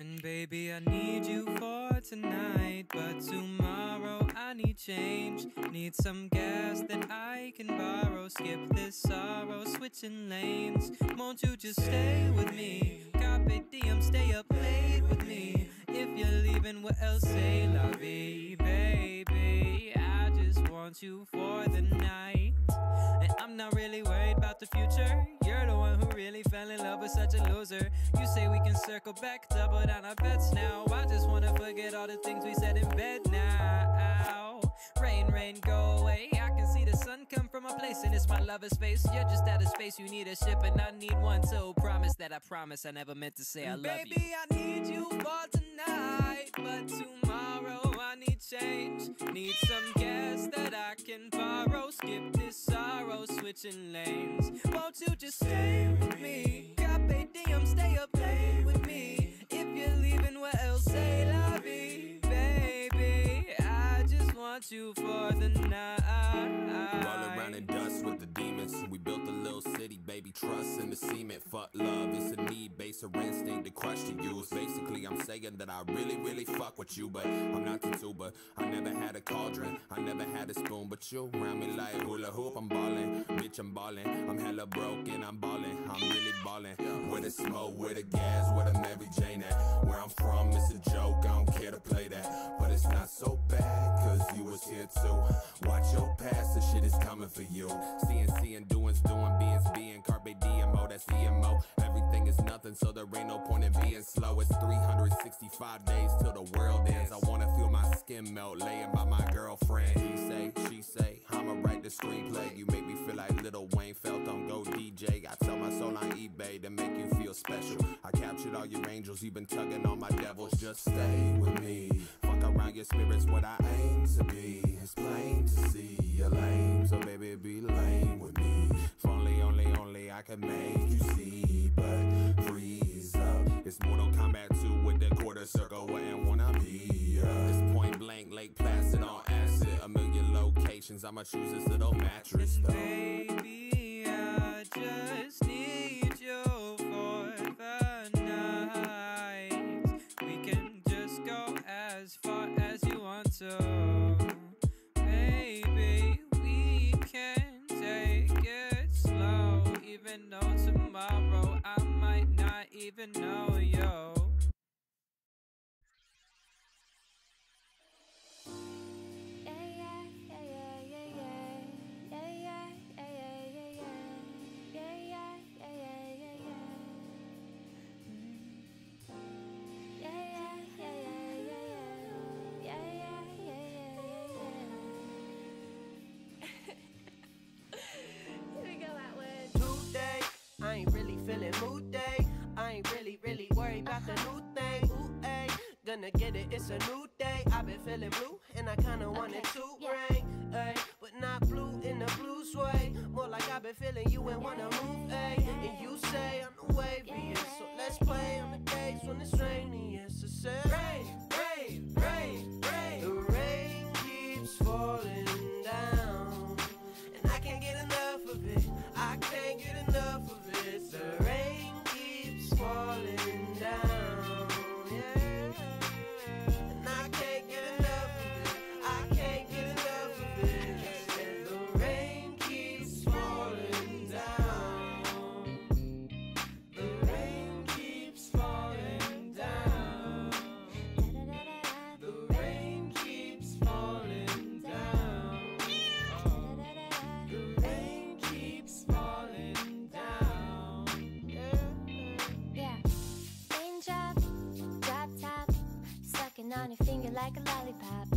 And baby, I need you for tonight, but tomorrow I need change. Need some gas that I can borrow. Skip this sorrow, switching lanes. Won't you just stay with me? Carpe diem, stay up late with me. If you're leaving, what else say la vie, baby? I just want you for the night. And I'm not really worried about the future. You're the one who really fell in love with such a loser. You say we can circle back, double down our bets now. I just wanna forget all the things we said in bed now. Rain, rain, go away. I can see the sun come from a place, and it's my lover's space. You're just out of space, you need a ship, and I need one. So promise that I promise I never meant to say I love you. Baby, I need you for tonight, but tomorrow I need change. Need some gas that I can borrow. Skip this sorrow, switching lanes. Won't you just stay with me? Carpe diem, stay up late with me. If you're leaving, what else say la vie, baby? I just want you for the night. Roll around in dust with the demons. We built a little city, baby, trust in the cement. Fuck love, it's a need, base or instinct to crush to use. Basically, I'm saying that I really, really fuck with you, but I'm not the tuba. I never had a cauldron, I never had a spoon, but you round me like hula hoop. I'm ballin', bitch, I'm ballin'. I'm hella broken, I'm ballin', I'm really ballin'. Where the smoke, where the gas, where the Mary Jane at? Where I'm from, it's a joke, I don't care to play that. But it's not so bad, cause you was here too. Watch your past, the shit is coming for you. Seeing, doing's doing, being's being. Carpe diem, oh, that's EMO. Everything is nothing, so there ain't no point in being slow. It's 365 days till the world ends. I wanna feel my skin melt, laying by my girlfriend. He say, she say, I'ma write the screenplay. You make me feel like Lil Wayne felt on Go DJ. I sell my soul on eBay to make you feel special. I captured all your angels, you've been tugging on my devils. Just stay with me. Fuck around your spirits, what I aim to be. It's plain to see you're lame, so baby be lame with me. If only I can make you see, but freeze up. It's Mortal Kombat 2 with the quarter circle, wouldn't wanna be. It's point blank, Lake Placid on acid. A million locations, I'ma choose this little mattress though. Baby, I just need you for the night. We can just go as far as you want to. Baby, we can take it slow. Even though tomorrow I might not even know you. I ain't really feeling mood day. I ain't really worried about the new thing. Ooh, ay, gonna get it, it's a new day. I've been feeling blue, and I kinda want it to rain, ay, but not blue in the blues way. More like I've been feeling you and wanna move, ay. And you say I'm the waviest, so let's play on the days when it's rainy. Yes, I said rain, rain, rain, rain. The rain keeps falling down, and I can't get enough of it. I can't get enough of it. The rain keeps falling down, yeah. And I can't get enough of it. I can't get enough of it. And the rain keeps falling down. The rain keeps falling down. The rain keeps falling down. The rain keeps falling down. Yeah. Raindrop, drop top, sucking on your finger like a lollipop.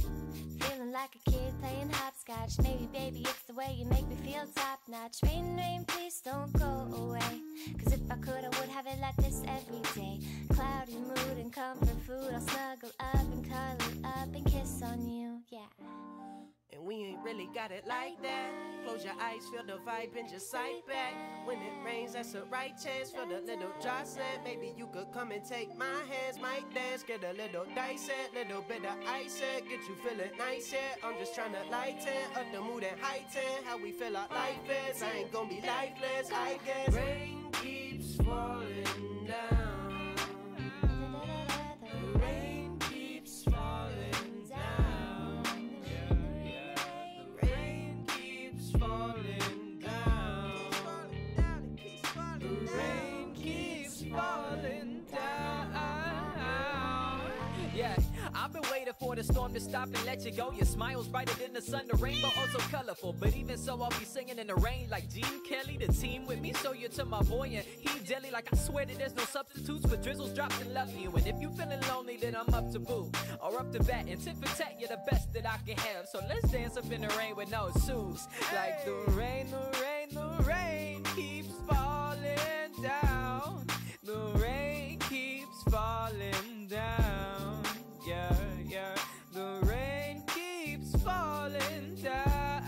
Feeling like a kid playing hopscotch. Maybe, baby, it's the way you make me feel top notch. Rain, rain, please don't go away. Cause if I could, I would have it like this every day. Cloudy mood and comfort food. I'll snuggle up and cuddle up and kiss on you, yeah. And we ain't really got it like that. Close your eyes, feel the vibe and just sight back. When it rains, that's a right chance for the little drops that. Maybe you could come and take my hands, might dance, get a little dicey, little bit of ice, get you feeling nice, yeah. I'm just trying to lighten up the mood and heighten how we feel our life is. I ain't gonna be lifeless, I guess. Rain keeps falling down. for the storm to stop and let you go. Your smile's brighter than the sun, the rainbow also colorful. But even so, I'll be singing in the rain like Gene Kelly. The team with me, so you're to my boy, and he jelly. Like I swear that there's no substitutes for drizzles dropped to love you. And if you feeling lonely, then I'm up to boo, or up to bat. And tit for tat, you're the best that I can have. So let's dance up in the rain with no shoes. Like the rain, the rain, the rain keeps falling down. The rain keeps falling down. Yeah, yeah. The rain keeps falling down.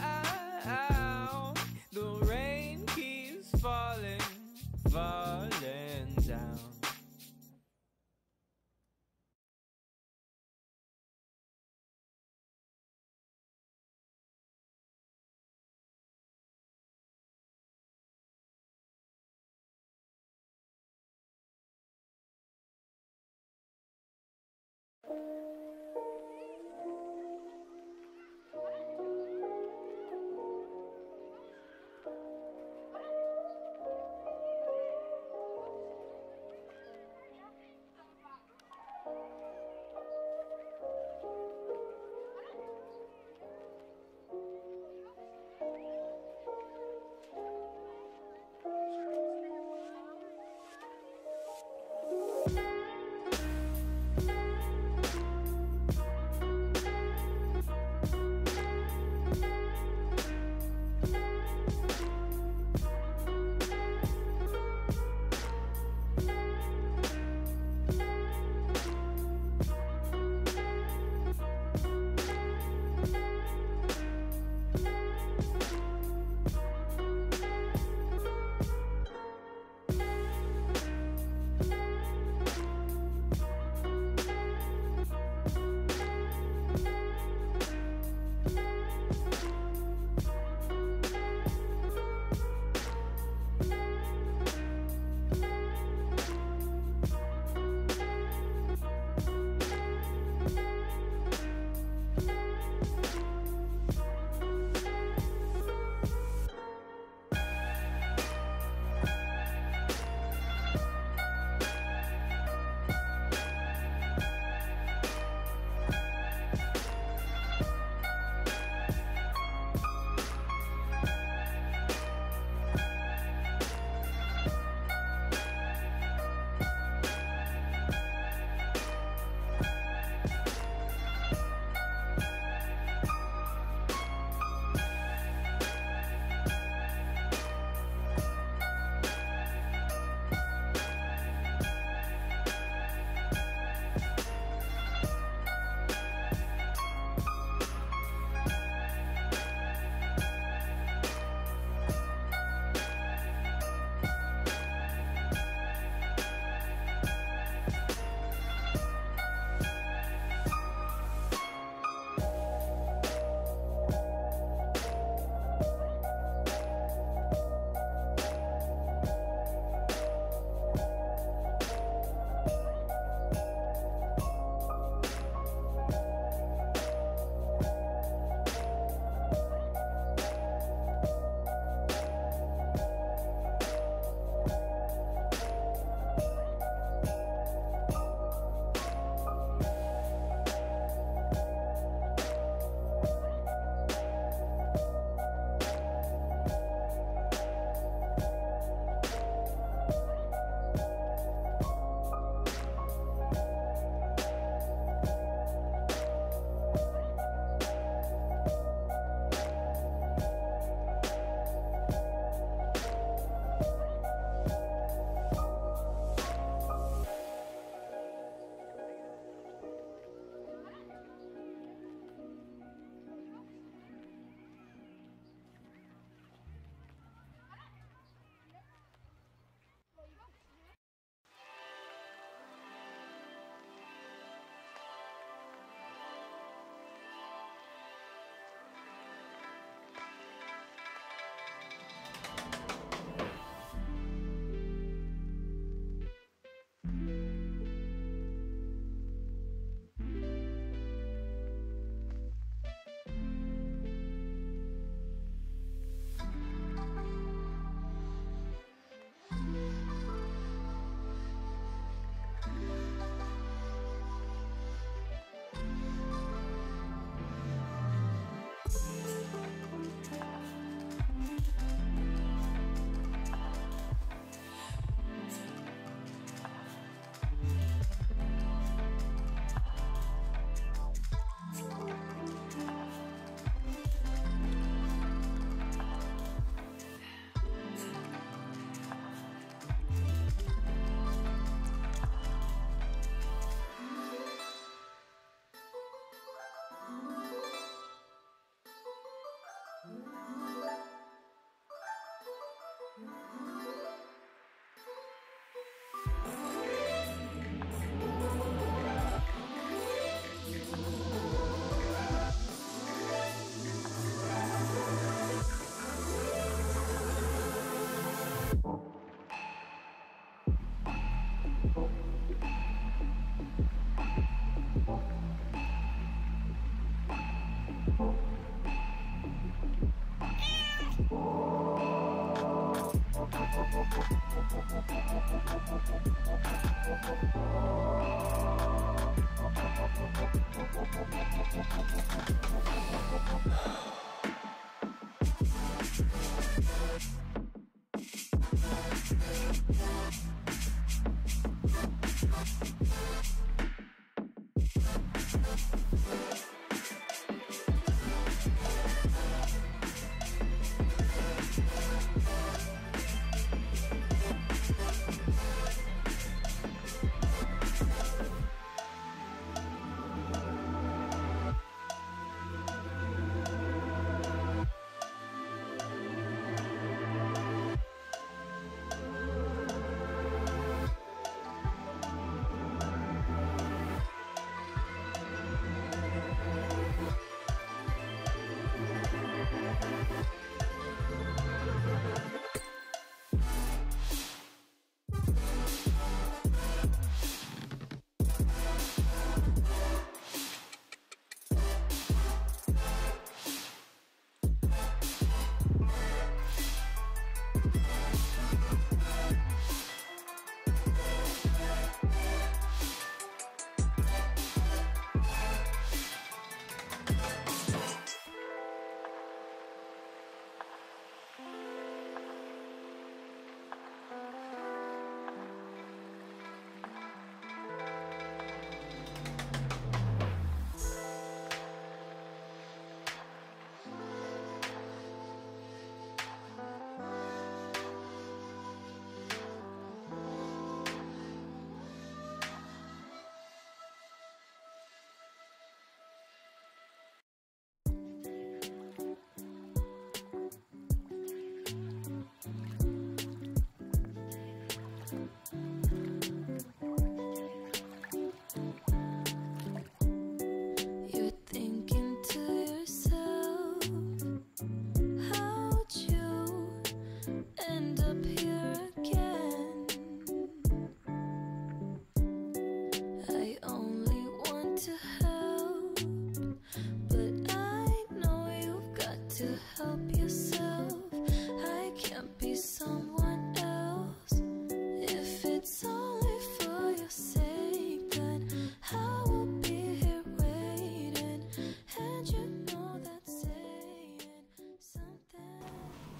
The rain keeps falling, falling down.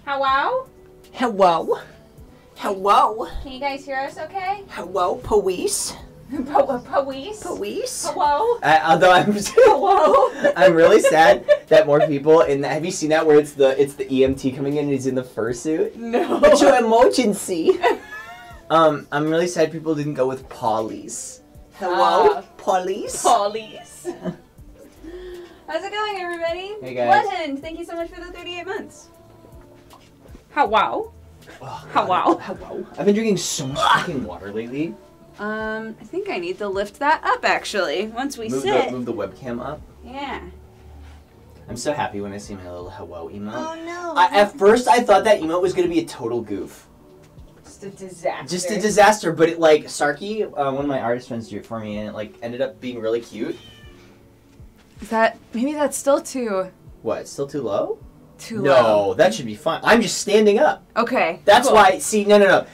Hello? Hello? Hello? Can you guys hear us okay? Hello, police? Police? Police? Hello? Although Hello? I'm really sad that more people in the, have you seen that where it's the EMT coming in and he's in the fursuit? No. It's your emergency. I'm really sad people didn't go with police. Hello? Police? Police. How's it going, everybody? Hey, guys. Bloodhand, thank you so much for the 38 months. Hello? Oh, Hello? Hello? I've been drinking so much fucking water lately. I think I need to lift that up, actually, once we Move the webcam up. Yeah. I'm so happy when I see my little hello emote. Oh, no. At first, I thought that emote was going to be a total goof. Just a disaster. Just a disaster, but it, like, Sarky, one of my artist friends drew it for me, and it, like, ended up being really cute. Is that, maybe that's still too... What, it's still too low? Too low. No, that should be fine. I'm just standing up. Okay. That's cool. why, see, no.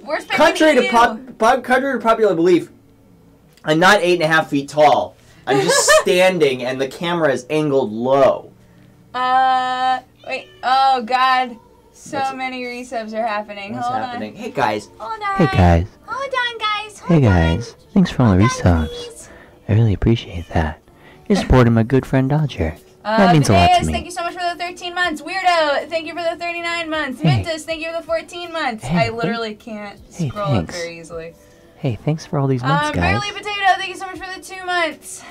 We're spending Contrary to popular belief, I'm not 8.5 feet tall. I'm just standing, and the camera is angled low. Wait, oh god. So What's- many resubs are happening. What's Hold happening? on. Hey, guys. Hold on. Hey guys. Hold on, guys. Hey Hold guys. on. Thanks for all the Hold on, resubs. please. I really appreciate that. You're supporting my good friend Dodger. That means a lot to Videos, me. thank you so much for the 13 months. Weirdo, thank you for the 39 months. Hey. Mintus, thank you for the 14 months. Hey, I literally can't hey, scroll up thanks. very easily. Hey, thanks for all these months, guys. Barely Potato, thank you so much for the 2 months.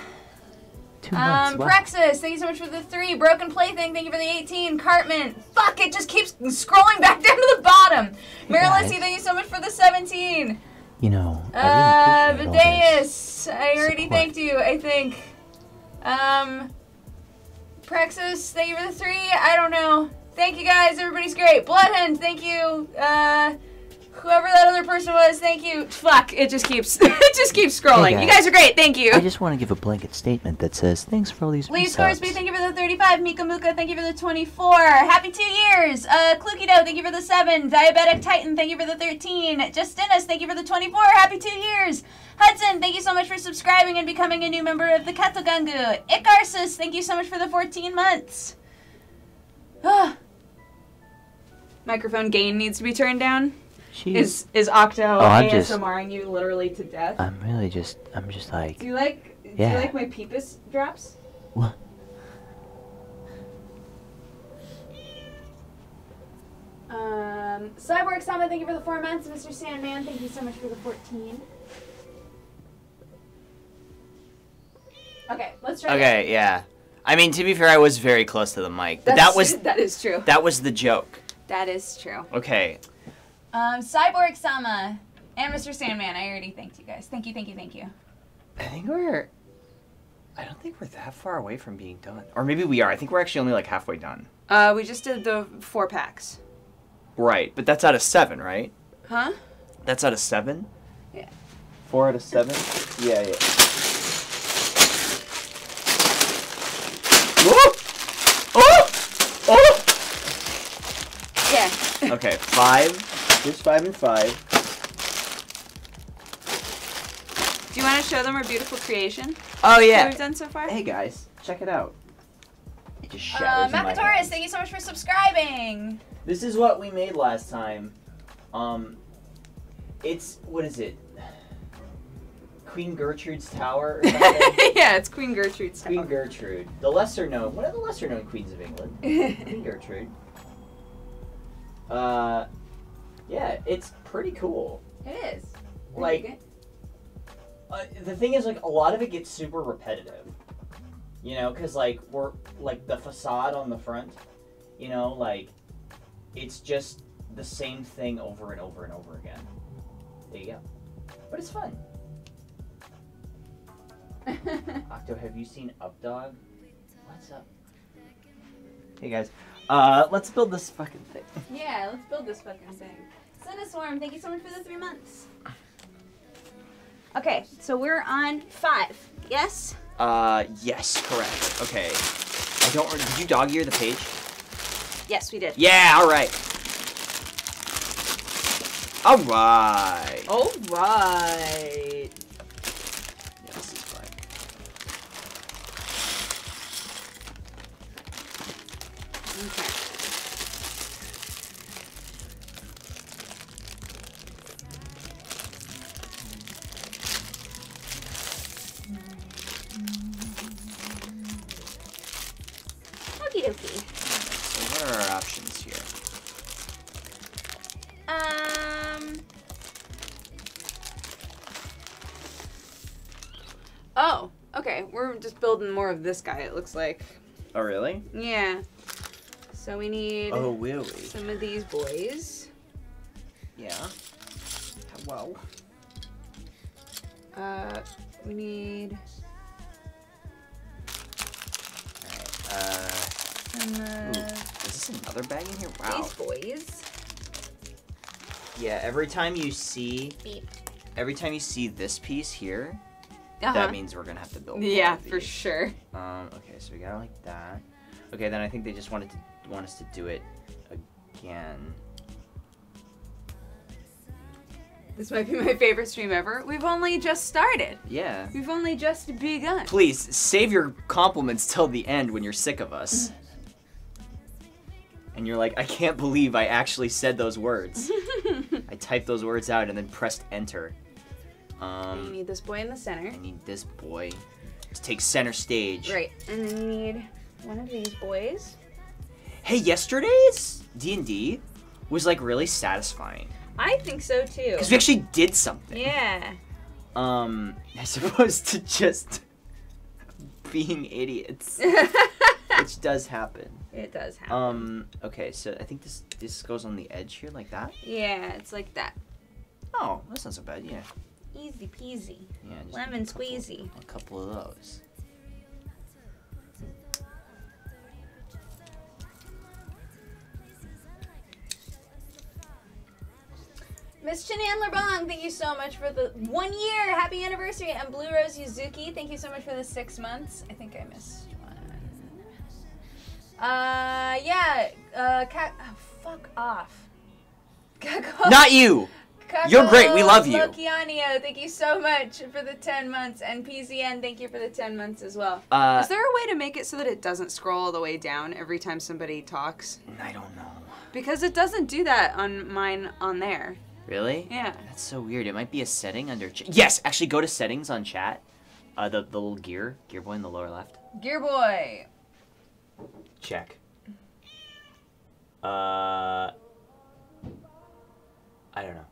2 months. Wow. Praxis, thank you so much for the 3. Broken Plaything, thank you for the 18. Cartman, fuck, it just keeps scrolling back down to the bottom. Hey, Marilyssi, guys. thank you so much for the 17. You know, I really appreciate all this. Videus, I already support. thanked you, I think. Praxis, thank you for the 3. I don't know. Thank you guys, everybody's great. Bloodhand, thank you. Whoever that other person was, thank you. Fuck, it just keeps scrolling. Hey, You guys. guys are great, thank you. I just want to give a blanket statement that says thanks for all these Lee resubs. Scoresby, thank you for the 35. Mika Muka, thank you for the 24. Happy 2 years. Klukido, thank you for the 7. Diabetic Titan, thank you for the 13. Justinas, thank you for the 24. Happy 2 years. Hudson, thank you so much for subscribing and becoming a new member of the Katogangu. Ikarsus, thank you so much for the 14 months. Microphone gain needs to be turned down. Is Octo ASMRing you literally to death? I'm just like... Do you like my peepus drops? What? Cyborg Sama, thank you for the 4 months. Mr. Sandman, thank you so much for the 14. Okay, let's try Okay, that. yeah. I mean, to be fair, I was very close to the mic, but that is true. That was the joke. That is true. Okay. Cyborg Sama and Mr. Sandman, I already thanked you guys. Thank you, thank you, thank you. I don't think we're that far away from being done. Or maybe we are. I think we're actually only like halfway done. We just did the 4 packs. Right, but that's out of 7, right? Huh? That's out of 7? Yeah. 4 out of 7? Yeah, yeah. Oh! Oh! Oh! Yeah. Okay, 5. Here's 5 and 5. Do you want to show them our beautiful creation? Oh, yeah. That we've done so far? Hey, guys. Check it out. It just showers in my Macatoris, hands. thank you so much for subscribing. This is what we made last time. It's, what is it? Queen Gertrude's Tower or something? Yeah, it's Queen Gertrude's Tower. Queen Gertrude. The lesser known, one of the lesser known queens of England. Queen Gertrude. Yeah, it's pretty cool. It is. Like, the thing is, like, a lot of it gets super repetitive. You know, because, like, we're, like, the facade on the front, you know, like, it's just the same thing over and over and over again. There you go. But it's fun. Octo, have you seen Updog? What's up? Hey, guys. Let's build this fucking thing. Yeah, let's build this fucking thing. Cineswarm, thank you so much for the 3 months. Okay, so we're on 5. Yes? Yes, correct. Okay. Did you dog ear the page? Yes, we did. Yeah, alright. Alright. Alright. Yeah, this is fine. Okay. Okie dokie. So what are our options here? Oh, okay. We're just building more of this guy, it looks like. Oh, really? Yeah. So we need Oh, really? some of these boys. Yeah. Wow. We need some Ooh, is this another bag in here? Wow. these boys. Yeah, every time you see Beep. this piece here, Uh-huh. that means we're gonna have to build more Yeah, of for these. sure. Okay, so we got it like that. Okay, then I think they just want us to do it again. This might be my favorite stream ever. We've only just started. Yeah. We've only just begun. Please, save your compliments till the end when you're sick of us. And you're like, I can't believe I actually said those words. I typed those words out and then pressed enter. You need this boy in the center. I need this boy to take center stage. Right, and then you need one of these boys. Hey, yesterday's D&D was like really satisfying. I think so too. Because we actually did something. Yeah. As opposed to just being idiots. Which does happen. It does happen. Okay, so I think this goes on the edge here like that. Yeah, it's like that. Oh, that's not so bad, yeah. Easy peasy. Yeah, just Lemon squeezy. A couple of those. Miss Chinan LeBlanc, thank you so much for the 1 year. Happy anniversary. And Blue Rose Yuzuki, thank you so much for the 6 months. I think I missed one. Fuck off. Not you! You're great, we love you. Lokianio, thank you so much for the 10 months. And PZN, thank you for the 10 months as well. Is there a way to make it so that it doesn't scroll all the way down every time somebody talks? I don't know. Because it doesn't do that on mine on there. Really? Yeah. That's so weird. It might be a setting under chat. Yes, actually go to settings on chat. The little gear boy in the lower left. Gear Boy. Check. I don't know.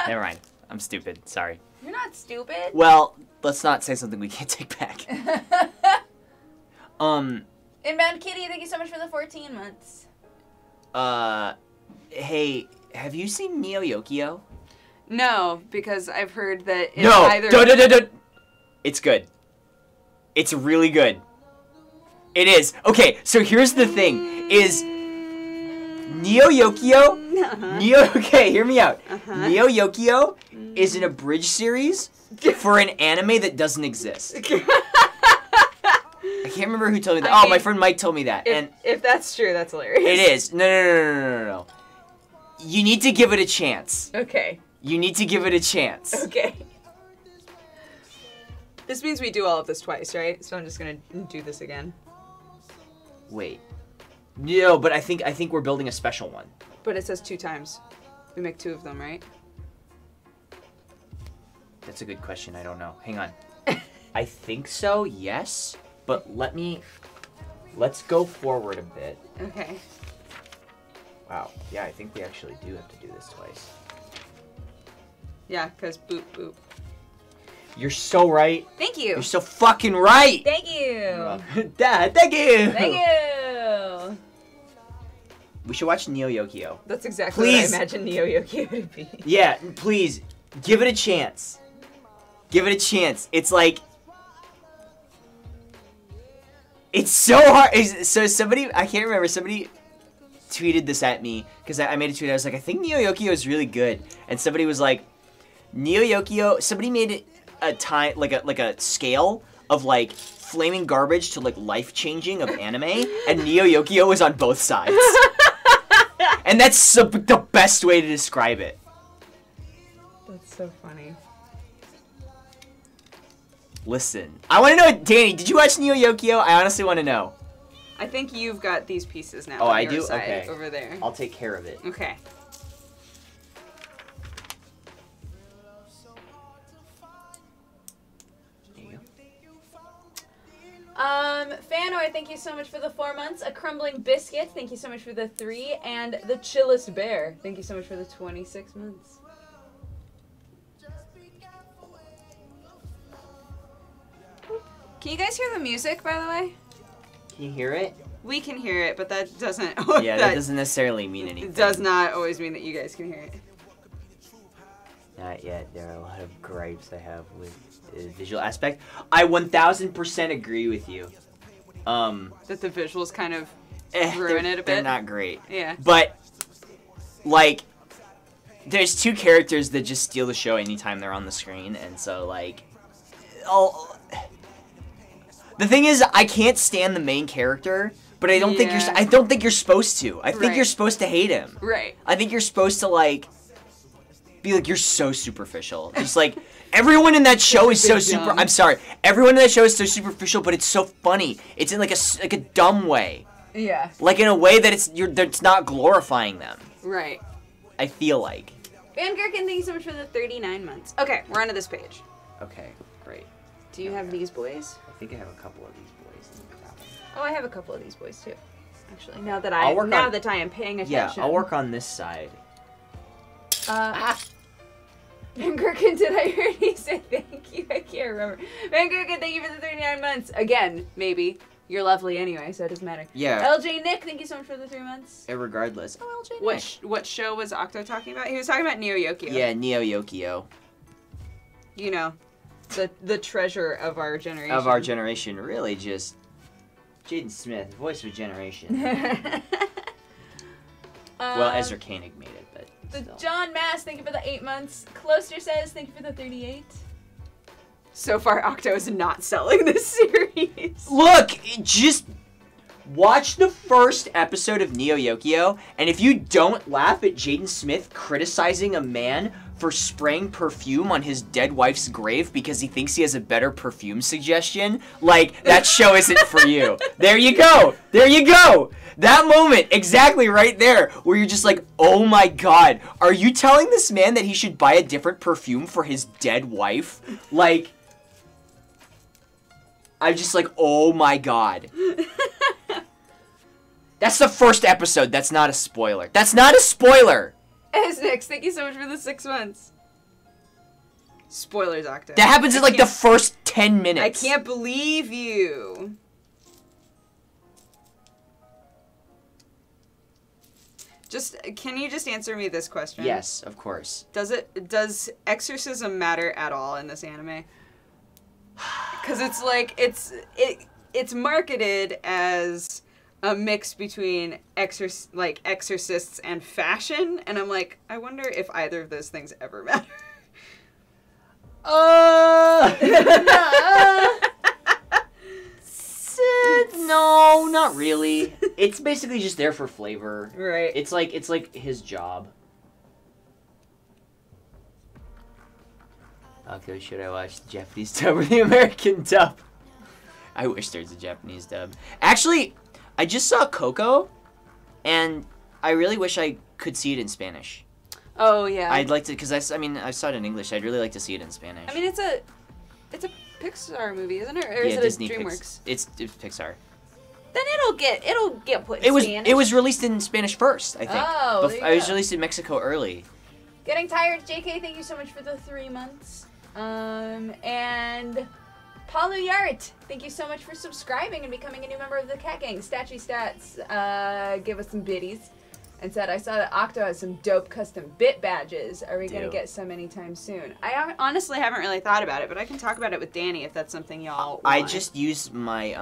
Never mind. I'm stupid. Sorry. You're not stupid. Well, let's not say something we can't take back. Inbound Kitty, thank you so much for the 14 months. Hey, have you seen Neo Yokio? No, because I've heard that it's No! either... No! It's good. It's really good. It is. Okay, so here's the thing, is Neo Yokio... Okay, hear me out. Neo Yokio is an abridged series for an anime that doesn't exist. I can't remember who told me that. I mean, my friend Mike told me that. If that's true, that's hilarious. It is. No. You need to give it a chance. Okay. You need to give it a chance. Okay. This means we do all of this twice, right? So I'm just gonna do this again. Wait. No, but I think we're building a special one. But it says 2 times. We make 2 of them, right? That's a good question. I don't know. Hang on. I think so, yes. But let's go forward a bit. Okay. Wow. Yeah, I think we actually do have to do this twice. Yeah, because boop, boop. You're so right. Thank you. You're so fucking right. Thank you. Dad, thank you. Thank you. We should watch Neo Yokio. That's exactly what I imagine Neo Yokio to be. Yeah, please, give it a chance. Give it a chance. It's like... It's so hard. So somebody, I can't remember, somebody tweeted this at me, because I made a tweet, I was like, I think Neo Yokio is really good. And somebody was like, Neo Yokio, somebody made it a time, like a scale of like flaming garbage to like life-changing of anime, and Neo Yokio is on both sides. And that's the best way to describe it. That's so funny. Listen, I want to know, Danny, did you watch Neo Yokio? I honestly want to know. I think you've got these pieces now. Oh, on I your do? side, Okay. Over there. I'll take care of it. Okay. There you go. Fanoy, thank you so much for the 4 months. A Crumbling Biscuit, thank you so much for the 3. And The Chillest Bear, thank you so much for the 26 months. Can you guys hear the music, by the way? Can you hear it? We can hear it, but that doesn't... Yeah, that doesn't necessarily mean anything. It does not always mean that you guys can hear it. Not yet. There are a lot of gripes I have with the visual aspect. I 1000% agree with you. That the visuals kind of ruin it a bit. They're not great. Yeah. But, like, there's 2 characters that just steal the show anytime they're on the screen, and so, like... The thing is, I can't stand the main character, but I don't think you're supposed to. I think you're supposed to hate him. Right. I think you're supposed to, like, be like, you're so superficial. Just like, everyone in that show is so super. I'm sorry. Everyone in that show is so superficial, but it's so funny. It's in like a dumb way. Yeah. Like in a way that it's not glorifying them. Right. I feel like. Van Gherkin, thank you so much for the 39 months. Okay, we're onto this page. Okay, great. Do you have these boys? I think I have a couple of these boys. Oh, I have a couple of these boys too. Actually, Now that I am paying attention. Yeah, I'll work on this side. Van Gherkin, did I hear you say thank you? I can't remember. Van Gherkin, thank you for the 39 months. Again, maybe. You're lovely anyway, so it doesn't matter. Yeah. LJ Nick, thank you so much for the 3 months. Regardless. Oh, LJ Nick. What show was Octo talking about? He was talking about Neo Yokio. Yeah, Neo Yokio. You know, the treasure of our generation. Of our generation, really just... Jaden Smith, voice of a generation. Well, Ezra Koenig made it, but... The John Mass, thank you for the 8 months. Closter says, thank you for the 38. So far, Octo is not selling this series. Look, just watch the first episode of Neo Yokio, and if you don't laugh at Jaden Smith criticizing a man for spraying perfume on his dead wife's grave because he thinks he has a better perfume suggestion, like, that show isn't for you. There you go. There you go. That moment, exactly right there, where you're just like, oh my god, are you telling this man that he should buy a different perfume for his dead wife? Like, I'm just like, oh my god. That's the first episode. That's not a spoiler. That's not a spoiler! Esnix, thank you so much for the 6 months. Spoilers, Octo. That happens in like the first 10 I minutes. can't believe you. Can you just answer me this question? Yes, of course. Does exorcism matter at all in this anime? Because it's like it's marketed as a mix between exorcists and fashion, and I'm like, I wonder if either of those things ever matter. No, not really. It's basically just there for flavor. Right. It's like his job. Okay, should I watch the Japanese dub or the American dub? I wish there's a Japanese dub. Actually, I just saw Coco, and I really wish I could see it in Spanish. Oh yeah. I'd like to, because I saw it in English. I'd really like to see it in Spanish. I mean, it's a Pixar movie, isn't it? Or yeah, is it Disney DreamWorks? It's Pixar. Then it'll get put in It was Spanish. it was released in Spanish first, I think. Oh, there you I was go. released in Mexico early. Getting tired, JK, thank you so much for the 3 months. And Paulu Yart, thank you so much for subscribing and becoming a new member of the Cat Gang. Statchy Stats give us some biddies and said, I saw that Octo has some dope custom bit badges. Are we going to get some anytime soon? I honestly haven't really thought about it, but I can talk about it with Danny if that's something y'all want. I just use my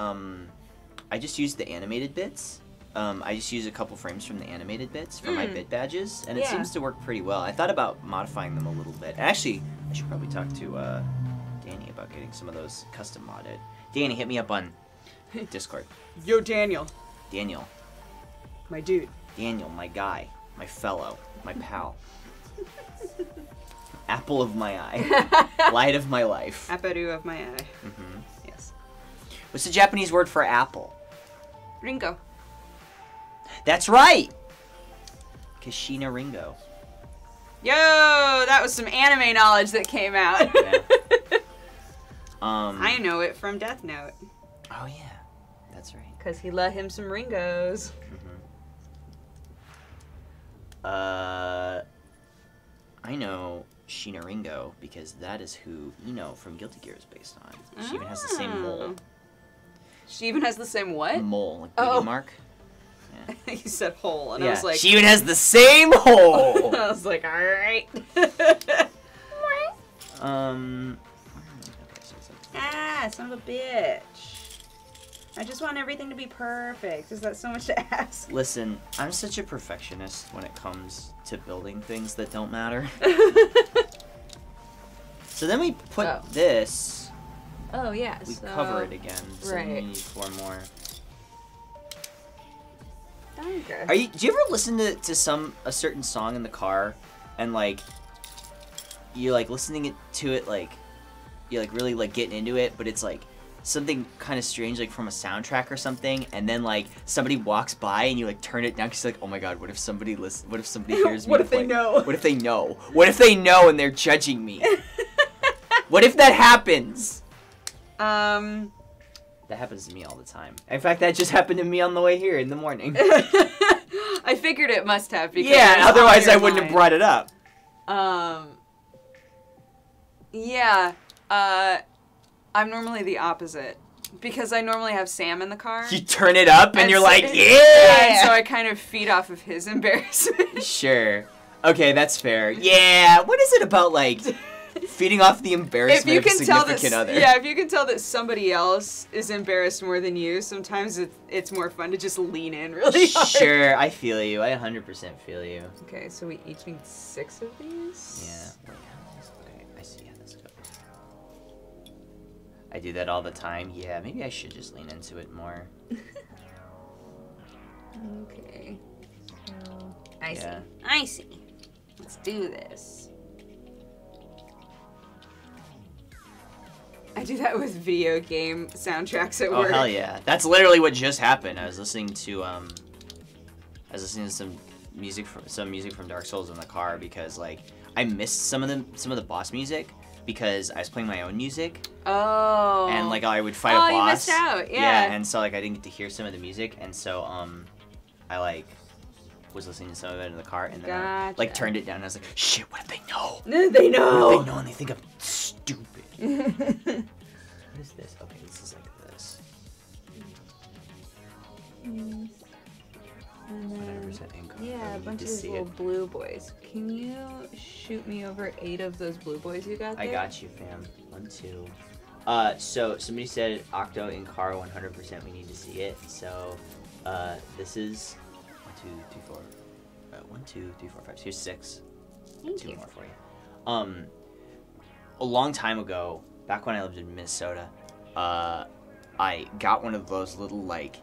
I just use the animated bits. I just use a couple frames from the animated bits for my bit badges, and it seems to work pretty well. I thought about modifying them a little bit. Actually, I should probably talk to Danny about getting some of those custom modded. Danny, hit me up on Discord. Yo, Daniel. Daniel. My dude. Daniel, my guy, my fellow, my pal. Apple of my eye. Light of my life. Apparu of my eye. Mm-hmm. Yes. What's the Japanese word for apple? Ringo. That's right! Kashina Ringo. Yo, that was some anime knowledge that came out. Yeah. I know it from Death Note. Oh yeah, that's right. Because he let him some Ringos. I know Sheena Ringo because that is who Ino from Guilty Gear is based on. She even has the same mole. She even has the same what? Mole, like baby mark. Yeah. You said hole, and I was like... She even has the same hole! I was like, alright. Son of a bitch. I just want everything to be perfect. Is that so much to ask? Listen, I'm such a perfectionist when it comes to building things that don't matter. So then we put this. Oh, yeah. We cover it again. So right. we need 4 more. Okay. Do you ever listen to a certain song in the car, and like you're like listening to it, like you're like really like getting into it, but it's like something kind of strange, like from a soundtrack or something, and then like somebody walks by and you like turn it down because you're like, oh my god, what if somebody hears me? What if they know? What if they know? What if they know and they're judging me? What if that happens? That happens to me all the time. In fact, that just happened to me on the way here in the morning. I figured it must have. Because yeah, otherwise I wouldn't have brought it up. Yeah. I'm normally the opposite. Because I normally have Sam in the car. You turn it up and you're like, yeah! Yeah, so I kind of feed off of his embarrassment. Sure. Okay, that's fair. Yeah, what is it about, like, Feeding off the embarrassment of a significant other. Yeah, if you can tell that somebody else is embarrassed more than you, sometimes it's more fun to just lean in really hard. Sure, I feel you. I 100% feel you. Okay, so we each need 6 of these? Yeah. Okay, I see how this goes. I do that all the time. Yeah, maybe I should just lean into it more. Okay. So, I Yeah. see. I see. Let's do this. I do that with video game soundtracks at work. Oh hell yeah! That's literally what just happened. I was listening to some music from Dark Souls in the car because like I missed some of the boss music because I was playing my own music. Oh. And like I would fight a boss. Oh, you missed out. Yeah. Yeah, and so like I didn't get to hear some of the music, and so I like was listening to some of it in the car, and then I like turned it down, and I was like, shit, what if they know? They know. What if they know and they think I'm stupid? What is this? Okay, this is like this. And then, 100% income. yeah, a bunch of these little blue boys. Can you shoot me over 8 of those blue boys you got there? I got you, fam. 1, 2. So somebody said Octo in car 100%. We need to see it. So, this is 1, 2, 3, 4. 1, 2, 3, 4, 5. Here's 6. Thank 2 you. more for you. A long time ago, back when I lived in Minnesota, I got one of those little like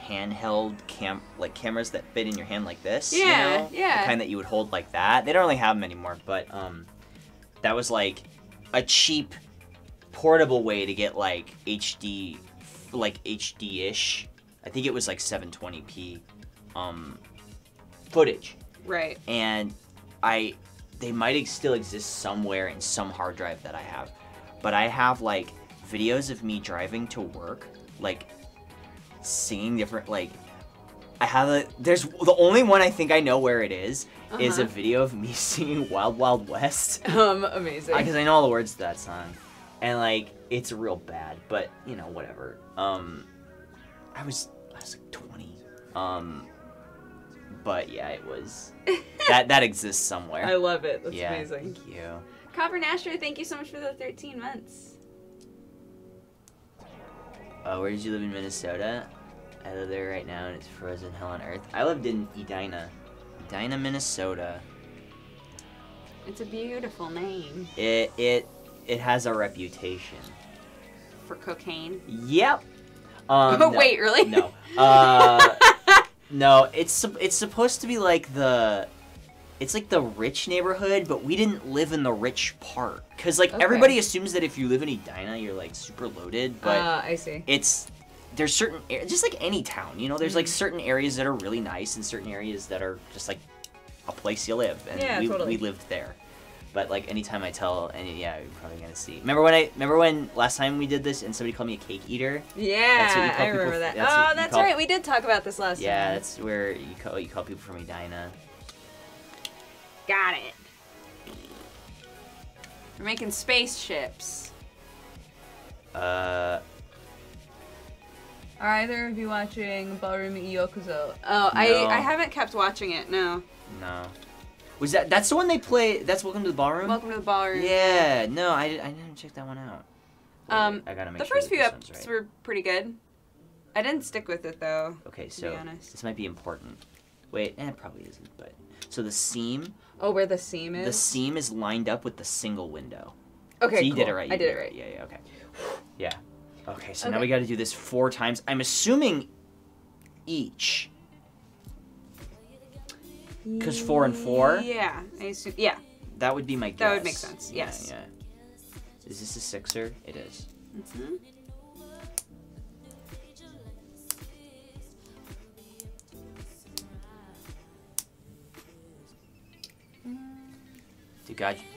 handheld cameras that fit in your hand like this. Yeah, you know? yeah. The kind that you would hold like that. They don't really have them anymore, but that was like a cheap portable way to get like HD, like HD-ish. I think it was like 720p footage. Right. And they might still exist somewhere in some hard drive that I have, but I have like videos of me driving to work, like singing different like there's the only one I think I know where it is a video of me singing Wild Wild West. Amazing. Because I know all the words to that song, and like it's real bad, but you know whatever. I was like 20. But yeah, it was that exists somewhere. I love it. That's yeah, amazing. Thank you. Copper Nasher, thank you so much for the 13 months. Where did you live in Minnesota? I live there right now, and it's frozen hell on earth. I lived in Edina, Minnesota. It's a beautiful name. It has a reputation for cocaine. Yep. Oh no, wait, really? No. No, it's supposed to be like it's like the rich neighborhood, but we didn't live in the rich part. Cause like everybody assumes that if you live in Edina, you're like super loaded, but I see. There's certain just like any town, you know, there's like certain areas that are really nice and certain areas that are just like a place you live, and we lived there. But like anytime I tell you're probably gonna see. Remember when last time we did this and somebody called me a cake eater? Yeah, I remember that. That's right. We did talk about this last time. Yeah, that's where you call people from Edina. Got it. We're making spaceships. Are either of you watching Ballroom Yokuzo? Oh, No. I haven't kept watching it. No. No. Was that's the one they play? That's Welcome to the Ballroom. Welcome to the Ballroom. Yeah. No, I didn't check that one out. Wait, I gotta make the sure first that few this one's episodes right. were pretty good. I didn't stick with it though. Okay, to so be honest. this might be important. Wait, it probably isn't, but so the seam. Oh, where the seam is? The seam is lined up with the single window. Okay, so you cool. did it right. I did it right. Yeah, okay. Yeah. Okay, so now we got to do this 4 times. I'm assuming each. Because 4 and 4? Yeah, I assume. Yeah. That would be my guess. That would make sense, yes. Yeah. Is this a 6er? It is. Mm-hmm.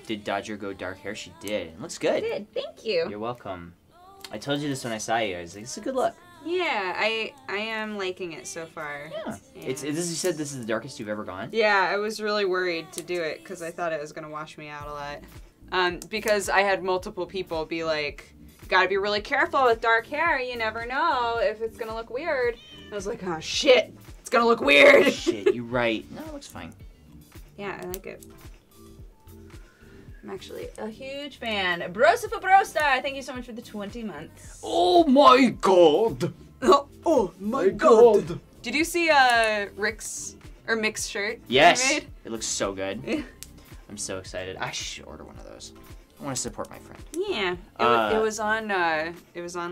Did Dodger go dark hair? She did. It looks good. I did. Thank you. You're welcome. I told you this when I saw you. I was like, it's a good look. Yeah, I am liking it so far. Yeah. You said this is the darkest you've ever gone? Yeah, I was really worried to do it because I thought it was going to wash me out a lot. Because I had multiple people be like, gotta be really careful with dark hair. You never know if it's going to look weird. I was like, oh shit, it's going to look weird. Shit, you're right. No, it looks fine. Yeah, I like it. I'm actually a huge fan. Brosa Brostar, thank you so much for the 20 months. Oh my god! Oh my god! Did you see Rick's or Mick's shirt? Yes. He made? It looks so good. Yeah. I'm so excited. I should order one of those. I want to support my friend. Yeah. It was on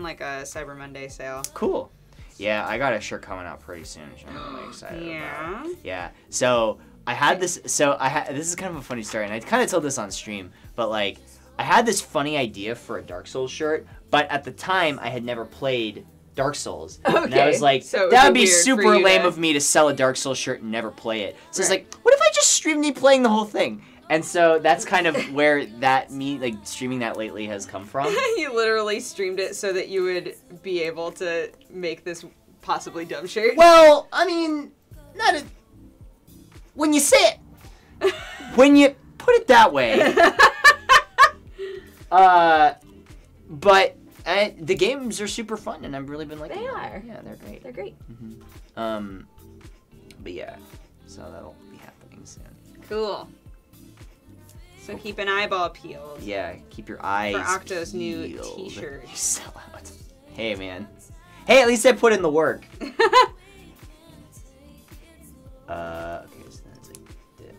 like a Cyber Monday sale. Cool. Yeah, I got a shirt coming out pretty soon, which I'm really excited Yeah. about. Yeah. So I had this. This is kind of a funny story, and I kind of told this on stream, but like I had this funny idea for a Dark Souls shirt, but at the time I had never played Dark Souls. Okay. And I was like, So that would be weird for super you lame to- of me to sell a Dark Souls shirt and never play it. So it's Right. like, what if I just streamed me playing the whole thing? And so that's kind of where streaming that lately has come from. You literally streamed it so that you would be able to make this possibly dumb shirt. Well, I mean, when you say it, when you put it that way. But the games are super fun, and I've really been liking them. They are. Yeah, they're great. They're great. But yeah, so that'll be happening soon. Cool. So keep an eyeball peeled. Yeah, keep your eyes For Octo's new peeled. t-shirt. You sell out. Hey, man. Hey, at least I put in the work. Okay, so that's like,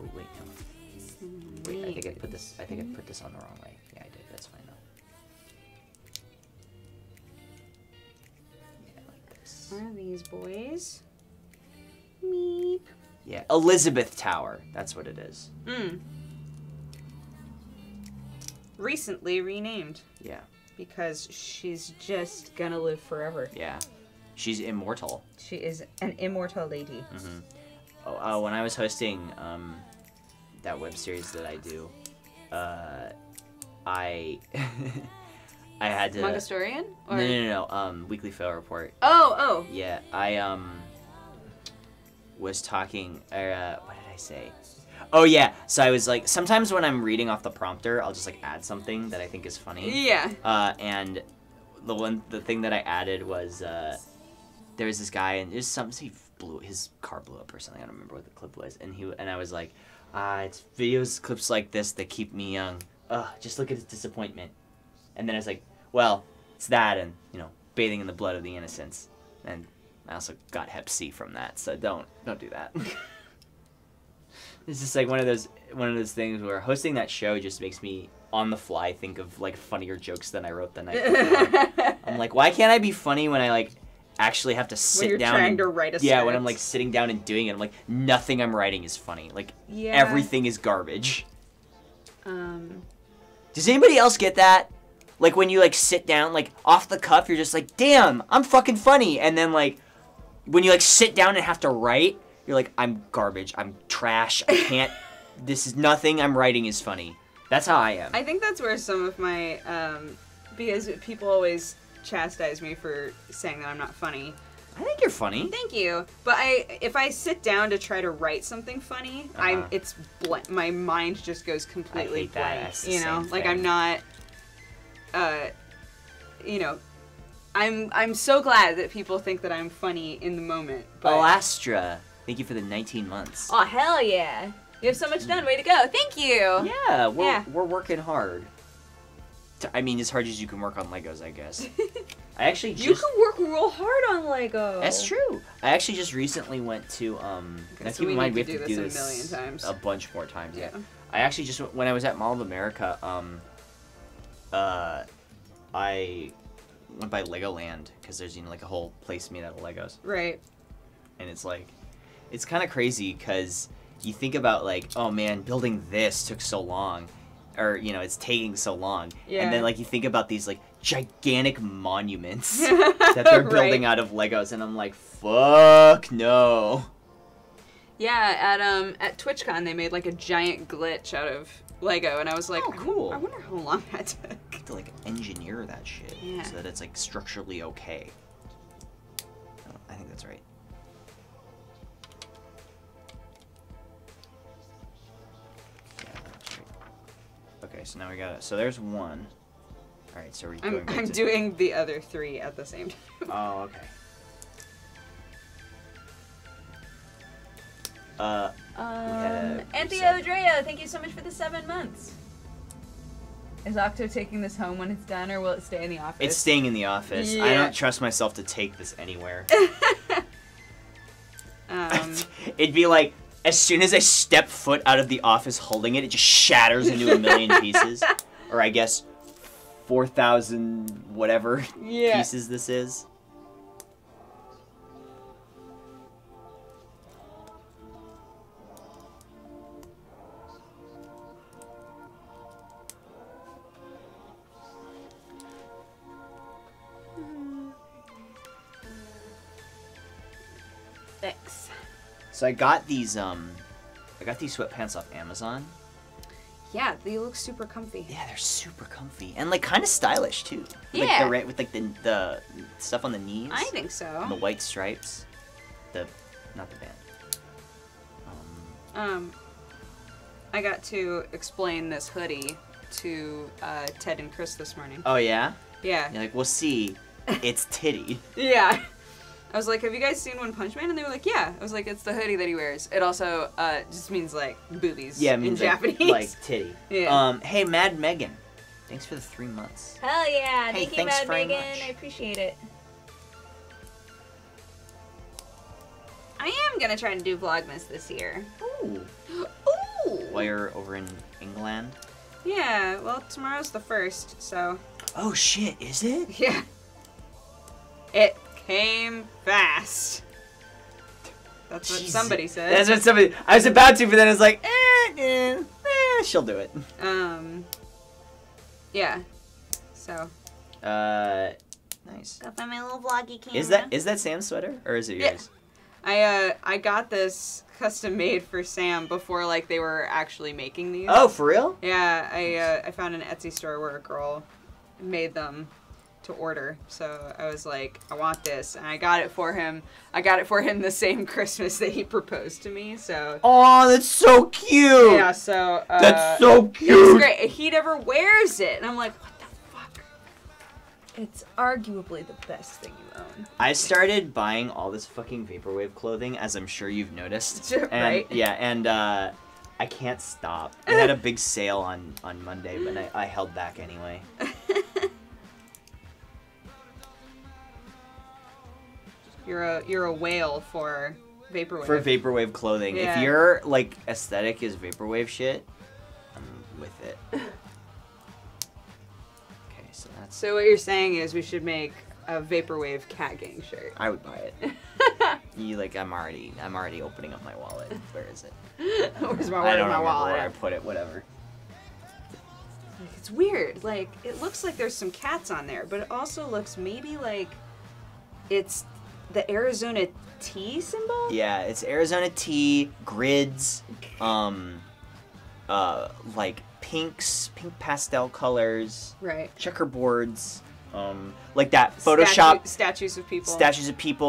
oh, wait, no. Wait, I think I put this on the wrong way. Yeah, I did. That's fine though. Yeah, like this. What are these boys? Meep. Yeah, Elizabeth Tower. That's what it is. Recently renamed Yeah, because she's just gonna live forever. yeah. She's immortal. She is an immortal lady. When I was hosting that web series that I do, I I had to Mangostorian? Or... No. Weekly Fail Report. Oh. Yeah, I was talking. What did I say? Oh yeah. So I was like, sometimes when I'm reading off the prompter, I'll just like add something that I think is funny. Yeah. And the thing that I added was there was this guy, and his car blew up or something. I don't remember what the clip was, and I was like, it's videos, clips like this that keep me young. Just look at his disappointment. And then I was like, well, it's that, and bathing in the blood of the innocents. And I also got Hep C from that, so don't do that. It's just like one of those things where hosting that show just makes me on the fly think of like funnier jokes than I wrote the night before. I'm like, why can't I be funny when I like actually have to sit when you're down trying to write a yeah, script. when I'm like sitting down and doing it, I'm like, nothing I'm writing is funny. Like Yeah. everything is garbage. Does anybody else get that? Like when you like sit down, like off the cuff, you're just like, damn, I'm fucking funny. And then like when you like sit down and have to write, you're like, I'm garbage, I'm trash, I can't, this is nothing I'm writing is funny. That's how I am. I think that's where some of my, because people always chastise me for saying that I'm not funny. I think you're funny. Thank you. But if I sit down to try to write something funny, it's my mind just goes completely I hate that. blank. That's the You know, same like thing. I'm not, I'm so glad that people think that I'm funny in the moment. But... Alastra, thank you for the 19 months. Oh, hell yeah. You have so much done. Way to go. Thank you. Yeah, we're working hard. I mean, as hard as you can work on Legos, I guess. I actually just... You can work real hard on Lego. That's true. I actually just recently went to, now so keep we in mind, need we to have do to do this a this million times. a bunch more times. Yeah. Yeah. I actually just, when I was at Mall of America, I went by Legoland, because there's, like a whole place made out of Legos. Right. And it's like, it's kind of crazy, because you think about, like, oh man, building this took so long. Or, it's taking so long. Yeah. And then, like, you think about these, like, gigantic monuments that they're building Right. out of Legos. And I'm like, fuck no. Yeah, at TwitchCon, they made, like, a giant glitch out of Lego. And I was like, Oh, cool. I wonder how long that took. To, like, engineer that shit. Yeah. So that it's, like, structurally okay. Oh, I think that's right. Yeah, that's right. Okay, so now we got it. So there's one. All right, so we're going back I'm to... doing the other three at the same time. Oh, okay. We had a Anthony sub. Odrea, thank you so much for the 7 months. Is Octo taking this home when it's done, or will it stay in the office? It's staying in the office. Yeah. I don't trust myself to take this anywhere. It'd be like, as soon as I step foot out of the office holding it, it just shatters into a million pieces. Or I guess 4,000 whatever pieces this is. Thanks. So I got these sweatpants off Amazon. Yeah, they look super comfy. Yeah, they're super comfy and like kind of stylish too. Yeah. Like with like the stuff on the knees. I think so. And the white stripes. Not the band. I got to explain this hoodie to Ted and Chris this morning. Oh yeah? Yeah. You're like, we'll see. It's titty. Yeah. I was like, have you guys seen One Punch Man? And they were like, yeah. I was like, it's the hoodie that he wears. It also just means like boobies Yeah, it means in like, Japanese. like titty. Yeah. Hey, Mad Megan. Thanks for the 3 months. Hell yeah. Hey, Thank you, thanks Mad very Megan. much. I appreciate it. I am gonna try to do Vlogmas this year. Ooh. Ooh. While you're over in England? Yeah, well, tomorrow's the 1st, so. Oh shit, is it? Yeah. It came fast. That's what Jesus. somebody said. That's what somebody. I was about to, but then I was like, she'll do it. Yeah. So. Nice. Go find my little vloggy camera. Is that Sam's sweater or is it yours? I got this custom made for Sam before like they were actually making these. Oh, for real? Yeah, I found an Etsy store where a girl made them to order. So I was like, I want this, and I got it for him. I got it for him the same Christmas that he proposed to me. So. Oh, that's so cute. Yeah. So. That's so cute. It's great. He never wears it, and I'm like, what the fuck? It's arguably the best thing you own. I started buying all this fucking Vaporwave clothing, as I'm sure you've noticed. And, Right. Yeah, and I can't stop. They had a big sale on Monday, but I held back anyway. You're a whale for Vaporwave. For Vaporwave clothing. Yeah. If your, like, aesthetic is Vaporwave shit, I'm with it. Okay, so that's... So what you're saying is we should make a Vaporwave cat gang shirt. I would buy it. I'm already opening up my wallet. Where is it? Where's I don't know wallet? where I put it, whatever. It's weird. Like, it looks like there's some cats on there, but it also looks maybe like it's the Arizona tea symbol? Yeah, it's Arizona tea, grids, like pink pastel colors, Right. checkerboards, like that Photoshop Statues of people.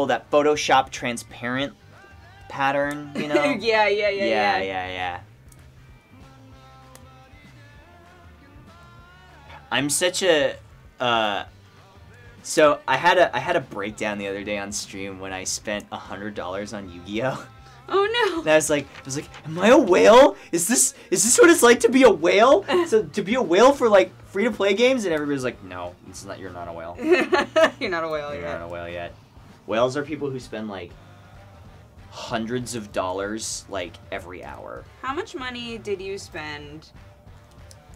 that Photoshop transparent pattern, you know? Yeah. I'm such a so I had a breakdown the other day on stream when I spent $100 on Yu-Gi-Oh! Oh no! And I was like, am I a whale? Is this what it's like to be a whale? So to be a whale for like free to play games? And everybody's like, no, it's not. You're not a whale. You're not a whale You're yet. not a whale yet. Whales are people who spend like hundreds of dollars like every hour. How much money did you spend?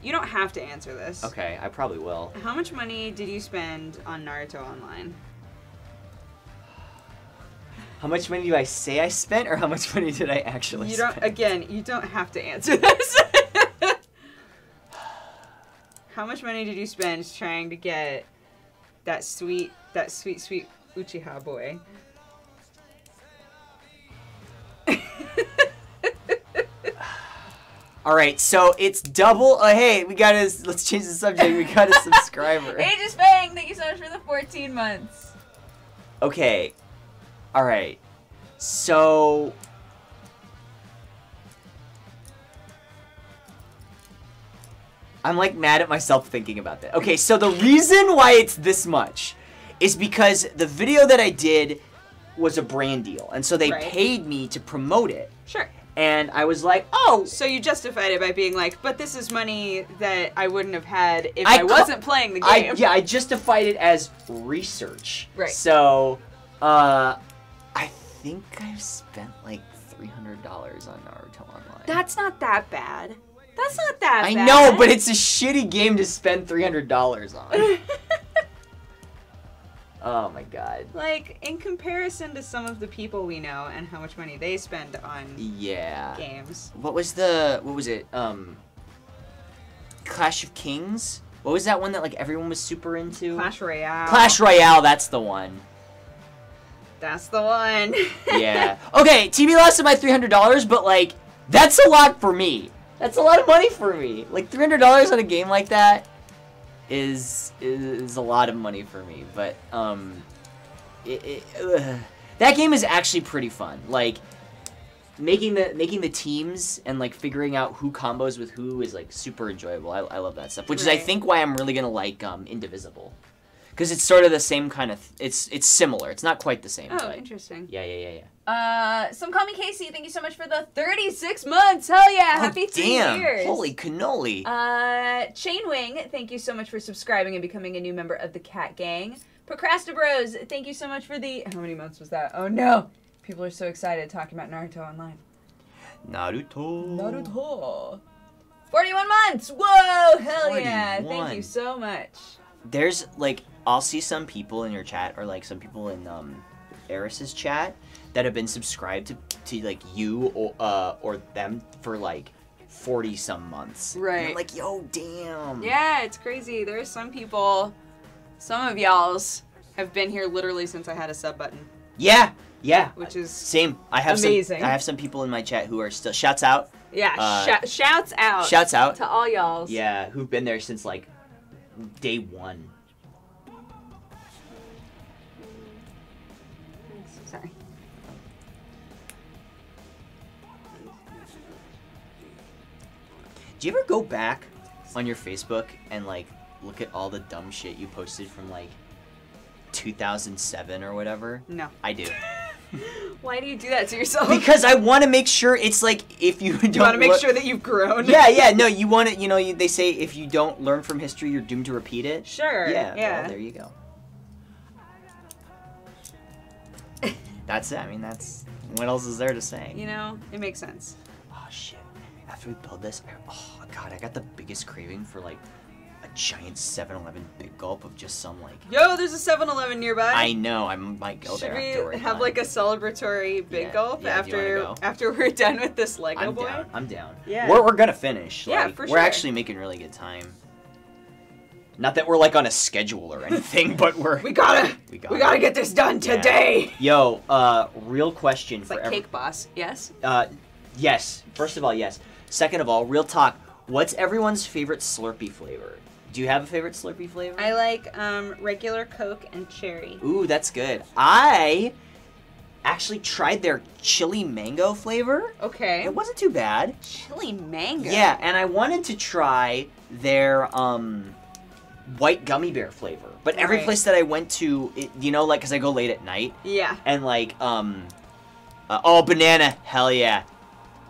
You don't have to answer this. Okay, I probably will. How much money did you spend on Naruto Online? How much money do I say I spent, or how much money did I actually You spend? don't. Again, you don't have to answer this. How much money did you spend trying to get that sweet Uchiha boy? All right, so it's double. Hey, let's change the subject. We got a subscriber. Aegis Bang, thank you so much for the 14 months. Okay. All right. So I'm like mad at myself thinking about that. Okay, so the reason why it's this much is because the video that I did was a brand deal, and so they Right. paid me to promote it. Sure. And I was like, oh. So you justified it by being like, but this is money that I wouldn't have had if I wasn't playing the game. I justified it as research. Right. So, I think I've spent like $300 on Naruto Online. That's not that bad. That's not that bad. I know, but it's a shitty game to spend $300 on. Oh my god. Like, in comparison to some of the people we know and how much money they spend on games. What was it? Clash of Kings? What was that one that like everyone was super into? Clash Royale. Clash Royale, that's the one. That's the one. Yeah. Okay, TV lost my $300, but like, that's a lot for me. That's a lot of money for me. Like $300 on a game like that is a lot of money for me. But that game is actually pretty fun. Like making the teams and like figuring out who combos with who is like super enjoyable. I love that stuff. Which is I think why I'm really gonna like Indivisible. Because it's sort of the same kind of... It's similar. It's not quite the same. Oh, but interesting. Yeah. Some call me Casey. Thank you so much for the 36 months. Hell yeah. Happy 3 years. Holy cannoli. Chainwing, thank you so much for subscribing and becoming a new member of the Cat Gang. Procrastabros, thank you so much for the... How many months was that? Oh, no. People are so excited talking about Naruto online. Naruto. 41 months. Whoa. Hell 41. yeah. Thank you so much. There's, like... I'll see some people in your chat, or like some people in Eris's chat, that have been subscribed to like you or them for like 40-some months. Right. And I'm like, yo, damn. Yeah, it's crazy. There's some people, some of y'all's have been here literally since I had a sub button. Yeah. Which is same. I have amazing. I have some people in my chat who are still shouts out. Yeah, shouts out. Shouts out to all y'all's. Yeah, who've been there since like day one. Sorry. Do you ever go back on your Facebook and like look at all the dumb shit you posted from like 2007 or whatever? No. I do. Why do you do that to yourself? Because I want to make sure it's like if you don't. You want to make sure that you've grown. Yeah. No, you want to. You know, they say if you don't learn from history, you're doomed to repeat it. Sure. Yeah. Well, there you go. That's it. I mean, that's what else is there to say? You know, it makes sense. Oh shit! After we build this, oh god, I got the biggest craving for like a giant 7-Eleven Big Gulp of just some like. Yo, there's a 7-Eleven nearby. I know. I might go there. Should we have like a celebratory Big Gulp after we're done with this Lego boy? I'm down. Yeah. We're gonna finish. Yeah, like, for We're actually making really good time. Not that we're like on a schedule or anything, but we gotta get this done today. Yo, real question it's for like Cake Boss, yes? Yes. First of all, yes. Second of all, real talk. What's everyone's favorite Slurpee flavor? Do you have a favorite Slurpee flavor? I like regular Coke and cherry. Ooh, that's good. I actually tried their chili mango flavor. Okay. It wasn't too bad. Chili mango? Yeah, and I wanted to try their white gummy bear flavor. But every place that I went to, you know, like, because I go late at night. Yeah. And, like, oh, banana. Hell yeah.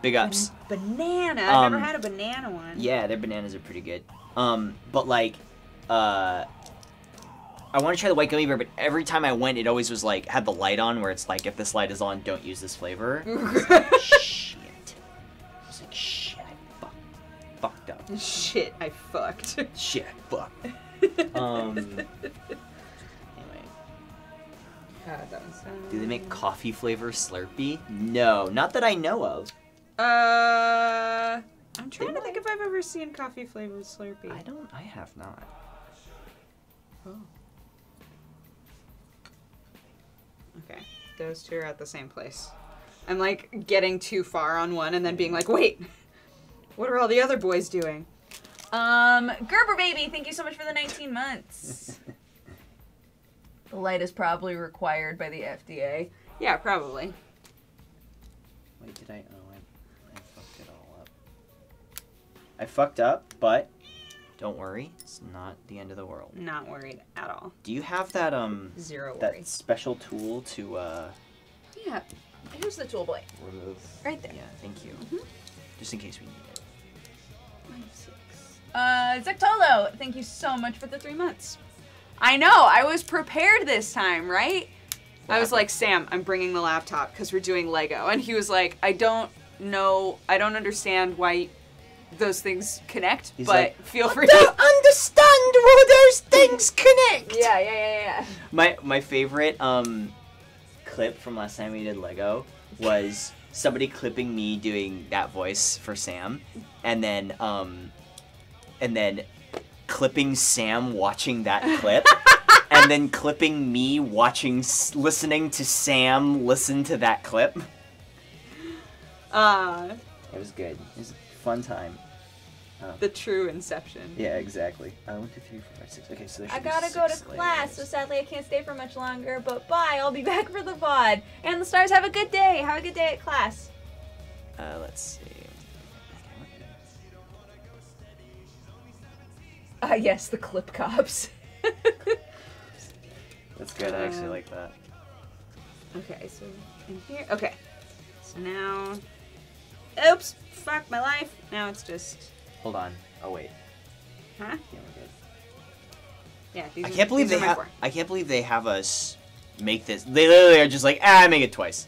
Big ups. Banana? I've never had a banana one. Yeah, their bananas are pretty good. But, like, I want to try the white gummy bear, but every time I went, it always was, like, had the light on, where it's like, if this light is on, don't use this flavor. I was like, shit. I was like, shit, I fucked up. Shit, I fucked. Shit, I fucked. Anyway. Do they make coffee flavor Slurpee? No, not that I know of. I'm trying to think if I've ever seen coffee flavored Slurpee. I have not. Oh. Okay, those two are at the same place. I'm like getting too far on one and then being like, wait, what are all the other boys doing? Gerber Baby, thank you so much for the 19 months. The light is probably required by the FDA. Yeah, probably. Wait, did I? Oh, I fucked it all up. I fucked up, but don't worry, it's not the end of the world. Not worried at all. Do you have that Zero worry. that special tool to Yeah. Here's the tool boy. Remove. Right there. Yeah, thank you. Just in case we need it. 6. Zectolo, thank you so much for the 3 months. I know, I was prepared this time, right? I was like, Sam, I'm bringing the laptop because we're doing Lego. And he was like, I don't understand why those things connect, He's but like, feel free. I don't understand why those things connect. Yeah. My favorite clip from last time we did Lego was somebody clipping me doing that voice for Sam, and then clipping Sam watching that clip, and then clipping me listening to Sam listen to that clip. It was good. It was a fun time. The true Inception. Yeah, exactly. 1, 2, 3, 4, 5, 6. Okay, so there should I be gotta go to 6 class, layers. so sadly I can't stay for much longer, but bye, I'll be back for the VOD. And the stars, have a good day. Have a good day at class. Let's see. Yes, the clip cops. That's good. I actually like that. Okay, so in here. Okay. So now. Oops! Fuck my life. Now it's just. Hold on. Oh wait. Huh? Yeah, we're good. Yeah, these I can't believe these they are my have. 4. I can't believe they have us make this. They literally are just like, I make it twice.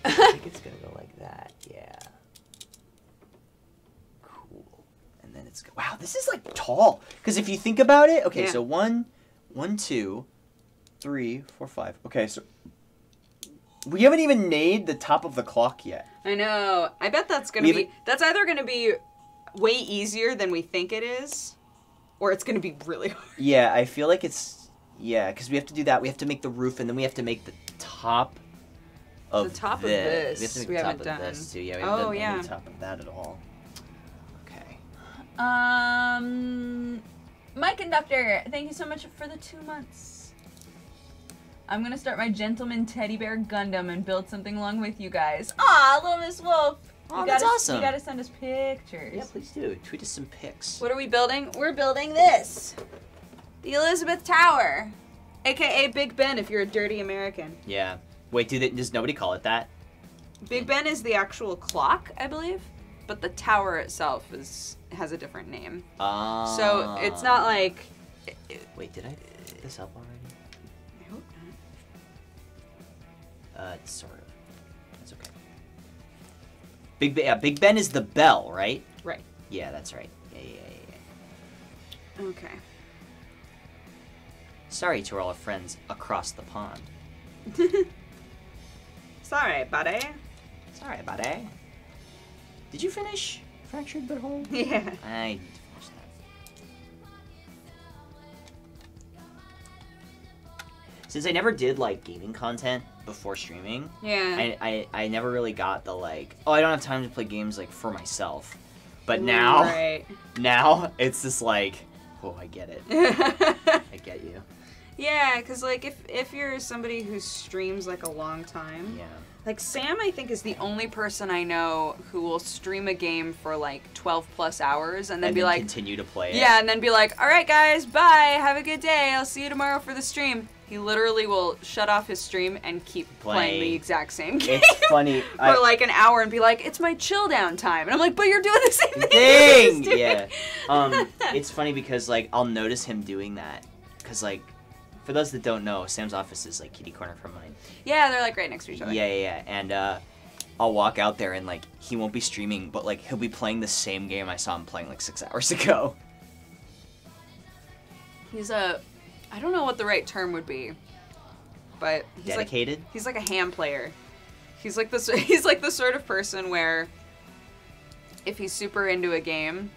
I think it's gonna go like that. Yeah. Cool. And then it's wow. This is like tall. Because if you think about it, okay. Yeah. So 1, 2, 3, 4, 5. Okay, so we haven't even made the top of the clock yet. I know. I bet that's gonna be. That's either gonna be way easier than we think it is, or it's gonna be really hard. Yeah, I feel like it's because we have to do that. We have to make the roof, and then we have to make the top of The top of this. this, We have to make we the top haven't of done. this too. Yeah, we haven't done yeah. the top of that at all. Okay. My conductor, thank you so much for the 2 months. I'm gonna start my Gentleman Teddy Bear Gundam and build something along with you guys. Aw, little Miss Wolf. Oh, that's awesome. You gotta send us pictures. Yeah, please do. Tweet us some pics. What are we building? We're building this. The Elizabeth Tower, aka Big Ben if you're a dirty American. Yeah. Wait, does nobody call it that? Big Ben is the actual clock, I believe, but the tower itself has a different name. So it's not like. Wait, did I pick this up already? I hope not. Sort of. That's okay. Big Ben is the bell, right? Right. Yeah, that's right. Yeah. Okay. Sorry to all our friends across the pond. Sorry, buddy. Sorry, buddy. Did you finish Fractured But Whole? Yeah. I need to finish that. Since I never did like gaming content before streaming, Yeah. I never really got the like, oh, I don't have time to play games like for myself. But now, Right. now it's just like, oh, I get it. I get you. Yeah, because like if you're somebody who streams like a long time, Yeah. like Sam, I think is the only person I know who will stream a game for like 12 plus hours and then be like, continue to play it. yeah, and then be like, all right guys, bye, have a good day, I'll see you tomorrow for the stream. He literally will shut off his stream and keep playing the exact same game. It's funny. For like an hour and be like, it's my chill down time. And I'm like, but you're doing the same thing. Dang! he was doing. Yeah. It's funny because like I'll notice him doing that because like for those that don't know, Sam's office is like kitty corner from mine. Yeah, they're like right next to each other. Yeah. And I'll walk out there and like he won't be streaming, but like he'll be playing the same game I saw him playing like 6 hours ago. He's I don't know what the right term would be, but he's Dedicated? Like, he's like a ham player. He's like this. He's like the sort of person where, if he's super into a game,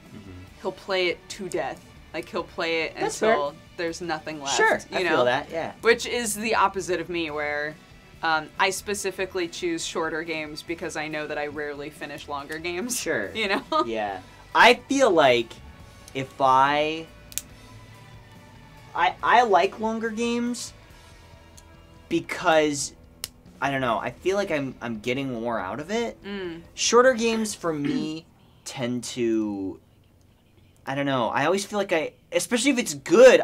he'll play it to death. Like he'll play it That's until fair. there's nothing left. Sure, you I know? feel that. Yeah. Which is the opposite of me, where I specifically choose shorter games because I know that I rarely finish longer games. Sure. You know. Yeah. I feel like if I like longer games because I don't know, I feel like I'm getting more out of it. Shorter games for me tend to, I don't know, I always feel like especially if it's good,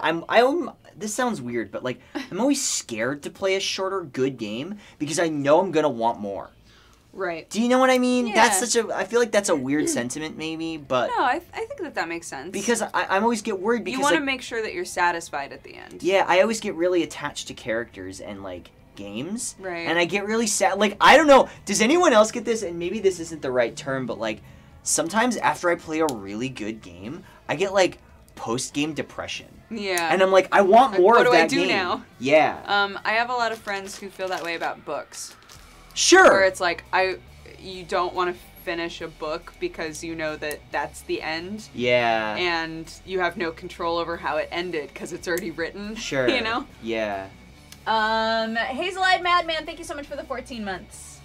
this sounds weird, but like I'm always scared to play a shorter good game because I know I'm gonna want more. Right. Do you know what I mean? Yeah. That's I feel like that's a weird sentiment maybe, but No, I think that makes sense. because I always get worried because you want to like, make sure that you're satisfied at the end. yeah, I always get really attached to characters and like games. Right. And I get really sad. Like, I don't know. Does anyone else get this? And maybe this isn't the right term, but like sometimes after I play a really good game, I get like post-game depression. Yeah. And I'm like, I want more what of do I that do game. now? Yeah. I have a lot of friends who feel that way about books. Sure. Where it's like you don't want to finish a book because you know that that's the end. Yeah. And you have no control over how it ended because it's already written. Sure. You know? Yeah. Hazel-eyed Madman, thank you so much for the 14 months.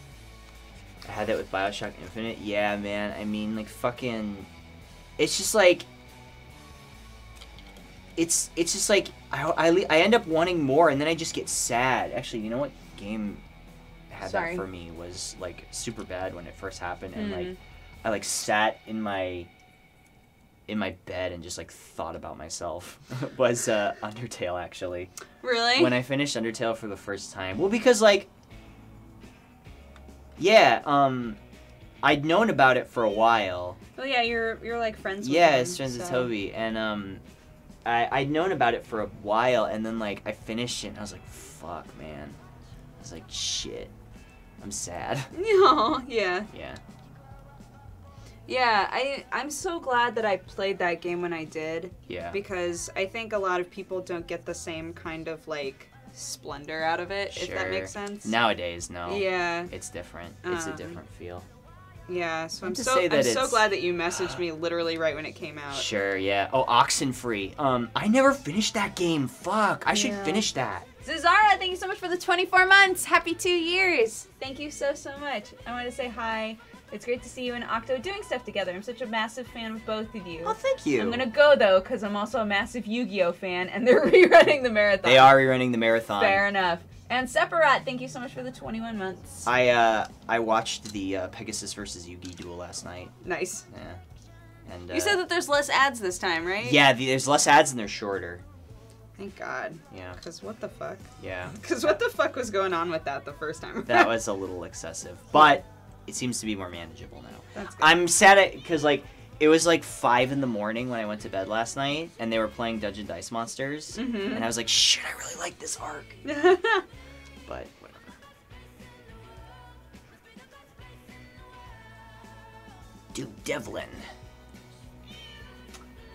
I had that with Bioshock Infinite. Yeah, man. I mean, like, fucking... It's just like... It's just like... I end up wanting more, and then I just get sad. Actually, you know what game had that for me was, like, super bad when it first happened, and, like, I, like, sat in my bed and just, like, thought about myself. Was Undertale, actually. Really? When I finished Undertale for the first time. Well, because, like... Yeah, I'd known about it for a while. Well, yeah, you're like friends with Yeah, him, it's friends with so. Toby. And, I'd known about it for a while, and then, like, I finished it, and I was like, fuck, man. I was like, shit. I'm sad. Oh, yeah. Yeah. Yeah, I'm so glad that I played that game when I did. Yeah. Because I think a lot of people don't get the same kind of, like, splendor out of it, if that makes sense. Nowadays, no. Yeah. It's different. It's a different feel. Yeah, so I'm to so say that so it's- glad that you messaged me literally right when it came out. Sure, yeah. Oh, Oxenfree. I never finished that game. Fuck. I should finish that. Zuzara, thank you so much for the 24 months. Happy 2 years. Thank you so much. I want to say hi. It's great to see you and Octo doing stuff together. I'm such a massive fan of both of you. Oh, thank you. I'm going to go, though, because I'm also a massive Yu-Gi-Oh fan, and they're rerunning the marathon. They are rerunning the marathon. Fair enough. And Separat, thank you so much for the 21 months. I watched the Pegasus versus Yugi duel last night. Nice. Yeah. And You said that there's less ads this time, right? yeah, there's less ads and they're shorter. Thank God. Yeah. Because what the fuck? Yeah. Because what the fuck was going on with that the first time? That was a little excessive, but it seems to be more manageable now. That's good. I'm sad because like it was like 5 in the morning when I went to bed last night, and they were playing Dungeon Dice Monsters, and I was like, shit, I really like this arc. But whatever. Dude Devlin.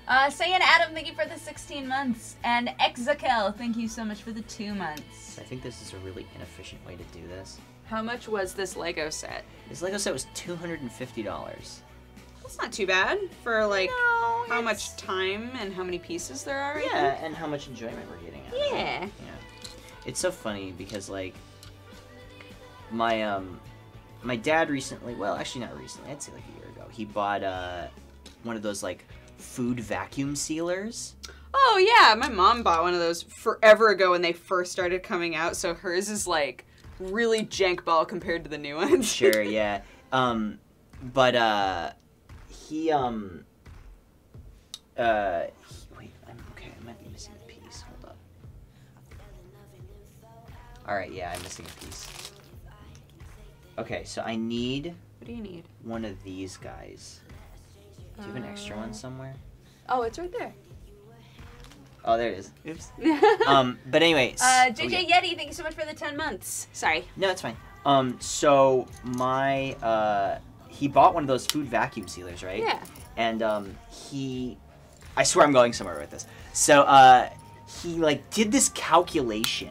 Sayan Adam, thank you for the 16 months. And Exakel, thank you so much for the 2 months. I think this is a really inefficient way to do this. How much was this Lego set? This Lego set was $250. That's not too bad for like No, how much time and how many pieces there are. I Yeah, and how much enjoyment we're getting out of it. Yeah. Yeah. It's so funny because like my my dad recently, well, actually not recently, I'd say like a year ago, he bought one of those like food vacuum sealers. Oh yeah, my mom bought one of those forever ago when they first started coming out. So hers is like really jank ball compared to the new ones. Sure, yeah. But he wait, okay, I might be missing a piece. Hold up. Alright, yeah, I'm missing a piece. Okay, so I need What do you need? one of these guys. Do you have an extra one somewhere? Oh, it's right there. Oh, there it is. Oops. But anyway. JJ Yeti, thank you so much for the 10 months. Sorry. No, it's fine. So my he bought one of those food vacuum sealers, right? Yeah. And I swear I'm going somewhere with this. So he like did this calculation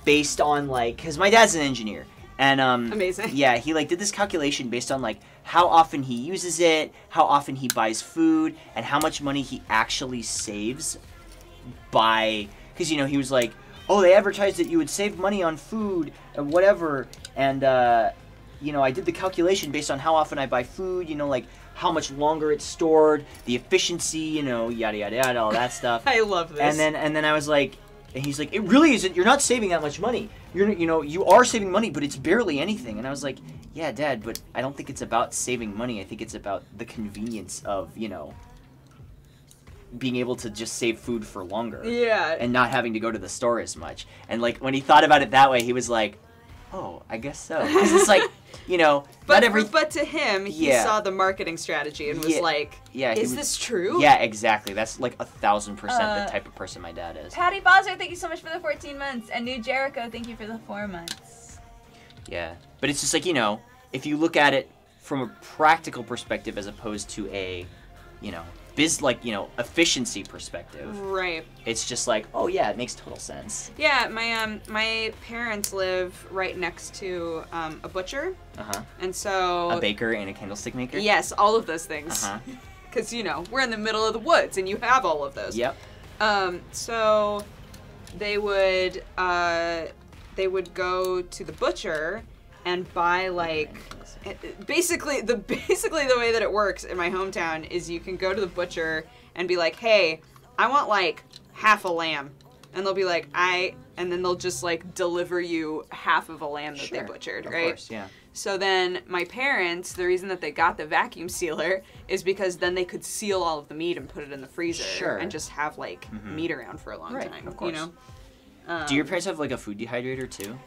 based on like, cause my dad's an engineer, and Amazing. Yeah, he like did this calculation based on like how often he uses it, how often he buys food, and how much money he actually saves by, because you know he was like, oh, they advertised that you would save money on food and whatever, and you know, I did the calculation based on how often I buy food, you know, like how much longer it's stored, the efficiency, you know, yada yada yada, all that stuff. I love this. And then I was like, and he's like, it really isn't. You're not saving that much money. You know, you are saving money, but it's barely anything. And I was like, yeah, Dad, but I don't think it's about saving money. I think it's about the convenience of, you know, being able to just save food for longer. Yeah. And not having to go to the store as much. And like when he thought about it that way, he was like, "Oh, I guess so." Because it's like, you know, but not every. But to him, he saw the marketing strategy and was like, "Is this true?" Yeah, exactly. That's like 1,000% the type of person my dad is. Patty Bozzer, thank you so much for the 14 months. And New Jericho, thank you for the 4 months. Yeah, but it's just like, you know, if you look at it from a practical perspective as opposed to a, you know, efficiency perspective. Right. It's just like, oh yeah, it makes total sense. Yeah, my parents live right next to a butcher. And so a baker and a candlestick maker. Yes, all of those things. Because you know we're in the middle of the woods, and you have all of those. Yep. So they would go to the butcher and buy like. Basically the way that it works in my hometown is you can go to the butcher and be like, "Hey, I want like half a lamb," and they'll be like, and then they'll just like deliver you half of a lamb that they butchered, right? Of course, yeah. So then my parents, the reason that they got the vacuum sealer is because then they could seal all of the meat and put it in the freezer and just have like meat around for a long time. Of course. You know. Do your parents have like a food dehydrator too?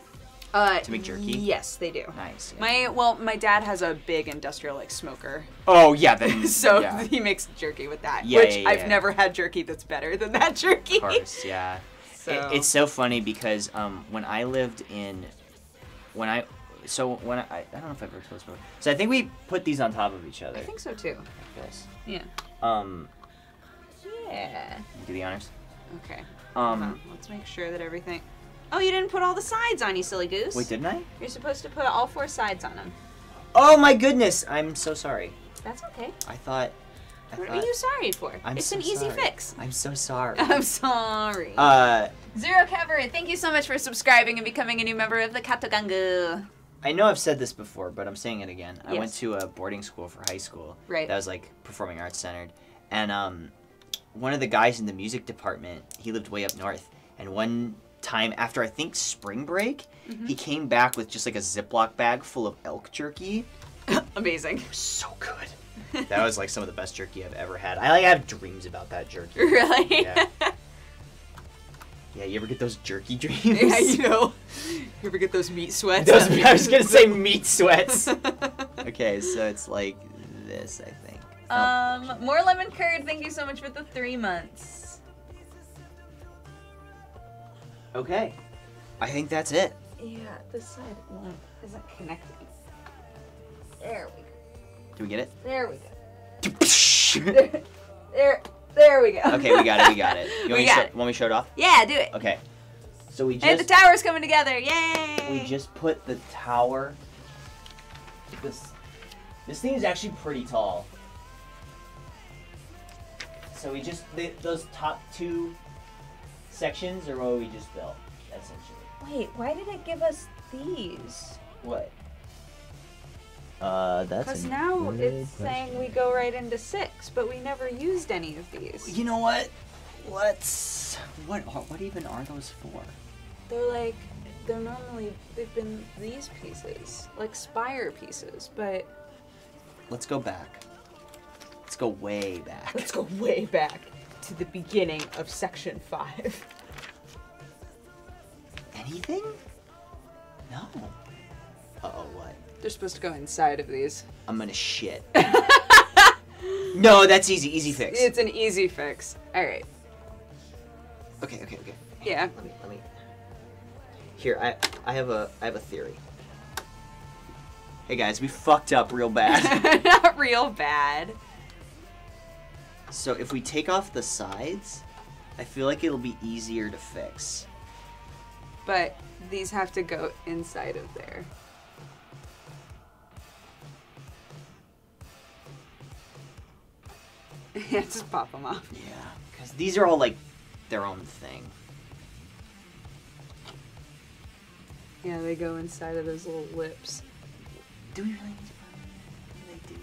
To make jerky? Yes, they do. Nice. Yeah. My dad has a big industrial like smoker. Oh yeah, then so he makes jerky with that. Yeah, which I've never had jerky that's better than that jerky. Of course, yeah. So. It's so funny because when I lived in, I don't know if I've ever told this before. So I think we put these on top of each other. I think so too. Like this. Yeah. Yeah. Do the honors. Okay. Let's make sure that everything. Oh, you didn't put all the sides on, you silly goose. Wait, didn't I? You're supposed to put all 4 sides on them. Oh my goodness! I'm so sorry. That's okay. I thought. What are you sorry for? It's an easy fix. I'm so sorry. I'm sorry. Zero Cabaret, thank you so much for subscribing and becoming a new member of the Katogangu. I know I've said this before, but I'm saying it again. Yes. I went to a boarding school for high school. Right. That was like performing arts centered, and one of the guys in the music department, he lived way up north, and one time after I think spring break, he came back with just like a Ziploc bag full of elk jerky. Amazing. It was so good. That was like some of the best jerky I've ever had. I like have dreams about that jerky. Really? Yeah. Yeah, you ever get those jerky dreams? Yeah, you know. You ever get those meat sweats? I was gonna say meat sweats. Okay, so it's like this, I think. More lemon curd, thank you so much for the 3 months. Okay. I think that's it. Yeah, this side isn't connecting. There we go. Do we get it? There we go. there we go. Okay, we got it. You want me to show it off? Yeah, do it. Okay. So we just... And the tower's coming together. Yay! We just put the tower... This thing is actually pretty tall. So we just... those top 2 sections are what we just built, essentially. Wait, why did it give us these? What? That's because now it's saying we go right into 6, but we never used any of these. You know what? What even are those for? They're normally, they've been these pieces, like spire pieces, but... Let's go back. Let's go way back. Let's go way back to the beginning of section 5. Anything? No. Uh-oh, what? They're supposed to go inside of these. I'm gonna shit. No, that's easy. Easy fix. It's an easy fix. Alright. Okay. Yeah. Let me. Here, I have a theory. Hey guys, we fucked up real bad. Not real bad. So if we take off the sides, I feel like it'll be easier to fix. But these have to go inside of there. Yeah, just pop them off. Yeah, because these are all like their own thing. Yeah, they go inside of those little lips. Do we really need to put them in? What do they do?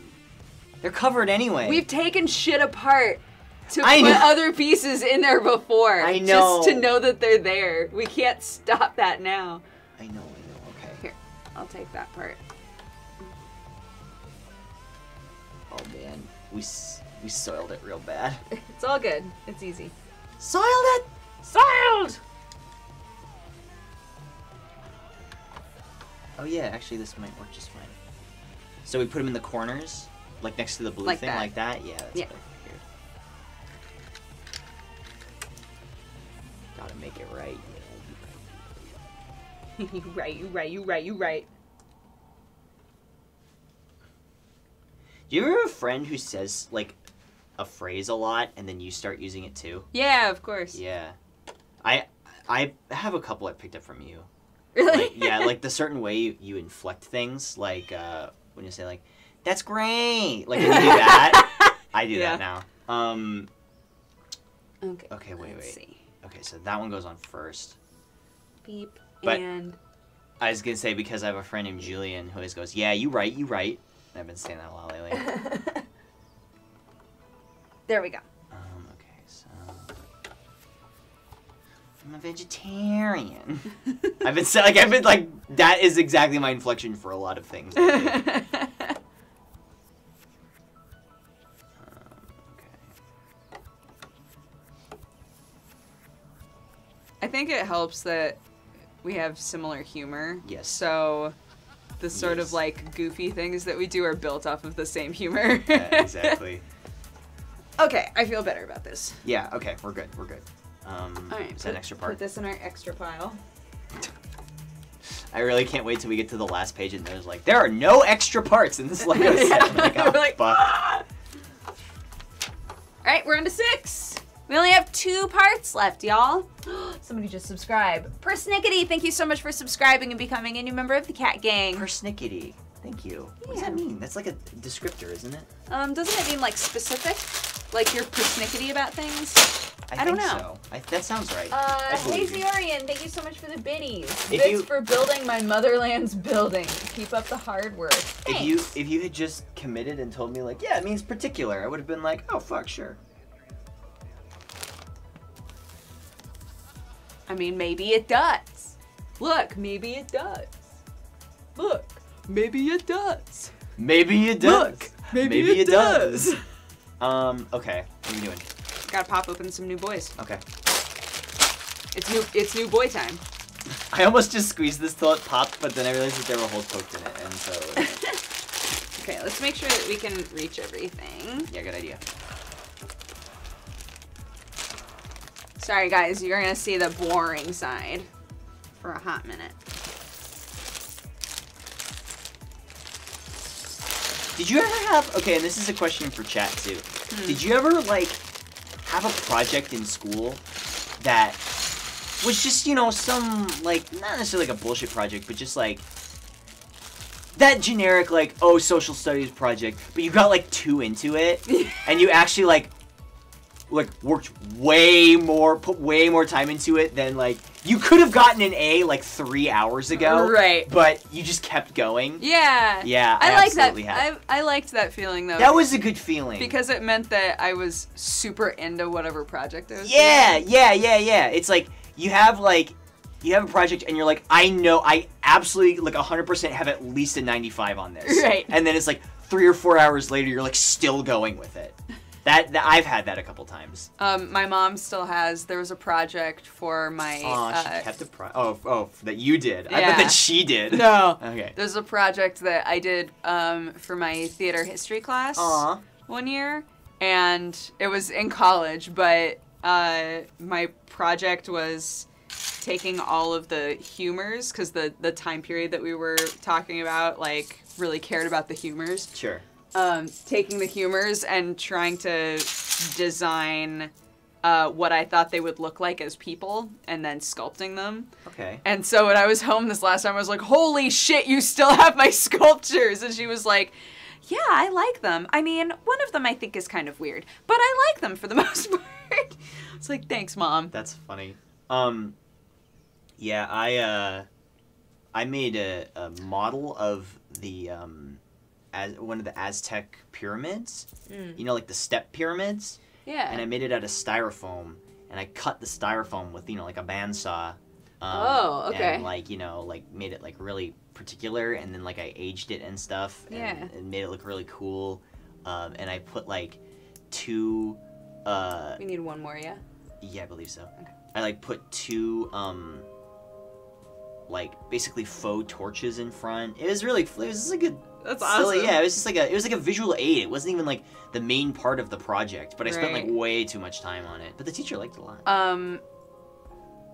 They're covered anyway. We've taken shit apart to put other pieces in there before. I know. Just to know that they're there. We can't stop that now. I know. Okay. Here, I'll take that part. Oh man, We soiled it real bad. It's all good. It's easy. Soiled it! Soiled! Oh yeah, actually this might work just fine. So we put them in the corners, like next to the blue Like thing, that. like that? Yeah, that's Yeah. what I figured. Gotta make it right. You right. Do you ever have a friend who says, like, a phrase a lot, and then you start using it too? Yeah, of course. Yeah. I have a couple I picked up from you. Really? Like, yeah, like the certain way you inflect things, like, when you say, like, that's great! Like, when you do that, I do Yeah. that now. Okay. Okay, wait. Let's see. Okay, so that one goes on first. Beep. But- and I was gonna say, because I have a friend named Julian who always goes, yeah, you right. And I've been saying that a lot lately. there we go. Okay, so... I'm a vegetarian. I've been like, that is exactly my inflection for a lot of things. Okay. I think it helps that we have similar humor. Yes. So the sort of like goofy things that we do are built off of the same humor. Yeah, exactly. Okay, I feel better about this. Yeah, okay, we're good. All right. Is that an extra part? Put this in our extra pile. I really can't wait till we get to the last page and there's like, there are no extra parts in this Lego set. I'm like, oh, We're like, fuck. "Ah!" All right, we're on to 6. We only have 2 parts left, y'all. Somebody just subscribed. Persnickety, thank you so much for subscribing and becoming a new member of the Cat Gang. Persnickety. Thank you. What does Yeah. that mean? That's like a descriptor, isn't it? Doesn't it mean like specific? Like you're persnickety about things? I don't think know. So. That sounds right. I believe Hazy you. Orion, thank you so much for the biddies. If Thanks you- for building my motherland's building. Keep up the hard work. Thanks. If you had just committed and told me like, yeah, it means particular, I would have been like, oh fuck, sure. I mean, maybe it does. Look, maybe it does. Look, maybe it does. Maybe it does. Look, maybe it does. Okay. What are you doing? Gotta pop open some new boys. Okay. It's new boy time. I almost just squeezed this till it popped, but then I realized that there were holes poked in it, and so... Okay, let's make sure that we can reach everything. yeah, good idea. Sorry guys, you're gonna see the boring side for a hot minute. Did you ever have... Okay, and this is a question for chat, too. Did you ever, like, have a project in school that was just, you know, some, like, not necessarily like a bullshit project, but just, like, that generic, like, oh, social studies project, but you got, like, too into it, and you actually, like, worked put way more time into it than, like, you could have gotten an A, like, 3 hours ago. Right. But you just kept going. Yeah. Yeah, I like that. absolutely have. I liked that feeling though. That was a good feeling. because it meant that I was super into whatever project I was Yeah, doing. yeah. It's like, you have a project and you're like, I know, I absolutely, like, 100% have at least a 95 on this. Right. And then it's like 3 or 4 hours later, you're, like, still going with it. That I've had that a couple times. My mom still has. There was a project for my. She kept a Oh, that you did. I Yeah. bet that she did. No. Okay. There's a project that I did for my theater history class Aw. one year, and it was in college. But my project was taking all of the humors, because the time period that we were talking about, like, really cared about the humors. Sure. Taking the humors and trying to design what I thought they would look like as people, and then sculpting them. Okay. And so when I was home this last time, I was like, holy shit, you still have my sculptures! And she was like, yeah, I like them. I mean, one of them I think is kind of weird, but I like them for the most part. It's like, thanks, Mom. That's funny. Yeah, I made a model of the as one of the Aztec pyramids. You know, like the step pyramids. Yeah. And I made it out of styrofoam, and I cut the styrofoam with, you know, like a bandsaw. Oh, okay. And, like, you know, like, made it, like, really particular, and then, like, I aged it and stuff. And, Yeah. and made it look really cool. And I put, like, two. We need one more, yeah? Yeah, I believe so. Okay. I like put two like basically faux torches in front. It was just like a That's silly, awesome. yeah, it was like a visual aid. It wasn't even like the main part of the project, but I spent like Right. way too much time on it. But the teacher liked it a lot.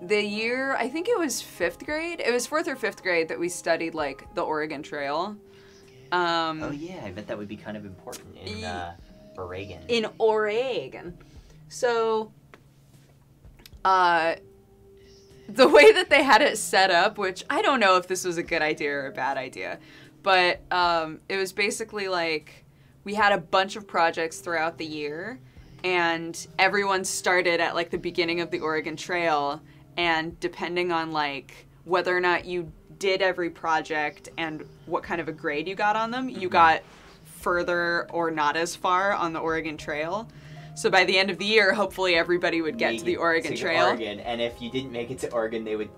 The year, I think it was 5th grade. It was 4th or 5th grade that we studied like the Oregon Trail. Oh yeah, I bet that would be kind of important in Oregon. In Oregon. So, the way that they had it set up, which I don't know if this was a good idea or a bad idea, but it was basically like we had a bunch of projects throughout the year, and everyone started at like the beginning of the Oregon Trail, and depending on like whether or not you did every project and what kind of a grade you got on them, you got further or not as far on the Oregon Trail. So by the end of the year, hopefully everybody would get to the Oregon Trail. Oregon, and if you didn't make it to Oregon, they would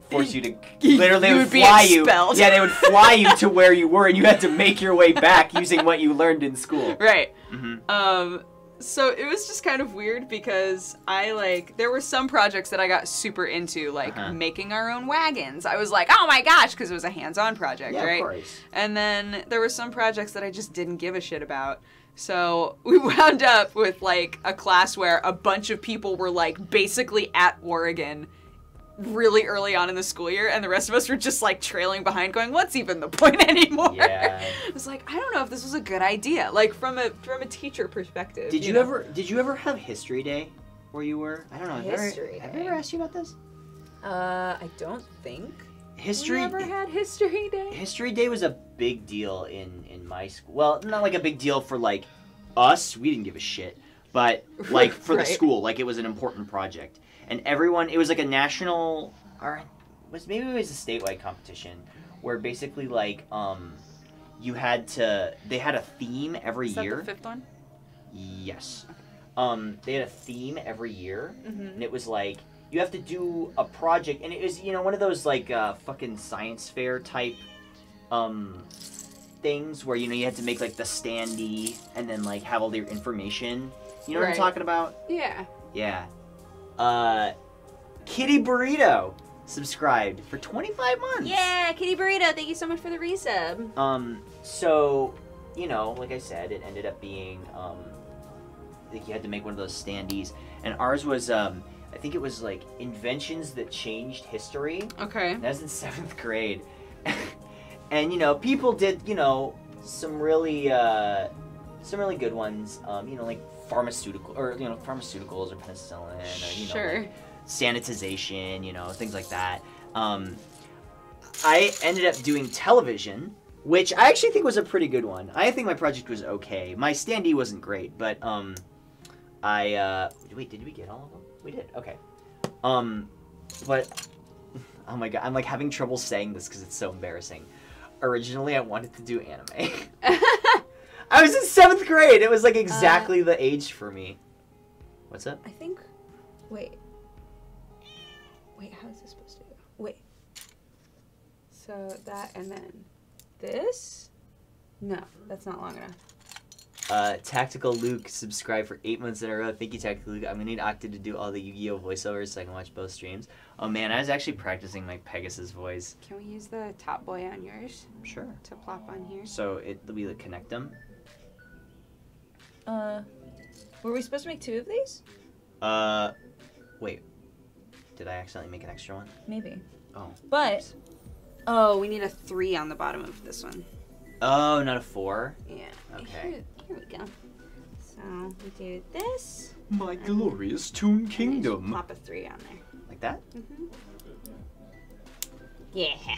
force you to literally You would would be fly you. expelled. Yeah, they would fly you to where you were, and you had to make your way back using what you learned in school. Right. Mm-hmm. So it was just kind of weird because there were some projects that I got super into, like making our own wagons. I was like, oh my gosh, because it was a hands-on project, Yeah, right? of course. And then there were some projects that I just didn't give a shit about. So we wound up with like a class where a bunch of people were like basically at Oregon really early on in the school year, and the rest of us were just like trailing behind going, what's even the point anymore? Yeah. I was like, I don't know if this was a good idea, like from a teacher perspective. Did you know? ever have History Day where you were? I don't know. History Have Day. I ever asked you about this? I don't think History we ever had History Day. History Day was a big deal in my school. Well, not like a big deal for like us. We didn't give a shit. But like for the Right. school, like it was an important project. And everyone, it was like a national, or maybe it was a statewide competition where basically like you had to, they had a theme every Is year. that the 5th one? Yes. They had a theme every year, and it was like you have to do a project, and it was one of those like fucking science fair type things where you had to make like the standee and then like have all your information. You know what I'm Right. talking about? Yeah. Yeah. Kitty Burrito subscribed for 25 months. Yeah, Kitty Burrito, thank you so much for the resub. So, like I said, it ended up being, like you had to make one of those standees. And ours was, I think it was like inventions that changed history. Okay. And that was in 7th grade. And, people did, some really good ones, like pharmaceuticals or penicillin or, Sure. like sanitization, things like that. I ended up doing television, which I actually think was a pretty good one. I think my project was okay. My standee wasn't great, but wait, did we get all of them? We did. Okay. But oh my god, I'm like having trouble saying this because it's so embarrassing. Originally, I wanted to do anime. I was in 7th grade. It was like exactly the age for me. What's up? I think. Wait, how is this supposed to go? Wait. So that and then this? No, that's not long enough. Tactical Luke subscribed for 8 months in a row. Thank you, Tactical Luke. I'm gonna need Octa to do all the Yu-Gi-Oh voiceovers so I can watch both streams. Oh man, I was actually practicing my Pegasus voice. Can we use the top boy on yours Sure. to plop on here? So we like connect them. Were we supposed to make 2 of these? Wait. Did I accidentally make an extra one? Maybe. Oh. But Oh, we need a 3 on the bottom of this one. Oh, not a 4? Yeah. Okay. Here we go. So we do this. My glorious Toon and Kingdom. just Plop a 3 on there. Like that? Yeah.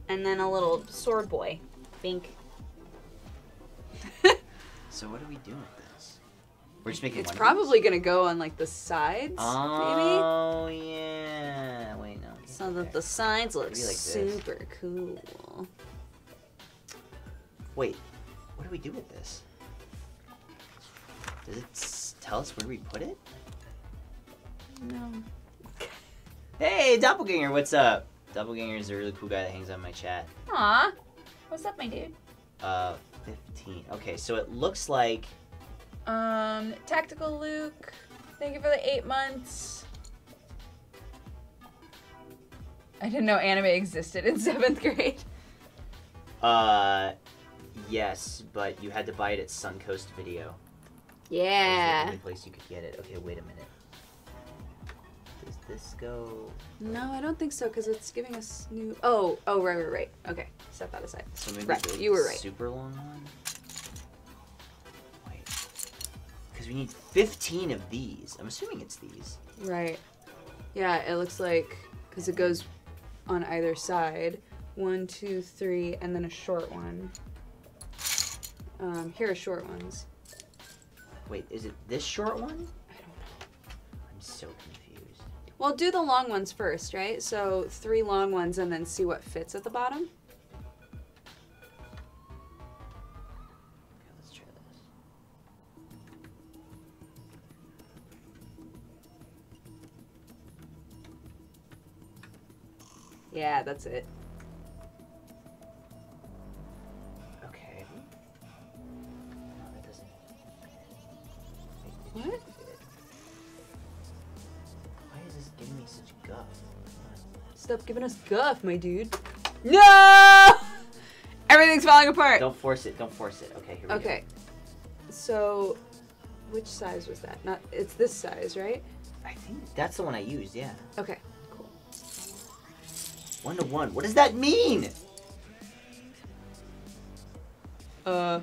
And then a little sword boy. Bink. So what do we do with this? We're just making It's one. probably gonna go on like the sides, maybe. Oh yeah. Wait, no. So that the sides look Maybe like this. super cool. Wait. What do we do with this? Does it tell us where we put it? No. Hey, Doppelganger, what's up? Doppelganger is a really cool guy that hangs out in my chat. Aw. What's up, my dude? 15. Okay, so it looks like Tactical Luke, thank you for the 8 months. I didn't know anime existed in 7th grade. Yes, but you had to buy it at Suncoast Video. That was the Yeah. only place you could get it. Okay, wait a minute. Does this go? No, I don't think so, because it's giving us new... Oh, right. Okay, set that aside. So maybe Right, the you were right. super long one? Wait. Because we need 15 of these. I'm assuming it's these. Right. Yeah, it looks like, because it goes on either side. 1, 2, 3, and then a short one. Here are short ones. Wait, is it this short one? I don't know. I'm so confused. Well, do the long ones first, right? So 3 long ones and then see what fits at the bottom. Okay, let's try this. Yeah, that's it. Okay. No, that doesn't. Wait, it What? should fit. Why is this giving me such guff? Stop giving us guff, my dude. No! Everything's falling apart. Don't force it. Don't force it. Okay, here we go. Okay. So, which size was that? Not. It's this size, right? I think that's the one I used, yeah. Okay. Cool. 1 to 1. What does that mean? Oh,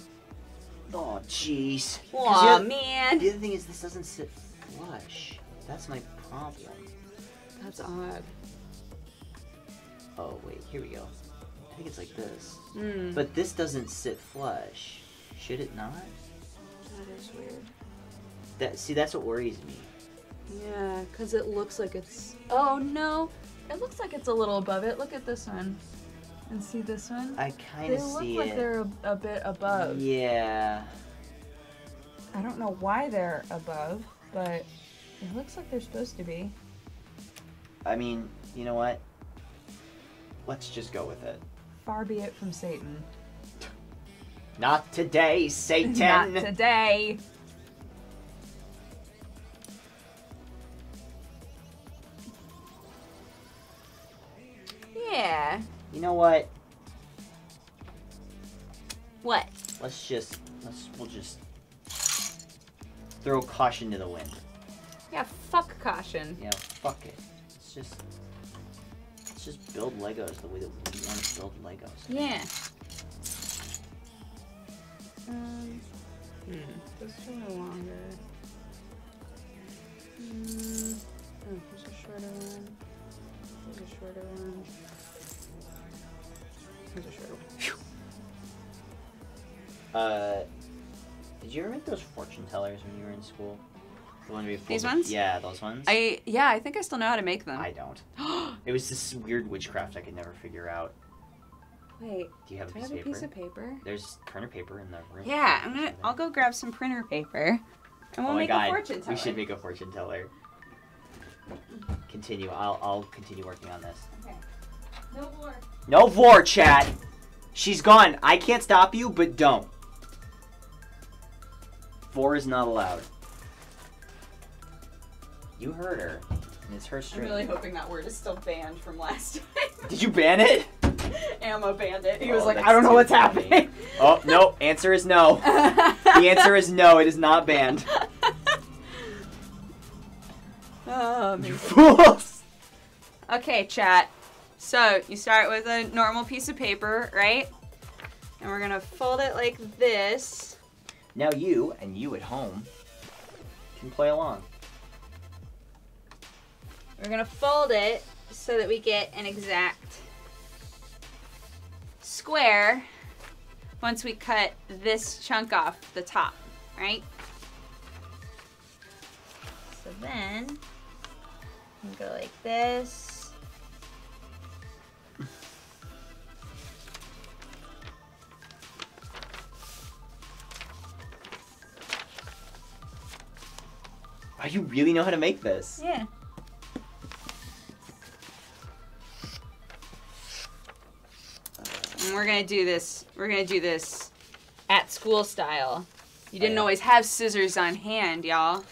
jeez. 'Cause Aw, the man. The other thing is this doesn't sit flush. That's my problem. That's odd. Oh, wait. Here we go. I think it's like this. Hmm. But this doesn't sit flush. Should it not? That is weird. See, that's what worries me. Yeah, because it looks like it's... Oh, no. It looks like it's a little above it. Look at this one. And see this one? I kind They of look see like it. they're a bit above. Yeah. I don't know why they're above, but it looks like they're supposed to be. I mean, you know what? Let's just go with it. Far be it from Satan. Not today, Satan! Not today! Yeah. You know what? What? We'll just throw caution to the wind. Yeah, fuck caution. You know, fuck it. Let's just build Legos the way that we want to build Legos. Yeah. This is a little longer. Oh, here's a shorter one. Here's a shorter one. Here's a shorter one. Did you ever make those fortune tellers when you were in school? The ones where you These fold- ones? Yeah, those ones. Yeah, I think I still know how to make them. I don't. It was this weird witchcraft I could never figure out. Wait, Do you have a do I piece have of a piece paper? of paper? There's printer paper in the room. Yeah, I'll go grab some printer paper. And we'll Oh my make god, a fortune teller. we should make a fortune teller. Continue. I'll continue working on this. Okay. No more. No vor, chat. She's gone. I can't stop you, but don't. Vor is not allowed. You heard her. And it's her I'm stream. really hoping that word is still banned from last time. Did you ban it? Amma banned it. He Oh, was like, that's I don't know too what's funny. happening. Oh, no. Answer is no. The answer is no. It is not banned. Oh, You fools! okay, chat. So, you start with a normal piece of paper, right? And we're going to fold it like this. Now you, and you at home, can play along. We're going to fold it so that we get an exact square once we cut this chunk off the top, right? So then, we go like this. Wow, you really know how to make this. Yeah. And we're gonna do this at school style. You didn't yeah. always have scissors on hand, y'all.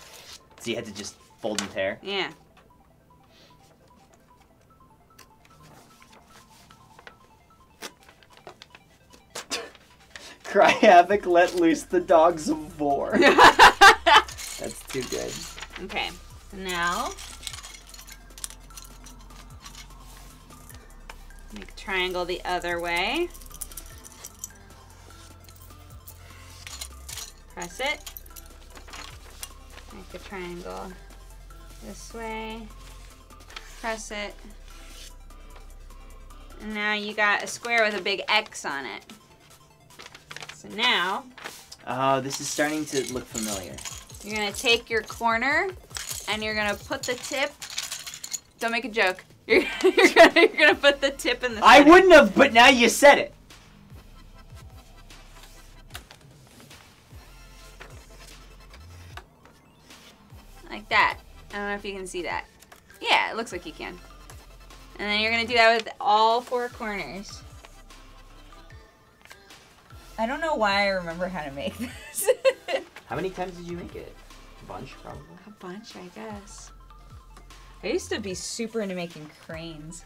So you had to just fold and tear? Yeah. Cry havoc, let loose the dogs of war. That's too good. Okay, so now make a triangle the other way. Press it. Make a triangle this way. Press it. And now you got a square with a big X on it. So now, Oh, this is starting to look familiar. you're gonna take your corner and you're gonna put the tip. Don't make a joke. You're gonna put the tip in the I center. wouldn't have, but now you said it. Like that. I don't know if you can see that. Yeah, it looks like you can. And then you're gonna do that with all 4 corners. I don't know why I remember how to make this. How many times did you make it? A bunch, probably. A bunch, I guess. I used to be super into making cranes.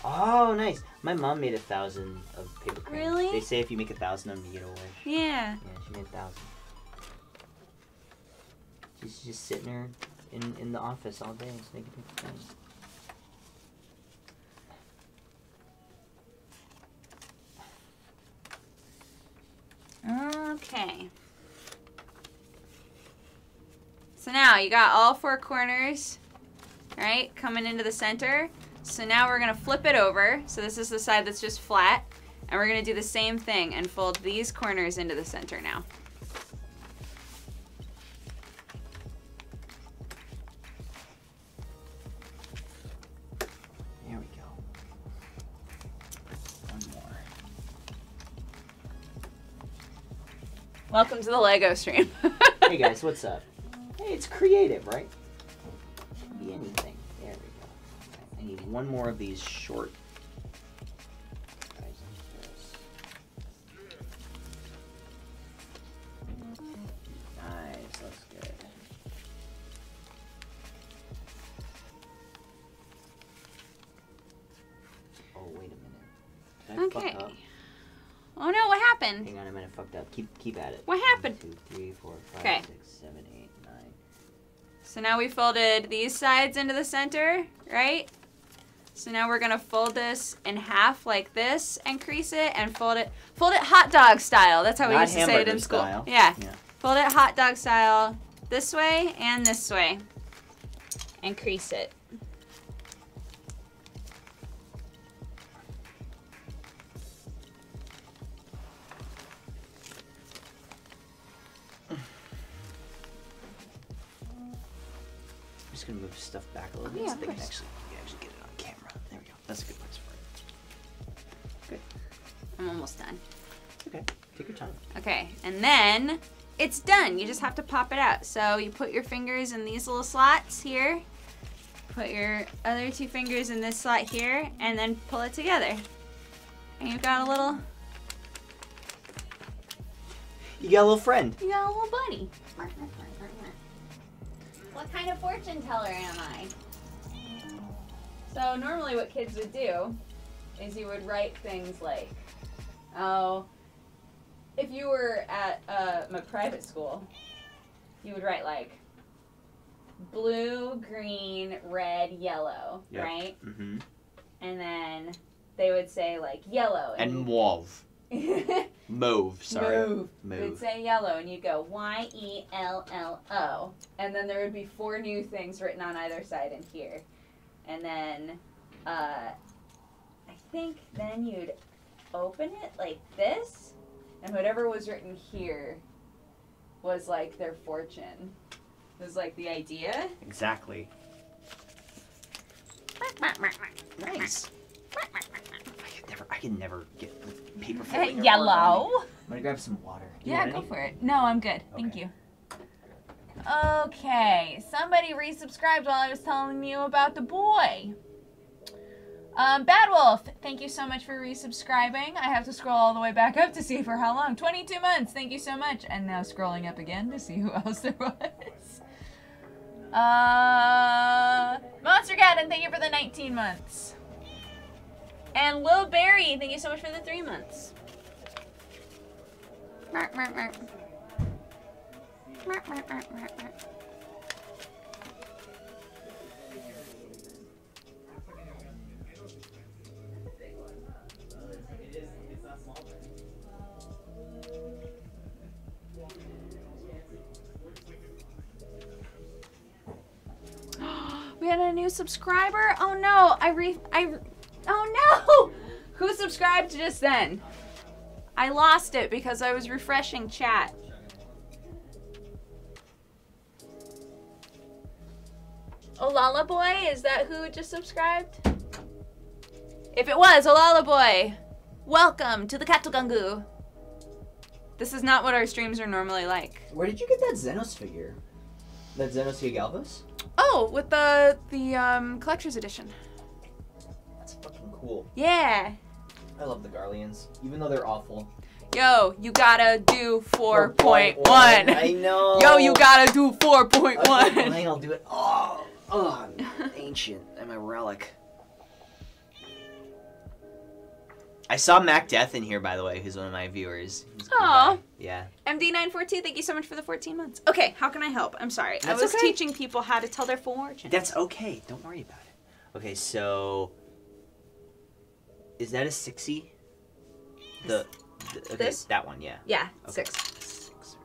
Oh, nice. My mom made 1,000 of paper cranes. Really? They say if you make 1,000 of them, you get a wish. Yeah. Yeah, she made 1,000. She's just sitting there in the office all day just making paper cranes. Okay. So now you got all 4 corners, right, coming into the center. So now we're gonna flip it over. So this is the side that's just flat. And we're gonna do the same thing and fold these corners into the center now. There we go. One more. Welcome to the Lego stream. Hey guys, what's up? Hey, it's creative, right? Could be anything. There we go. Okay, I need one more of these short guys like this. Nice, that's good. Oh, wait a minute. Did I Okay. fuck up? Oh no, what happened? Hang on, I might have fucked up. Keep at it. What happened? 1, 2, 3, 4, 5, Okay. 6, 7, 8, 9. So now we folded these sides into the center, right? So now we're gonna fold this in half like this and crease it and fold it hot dog style. That's how we Not used to say it hamburger in school. style. Yeah. Yeah. Fold it hot dog style this way and this way. And crease it. I'm just gonna move stuff back a little bit Yeah, so of they can course. actually get it on camera. There we go. That's a good place for it. I'm almost done. Okay, take your time. Okay, and then it's done. You just have to pop it out. So you put your fingers in these little slots here. Put your other 2 fingers in this slot here, and then pull it together. And you've got a little, You got a little friend. you got a little buddy. What kind of fortune teller am I? So normally what kids would do is you would write things like, oh, if you were at my private school, you would write like blue, green, red, yellow, Yep. right? Mm-hmm. And then they would say like yellow. And mauve. Mauve, sorry. Mauve. They would say yellow, and you'd go Y-E-L-L-O. And then there would be 4 new things written on either side in here. And then, I think then you'd open it like this, and whatever was written here was like their fortune. It was like the idea. Exactly. Nice. I can never get the paper folding. or Yellow. I'm gonna grab some water. Do you Yeah, want go any? for it. No, I'm good. Thank you. Okay, somebody resubscribed while I was telling you about the boy. Bad Wolf, thank you so much for resubscribing. I have to scroll all the way back up to see for how long. 22 months, thank you so much. And now scrolling up again to see who else there was. Monster Gaddon, thank you for the 19 months. And Lil Barry, thank you so much for the 3 months. We had a new subscriber? Oh no, oh no! Who subscribed just then? I lost it because I was refreshing chat. Olala Boy, is that who just subscribed? If it was Olala Boy, welcome to the Katogangu. This is not what our streams are normally like. Where did you get that Xenos figure? That Xenos Gigalvus? Oh, with the collector's edition. That's fucking cool. Yeah. I love the Garleans, even though they're awful. Yo, you gotta do 4.1. I know. Yo, you gotta do 4.1. Okay, fine, I'll do it. Oh, I'm ancient. I'm a relic. I saw Mac Death in here, by the way, who's one of my viewers. Aw. Yeah. MD942, thank you so much for the 14 months. Okay, how can I help? I'm sorry. That's I was okay. teaching people how to tell their fortunes. That's okay. Don't worry about it. Okay, so... Is that a 6-y? Okay, this? that one, yeah. Yeah, Okay. 6.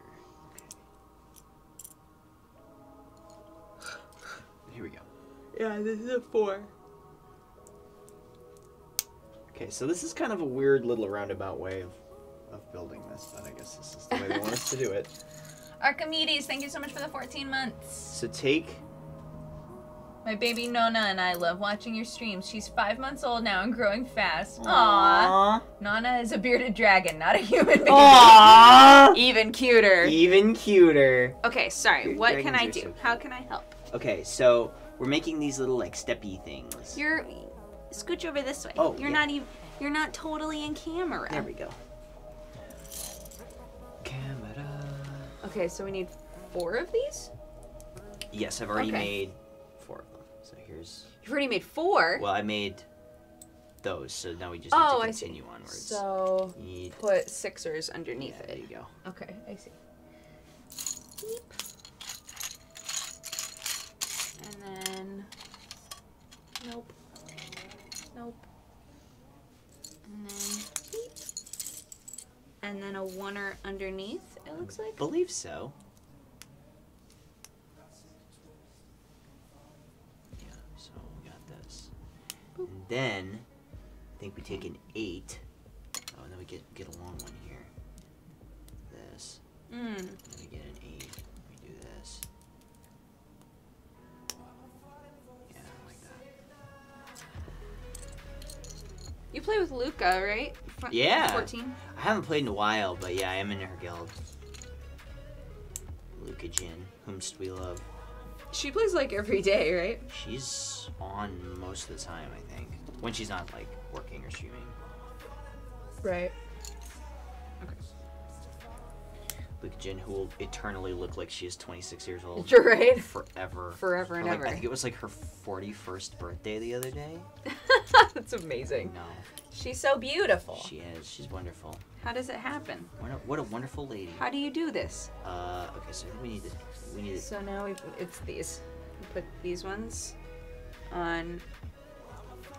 Here we go. Yeah, this is a 4. Okay, so this is kind of a weird little roundabout way of building this, but I guess this is the way they want us to do it. Archimedes, thank you so much for the 14 months. So take... My baby Nona and I love watching your streams. She's 5 months old now and growing fast. Aww. Aww. Nana is a bearded dragon, not a human baby. Aww. Even cuter. Even cuter. Okay, sorry. Bearded What can I dragons are do? so cute. How can I help? Okay, so we're making these little like steppy things. You're scooch over this way. Oh, you're yeah. not even. You're not totally in camera. There we go. Camera. Okay, so we need 4 of these. Yes, I've already Okay. made 4 of them. So here's. You've already made 4. Well, I made those, so now we just need to I see. continue onwards. So Need... put 6ers underneath Yeah, there it. you go. Okay, I see. Beep. And then. Nope. Nope. And then beep. And then a 1er underneath, it looks like. Believe so. Yeah, so we got this. Boop. And then I think we take an 8. Oh, and then we get a long one here. This. Mm. And then we get an 8. We do this. Yeah, like that. You play with Luca, right? Yeah. 14? I haven't played in a while, but yeah, I am in her guild. Luca Jin, whomst we love. She plays like every day, right? She's on most of the time, I think. When she's not like working or streaming. Right. Luca Jin, who will eternally look like she is 26 years old. You're right. Forever. Forever and Or, like, ever. I think it was like her 41st birthday the other day. That's amazing. No, She's so beautiful. she is. She's wonderful. How does it happen? What a wonderful lady. How do you do this? Okay, so I think we need to. So now it's these. We put these ones on.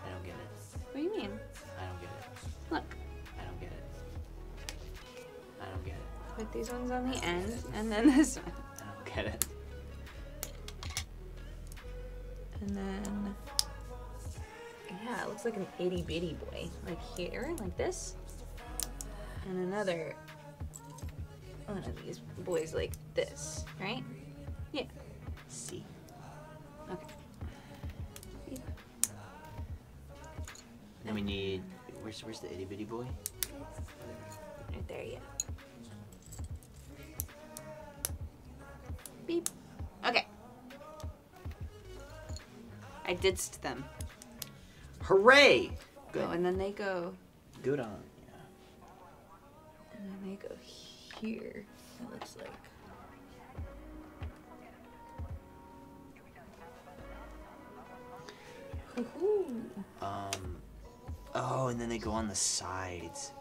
I don't get it. What do you mean? I don't get it. Look. I don't get it. I don't get it. Put these ones on the end, and then this one. I don't get it. And then. Yeah, it looks like an itty bitty boy. Like here, like this. And another one of these boys like this, right? Yeah. See. Okay. Then we need. Where's the itty bitty boy? Right there, yeah. Beep. Okay. I ditched them. Hooray! Good. Oh, and then they go. Good on. And then they go here. It looks like. Ooh. Oh, and then they go on the sides.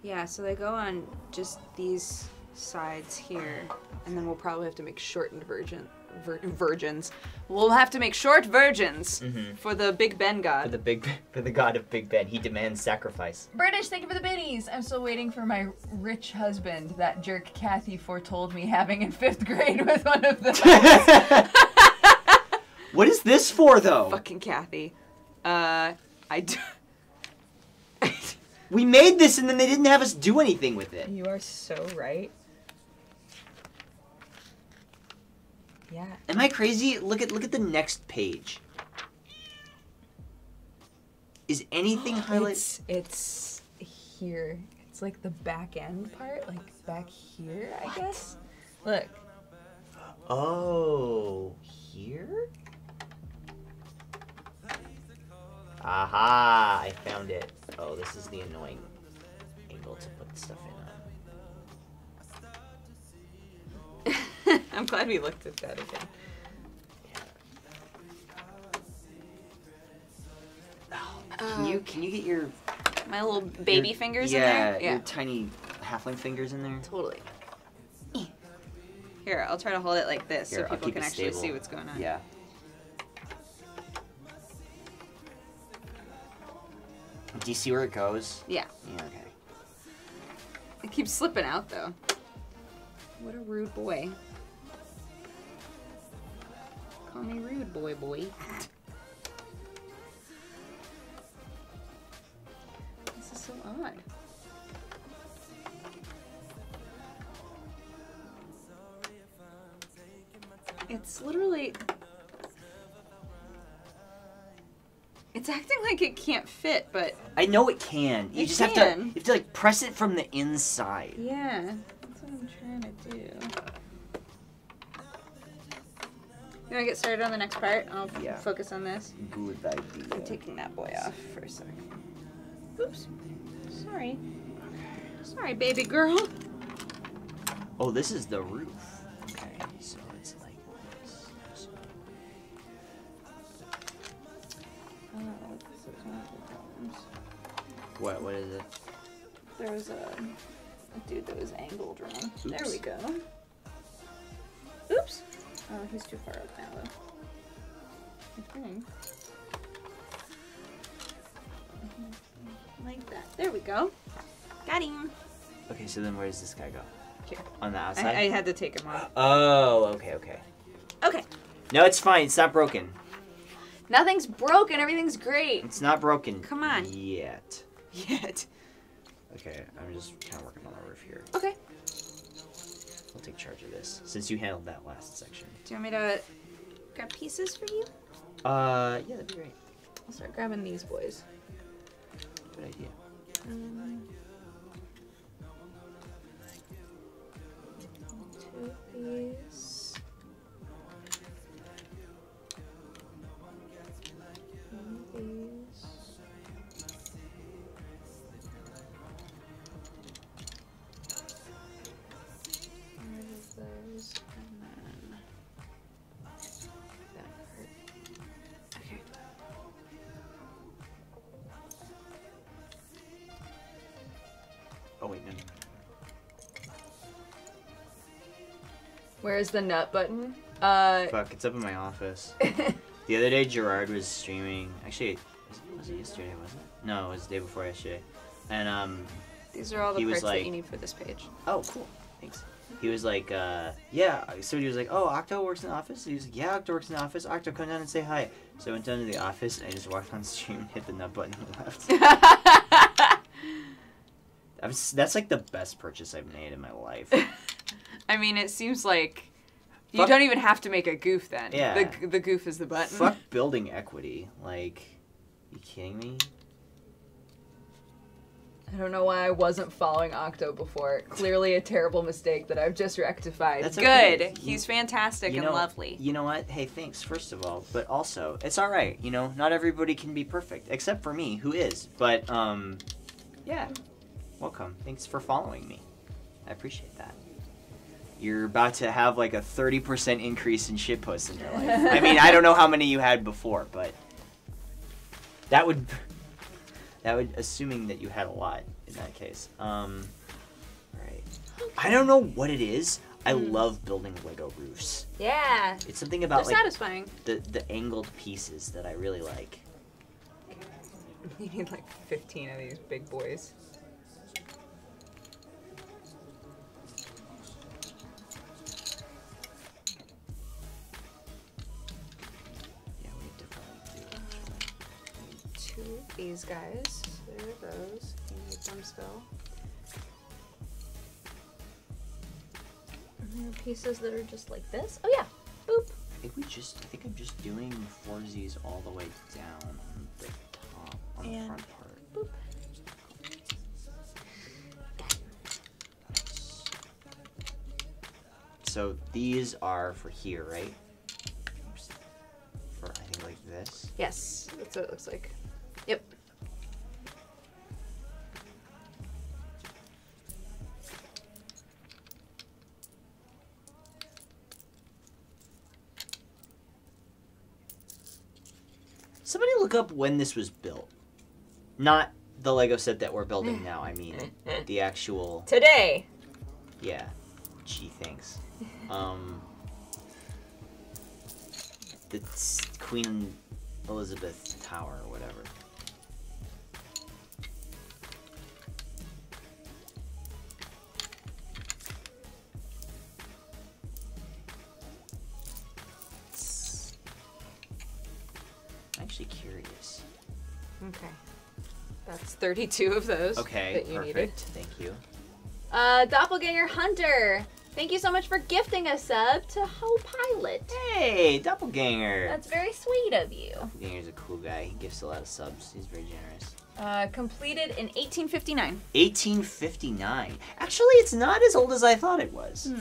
Yeah, so they go on just these sides here, and then we'll probably have to make shortened versions. We'll have to make short versions for the Big Ben god. For the god of Big Ben, he demands sacrifice. British, thank you for the biddies. I'm still waiting for my rich husband, that jerk Kathy foretold me having in 5th grade with one of those. What is this for, though? Fucking Kathy. We made this and then they didn't have us do anything with it. You are so right. Yeah. Am I crazy? Look at the next page. Is anything highlighted? It's here. It's like the back end part, like back here, I guess. Look. Oh, here? Aha, I found it. Oh, this is the annoying angle to put stuff in. I'm glad we looked at that again. Oh, can you get your my little baby fingers in there? Yeah, your tiny halfling fingers in there. Totally. Here, I'll try to hold it like this Here, so people can actually stable. see what's going on. Yeah. Do you see where it goes? Yeah. Yeah, okay. It keeps slipping out though. What a rude boy. Call me rude boy. This is so odd. It's literally... It's acting like it can't fit, but... I know it can. You just have to like press it from the inside. Yeah, that's what I'm trying to do. You want to get started on the next part? I'll focus on this. Good idea. I'm taking that boy off for a second. Oops. Sorry. Sorry, baby girl. Oh, this is the roof. Okay, so it's like this. What is it? There was a dude that was angled wrong. Oops. There we go. Oops. Oh, he's too far up now, though. I think. Like that. There we go. Got him. Okay, so then where does this guy go? Here. On the outside? I had to take him off. Oh, okay. Okay. No, it's fine. It's not broken. Nothing's broken. Everything's great. It's not broken. Come on. Yet. Okay, I'm just kind of working on the roof here. Okay. I'll take charge of this, since you handled that last section. Do you want me to grab pieces for you? Yeah, that'd be great. I'll start grabbing these boys. Good idea. Two of these. One of these. One of those, and then that part. Okay. Oh, wait, no. Where's the nut button? Fuck, it's up in my office. The other day, Gerard was streaming. Actually, was it yesterday, wasn't it? No, it was the day before yesterday. And, these are all the he was parts that like- you need for this page. oh, cool. Thanks. He was like, yeah. So he was like, oh, Octo works in the office? He was like, yeah, Octo works in the office. Octo, come down and say hi. So I went down to the office, and I just walked on stream and hit the nut button and left. That's like the best purchase I've made in my life. I mean, it seems like you Fuck. don't even have to make a goof then. Yeah. The goof is the button. Fuck building equity. Like, you kidding me? I don't know why I wasn't following Octo before. Clearly a terrible mistake that I've just rectified. That's Good. okay. He's fantastic and lovely. You know what? Hey, thanks, first of all. But also, it's alright, you know? Not everybody can be perfect. Except for me, who is. But, yeah. Welcome. Thanks for following me. I appreciate that. You're about to have, like, a 30% increase in shitposts in your life. I mean, I don't know how many you had before, but... That would, assuming that you had a lot in that case. Right. I don't know what it is. I love building Lego roofs. Yeah. It's something about They're satisfying. the angled pieces that I really like. You need like 15 of these big boys. These guys. There are those. You need them still. And there are pieces that are just like this. Oh yeah. Boop. I think I'm just doing 4Zs all the way down on the top, on the front part. Boop. So these are for here, right? For I think like this. Yes, that's what it looks like. Yep. Somebody look up when this was built. Not the Lego set that we're building now. I mean, the actual... Today. Yeah. Gee, thanks. The Queen Elizabeth Tower or whatever. I'm actually curious. Okay. That's 32 of those. Okay, that you perfect. needed. Thank you. Doppelganger Hunter. Thank you so much for gifting a sub to Ho Pilot. Hey, Doppelganger. That's very sweet of you. Doppelganger's a cool guy. He gifts a lot of subs. He's very generous. Completed in 1859. 1859. Actually, it's not as old as I thought it was.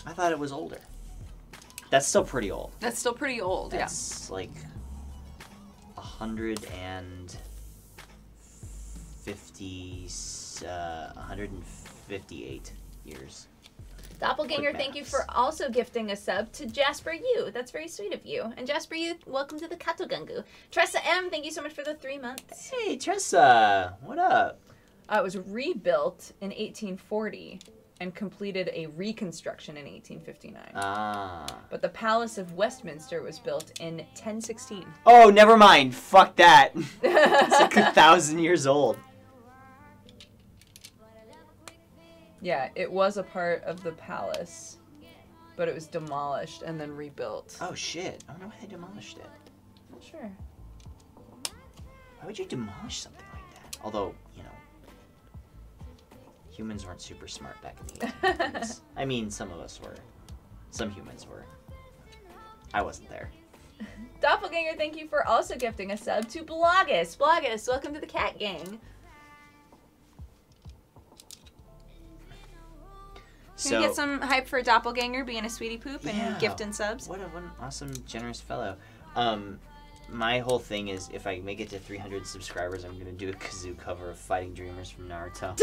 I thought it was older. That's still pretty old. That's still pretty old, That's like 158 years. Doppelganger, Quick thank you maths. for also gifting a sub to Jasper Yu. That's very sweet of you. And Jasper Yu, welcome to the Katogungu. Tressa M, thank you so much for the 3 months. Hey, Tressa, what up? It was rebuilt in 1840 and completed a reconstruction in 1859. Ah. But the Palace of Westminster was built in 1016. Oh, never mind. Fuck that. It's like 1,000 years old. Yeah, it was a part of the palace, but it was demolished and then rebuilt. Oh shit. I wonder why they demolished it. Not sure. Why would you demolish something like that? Although, you know, humans weren't super smart back in the 1800s. I mean, some of us were. Some humans were. I wasn't there. Doppelganger, thank you for also gifting a sub to Blogus. Blogus, welcome to the Cat Gang. Can you get some hype for Doppelganger being a sweetie poop and gifting subs? What an awesome, generous fellow. My whole thing is if I make it to 300 subscribers, I'm gonna do a kazoo cover of Fighting Dreamers from Naruto.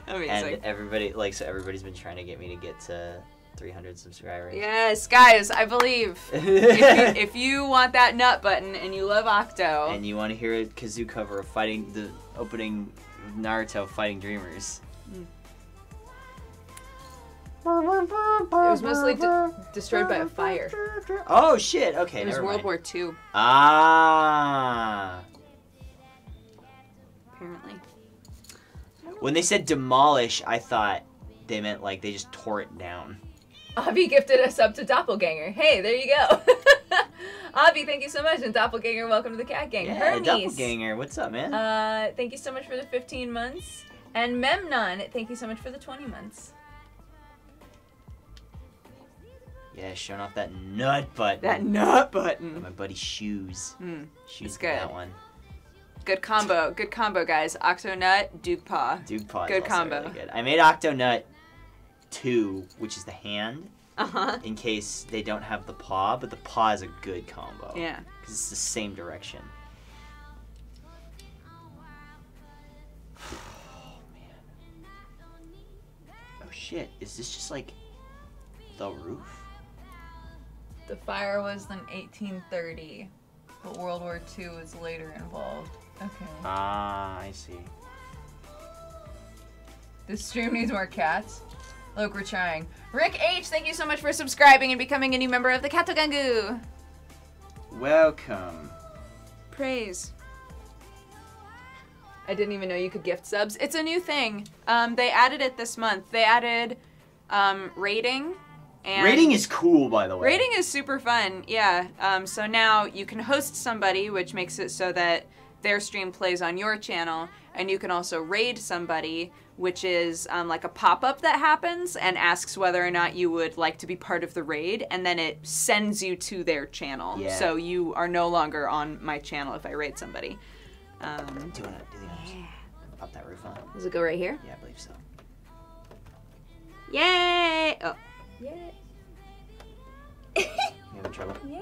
Amazing. And everybody, like, so everybody's been trying to get me to get to 300 subscribers. Yes, guys, I believe. if you want that nut button and you love Octo. And you want to hear a kazoo cover of fighting the opening of Naruto Fighting Dreamers. It was mostly destroyed by a fire. Oh shit! Okay, it was never World mind. War II. Ah. Apparently. When they said demolish, I thought they meant like they just tore it down. Avi gifted us up to Doppelganger. Hey, there you go. Avi, thank you so much, and Doppelganger, welcome to the Cat Gang. Yeah, Hermes, Doppelganger, what's up, man? Thank you so much for the 15 months. And Memnon, thank you so much for the 20 months. Yeah, showing off that nut button. That nut button. My buddy's shoes. It's Shoes good. for that one. Good combo, guys. Octonut, Duke Paw. Duke Paw. Good is also combo. Really good. I made Octonut 2, which is the hand, Uh-huh. in case they don't have the paw, but the paw is a good combo. Yeah. Because it's the same direction. Oh, man. Oh, shit. Is this just, like, the roof? The fire was in 1830, but World War II was later involved. Okay. Ah, I see. This stream needs more cats. Look, we're trying. Rick H, thank you so much for subscribing and becoming a new member of the Katogangu. Welcome. Praise. I didn't even know you could gift subs. It's a new thing. They added it this month. They added rating. And Rating is cool, by the way. Rating is super fun, yeah. So now you can host somebody, which makes it so that their stream plays on your channel, and you can also raid somebody, which is like a pop-up that happens and asks whether or not you would like to be part of the raid, and then it sends you to their channel. Yeah. So you are no longer on my channel if I raid somebody. Do you want to do the honors? Yeah. Pop that roof on. Does it go right here? Yeah, I believe so. Yay! Oh. Yay. You having trouble? Yeah.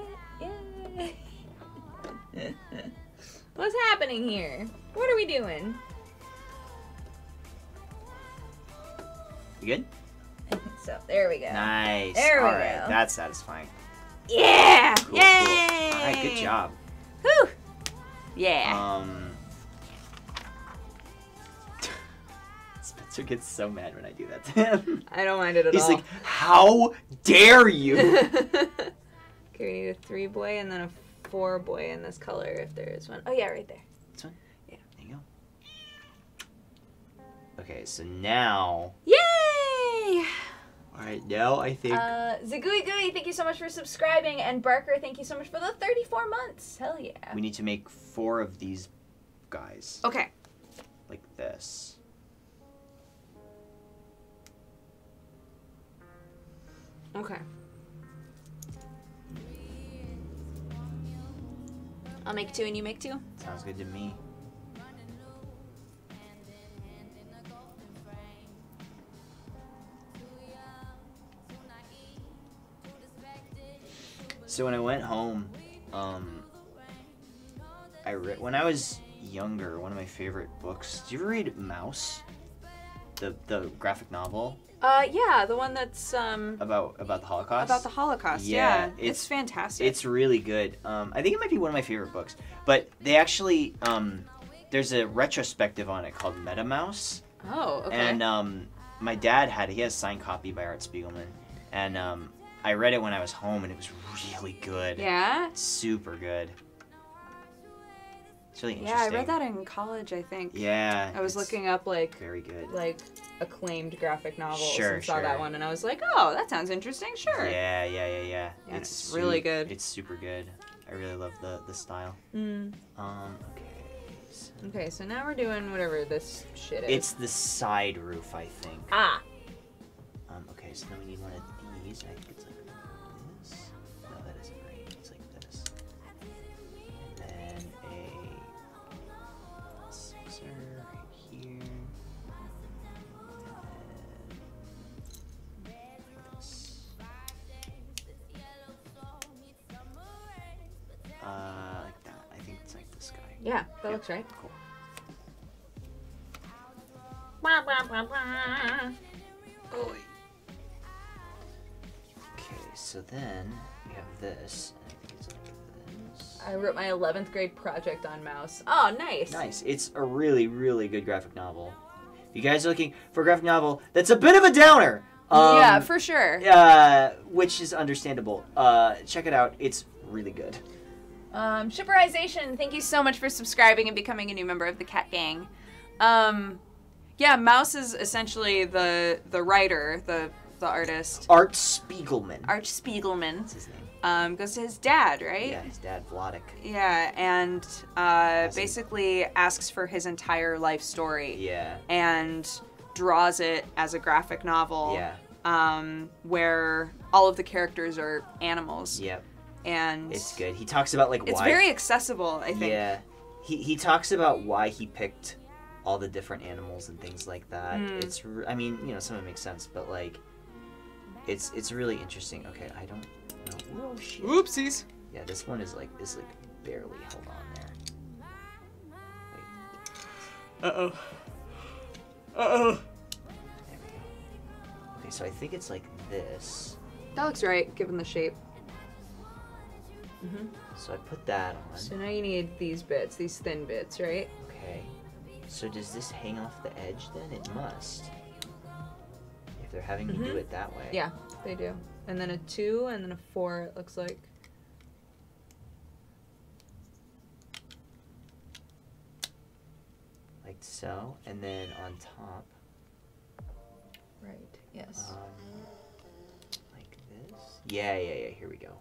What's happening here? What are we doing? You good? So, there we go. Nice. There we All right, go. that's satisfying. Yeah! Cool, Yay! cool. All right, good job. Whew! Yeah. Spencer gets so mad when I do that to him. I don't mind it at all. He's like, how dare you? Okay, we need a 3-boy and then a 4-boy in this color if there is one. Oh yeah, right there. This one? Yeah. There you go. Okay, so now... Yay! Alright, now I think... Zagooey Gooey, thank you so much for subscribing, and Barker, thank you so much for the 34 months. Hell yeah. we need to make 4 of these guys. Okay. Like this. Okay. I'll make 2 and you make 2? Sounds good to me. So when I went home, when I was younger, one of my favorite books. Did you ever read Mouse? The graphic novel? Yeah, the one that's About the Holocaust? about the Holocaust. Yeah, it's fantastic. It's really good. I think it might be one of my favorite books. But they actually there's a retrospective on it called Meta Mouse. Oh, okay. And my dad he has a signed copy by Art Spiegelman, and I read it when I was home, and it was really good. Yeah? Super good. It's really Yeah, interesting. I read that in college, I think. Yeah. I was it's looking up like very good. acclaimed graphic novels Sure, and saw that sure. one, and I was like, oh, that sounds interesting. Sure. Yeah. Yeah, it's really good. It's super good. I really love the style. Mm. Okay. Okay, so now we're doing whatever this shit is. It's the side roof, I think. Ah. Okay, so then we need one of these. I think it's like this. No, that isn't right. It's like this. And then a sixer right here. And then this. Like that. I think it's like this guy. Yeah, that looks right. Cool. Okay, so then we have this. And I think it's like this. I wrote my 11th grade project on Mouse. Oh, nice. Nice. It's a really, really good graphic novel. If you guys are looking for a graphic novel that's a bit of a downer, yeah, for sure. which is understandable, check it out. It's really good. Shipperization, thank you so much for subscribing and becoming a new member of the Cat Gang. Yeah, Mouse is essentially the writer, the artist. Art Spiegelman. Art Spiegelman. That's his name. Goes to his dad, right? Yeah, his dad, Vladek. Yeah, and basically asks for his entire life story. Yeah. And draws it as a graphic novel. Yeah. Where all of the characters are animals. Yep. And It's good. He talks about like it's why. very accessible, I think. Yeah. he talks about why he picked all the different animals and things like that. I mean, you know, some of it makes sense, but like, it's really interesting. Okay, I don't know. Oh shit. Oopsies. Yeah, this one is like barely. Hold on there. Wait. Uh-oh. Uh-oh. There we go. Okay, so I think it's like this. That looks right, given the shape. So I put that on. So now you need these bits, these thin bits, right? Okay. So does this hang off the edge then? It must. If they're having me do it that way. Yeah, they do. And then a 2 and then a 4, it looks like. Like so. And then on top. Right, yes. Like this. Yeah. Here we go.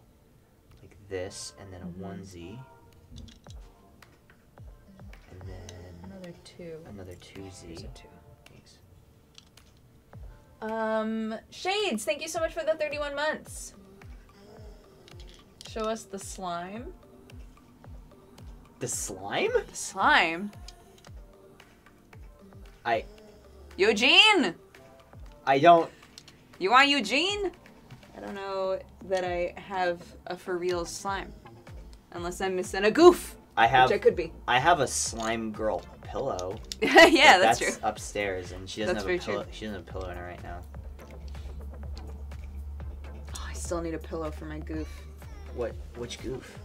Like this, and then a onesie. And then Another 2. another 2Z. Here's a 2. Thanks. Shades, thank you so much for the 31 months. Show us the slime. The slime? The slime? I Eugene! don't. You want Eugene? I don't know that I have a for real slime. Unless I'm missing a goof. I have. Which I could be. I have a slime girl pillow. Yeah, but that's true. Upstairs, and she doesn't That's have a very pillow. true. She doesn't have a pillow in her right now. Oh, I still need a pillow for my goof. Which goof?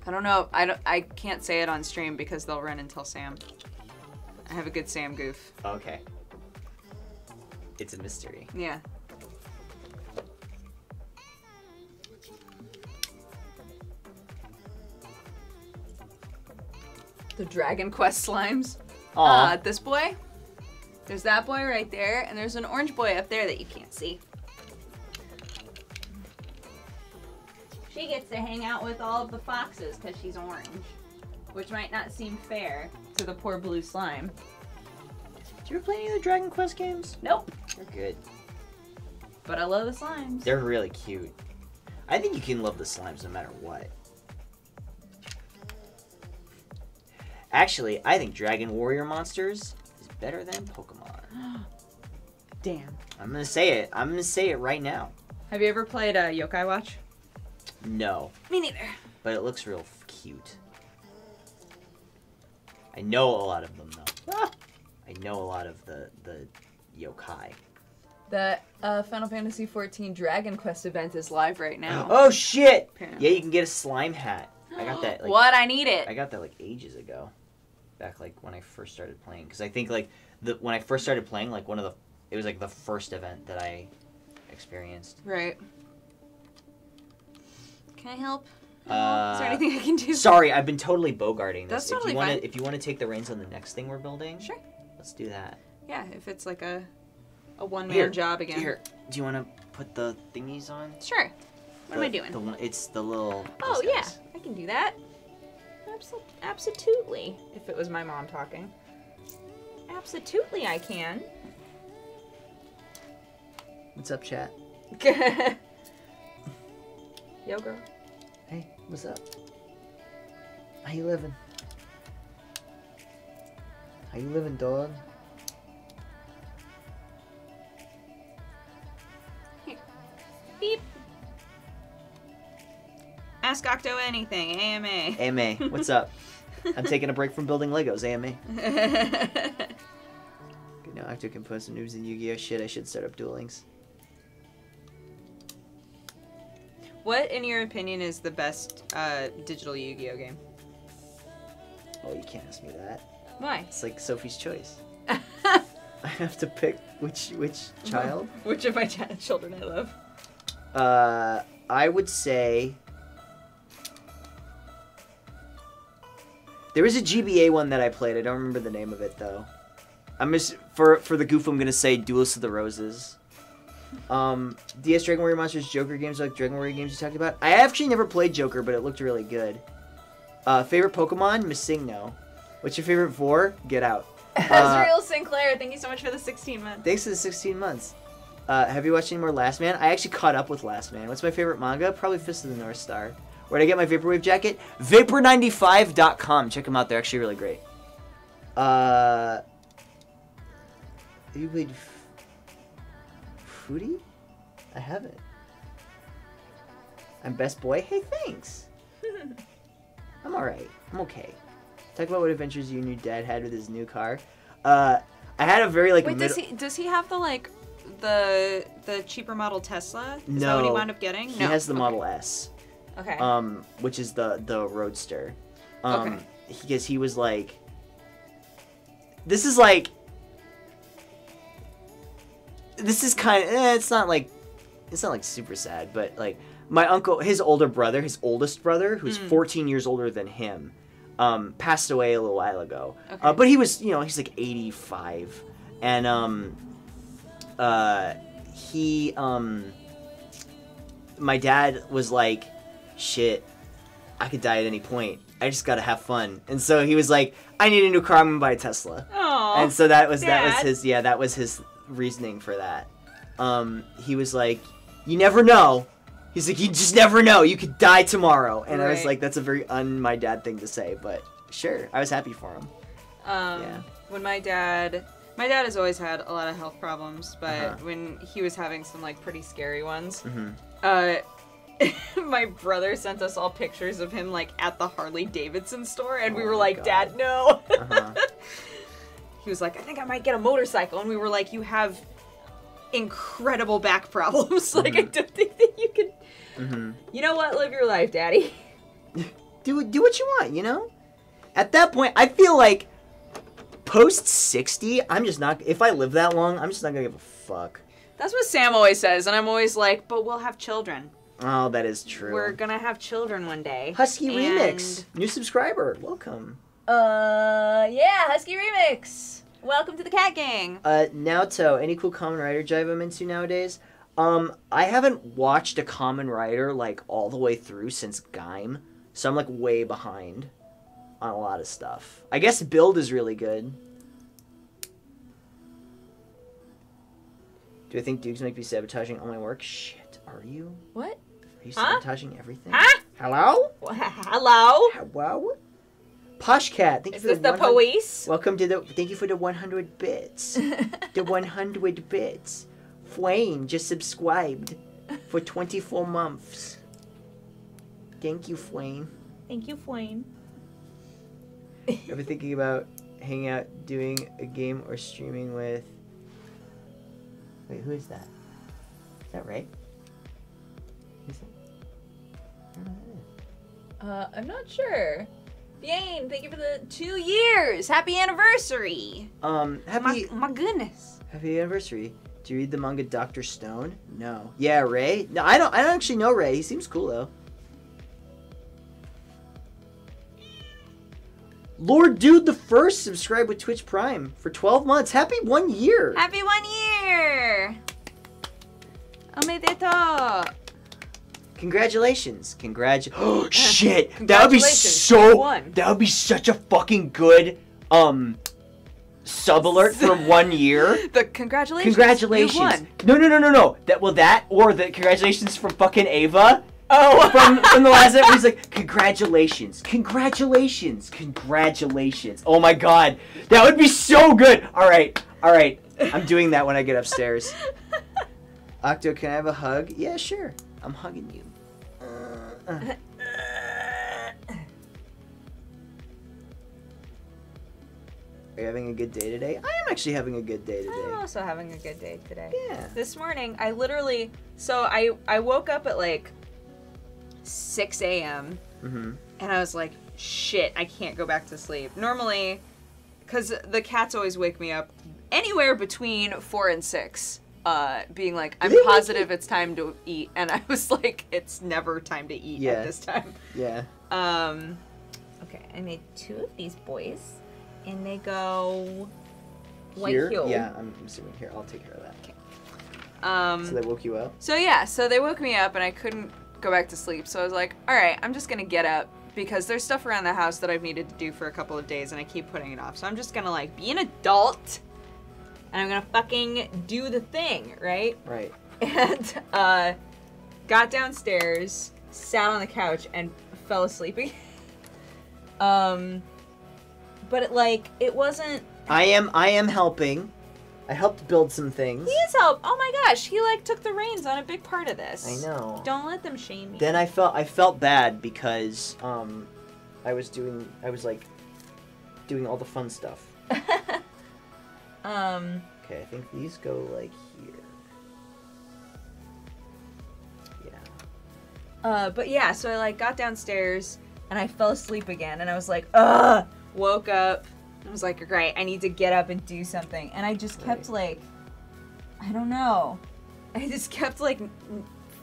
I don't know. I can't say it on stream because they'll run and tell Sam. I have a good Sam goof. Okay. It's a mystery. Yeah. The Dragon Quest slimes. Aw. This boy. There's that boy right there, and there's an orange boy up there that you can't see. She gets to hang out with all of the foxes because she's orange, which might not seem fair to the poor blue slime. Do you ever play any of the Dragon Quest games? Nope. They're good. But I love the slimes. They're really cute. I think you can love the slimes no matter what. Actually, I think Dragon Warrior Monsters is better than Pokemon. Damn. I'm gonna say it. I'm gonna say it right now. Have you ever played Yokai Watch? No. Me neither. But it looks real cute. I know a lot of them though. Ah! I know a lot of the yokai. The Final Fantasy XIV Dragon Quest event is live right now. Oh shit! Apparently. Yeah, you can get a slime hat. I got that. Like, What? I need it. I got that like ages ago. Back like when I first started playing, because I think like when I first started playing, like it was like the first event that I experienced. Right. Can I help? Is there anything I can do? Sorry, I've been totally bogarting this. That's totally fine. If you want to take the reins on the next thing we're building, Sure. let's do that. Yeah, if it's like a one-man Here, job again. Here, do you want to put the thingies on? Sure. What am I doing? It's the little. Oh, those yeah. guys. I can do that. Absolutely. If it was my mom talking. Absolutely I can. What's up, chat? Yo, girl. Hey, what's up? How you living? How you living, dog? Here. Beep. Ask Octo anything. AMA. AMA, what's up? I'm taking a break from building Legos, AMA. Good, now Octo can post some noobs in Yu-Gi-Oh! Shit, I should start up duelings. What, in your opinion, is the best digital Yu-Gi-Oh game? Oh, you can't ask me that. Why? It's like Sophie's Choice. I have to pick which child? Which of my children I love? I would say... There was a GBA one that I played. I don't remember the name of it, though. I'm just... For the goof, I'm going to say Duelist of the Roses. DS Dragon Warrior Monsters Joker games, like Dragon Warrior games you talked about. I actually never played Joker, but it looked really good. Favorite Pokemon? Missingno. What's your favorite vor? Get Out. Azrael Sinclair, thank you so much for the 16 months. Thanks for the 16 months. Have you watched any more Last Man? I actually caught up with Last Man. What's my favorite manga? Probably Fist of the North Star. Where'd I get my Vaporwave jacket? Vapor95.com. Check them out. They're actually really great. You played Foodie? I haven't. I'm best boy? Hey, thanks. I'm alright. I'm okay. Talk about what adventures you and your dad had with his new car. I had a very, like... Wait, does he have the, like, the cheaper model Tesla? Is that what he wound up getting? He has the Model S. Okay. Which is the Roadster. Okay. Because he was like... This is like... This is kind of... it's not like super sad, but, like... My uncle, his older brother, his oldest brother, who's 14 years older than him, passed away a little while ago. Okay. But he was, he's like 85. And, my dad was like, shit, I could die at any point. I just gotta have fun. And so he was like, I need a new car, I'm gonna buy a Tesla. Aww, and so that was his reasoning for that. He was like, you never know. He's like, you just never know. You could die tomorrow. And I was like, that's a very my dad thing to say, but sure. I was happy for him. Yeah. When my dad has always had a lot of health problems, but when he was having some, like, pretty scary ones, my brother sent us all pictures of him, like, at the Harley-Davidson store, and we were like, God. Dad, no. He was like, I think I might get a motorcycle, and we were like, you have incredible back problems. Like, I don't think that you could... You know what? Live your life, Daddy. Do what you want, At that point, I feel like post 60, I'm just not... If I live that long, I'm just not gonna give a fuck. That's what Sam always says, and I'm always like, but we'll have children. Oh, that is true. We're gonna have children one day. Husky Remix. New subscriber. Welcome. Yeah, Husky Remix. Welcome to the Cat Gang. Naoto, any cool Kamen Rider jive I'm into nowadays? I haven't watched a Kamen Rider, like, all the way through since Gaim, so I'm, like, way behind on a lot of stuff. I guess Build is really good. Do I think Dukes might be sabotaging all my work? Shit, are you? What? Are you sabotaging everything? Huh? Hello? Hello? Hello? Poshcat, thank you for the police? Welcome to thank you for the 100 bits. The 100 bits. Fwayne just subscribed for 24 months. Thank you, Fwayne. Thank you, Fwayne. Ever thinking about hanging out, doing a game, or streaming with... Wait, who is that? Is that Ray? Who's that? I don't know who that is. I'm not sure. Yane, thank you for the 2 years. Happy anniversary. Happy... My goodness. Happy anniversary. Do you read the manga Dr. Stone? No. Yeah, Ray? No, I don't actually know Ray. He seems cool, though. Lord Dude the First subscribed with Twitch Prime for 12 months. Happy 1 year. Happy 1 year. Omedetou. Congratulations. Oh, shit. That would be so... That would be such a fucking good, sub-alert for 1 year. The congratulations. Congratulations. You won. No. That or the congratulations from fucking Ava. Oh. From the last episode, he's like, congratulations. Oh my god. That would be so good. Alright. I'm doing that when I get upstairs. Octo, can I have a hug? Yeah, sure. I'm hugging you. Are you having a good day today? I am actually having a good day today. I'm also having a good day today. Yeah. This morning, I literally... So, I woke up at, like, 6 a.m. And I was like, shit, I can't go back to sleep. Normally, because the cats always wake me up anywhere between 4 and 6. Being like, I'm positive it's time to eat, and I was like, it's never time to eat at this time. Yeah. Okay, I made 2 of these boys, and they go Here? White Yeah, I'm assuming here. I'll take care of that. Okay. So they woke you up? So yeah, so they woke me up, and I couldn't go back to sleep, so I was like, alright, I'm just gonna get up, because there's stuff around the house that I've needed to do for a couple of days, and I keep putting it off, so I'm just gonna, like, be an adult, and I'm gonna fucking do the thing, right? Right. And, got downstairs, sat on the couch and fell asleep again. But it wasn't. I am helping. I helped build some things. He is help. Oh my gosh, he took the reins on a big part of this. I know. Don't let them shame you. Then I felt bad because I was doing all the fun stuff. Okay, I think these go like here. Yeah. But yeah, so I got downstairs and I fell asleep again, and I was like, ugh. Woke up. I was like, great, I need to get up and do something. And I just kept I don't know. I just kept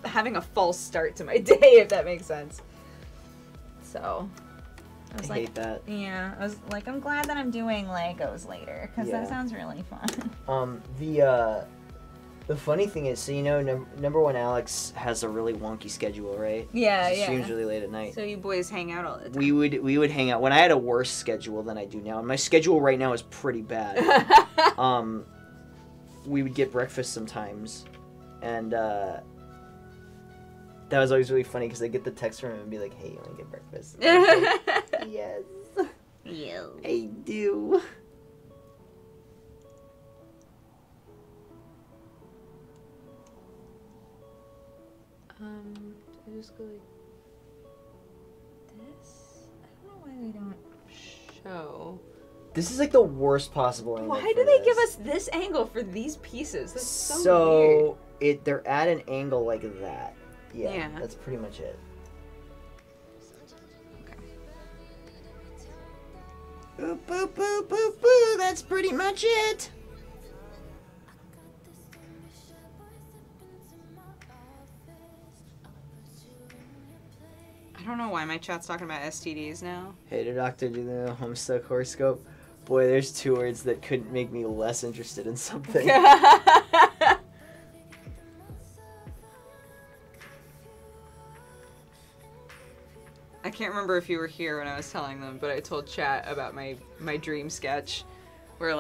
having a false start to my day, if that makes sense. So I was hate that. Yeah, I was like, I'm glad that I'm doing Legos later, because that sounds really fun. The funny thing is, so number one Alex has a really wonky schedule, right? Yeah, she streams really late at night. So you boys hang out all the time. We would hang out when I had a worse schedule than I do now, and my schedule right now is pretty bad. We would get breakfast sometimes, and that was always really funny because I'd get the text from him and be like, "Hey, you want to get breakfast?" Like, yes. Yeah. I do. I just go this. I don't know why they don't show. This is the worst possible angle. Why do they give us this angle for these pieces? That's so weird. They're at an angle like that. Yeah, that's pretty much it. Okay. Boo, boo, boo, boo, boo. That's pretty much it. I don't know why my chat's talking about STDs now. Hey, the doctor, do the Homestuck horoscope. Boy, there's 2 words that couldn't make me less interested in something. I can't remember if you were here when I was telling them, but I told chat about my dream sketch where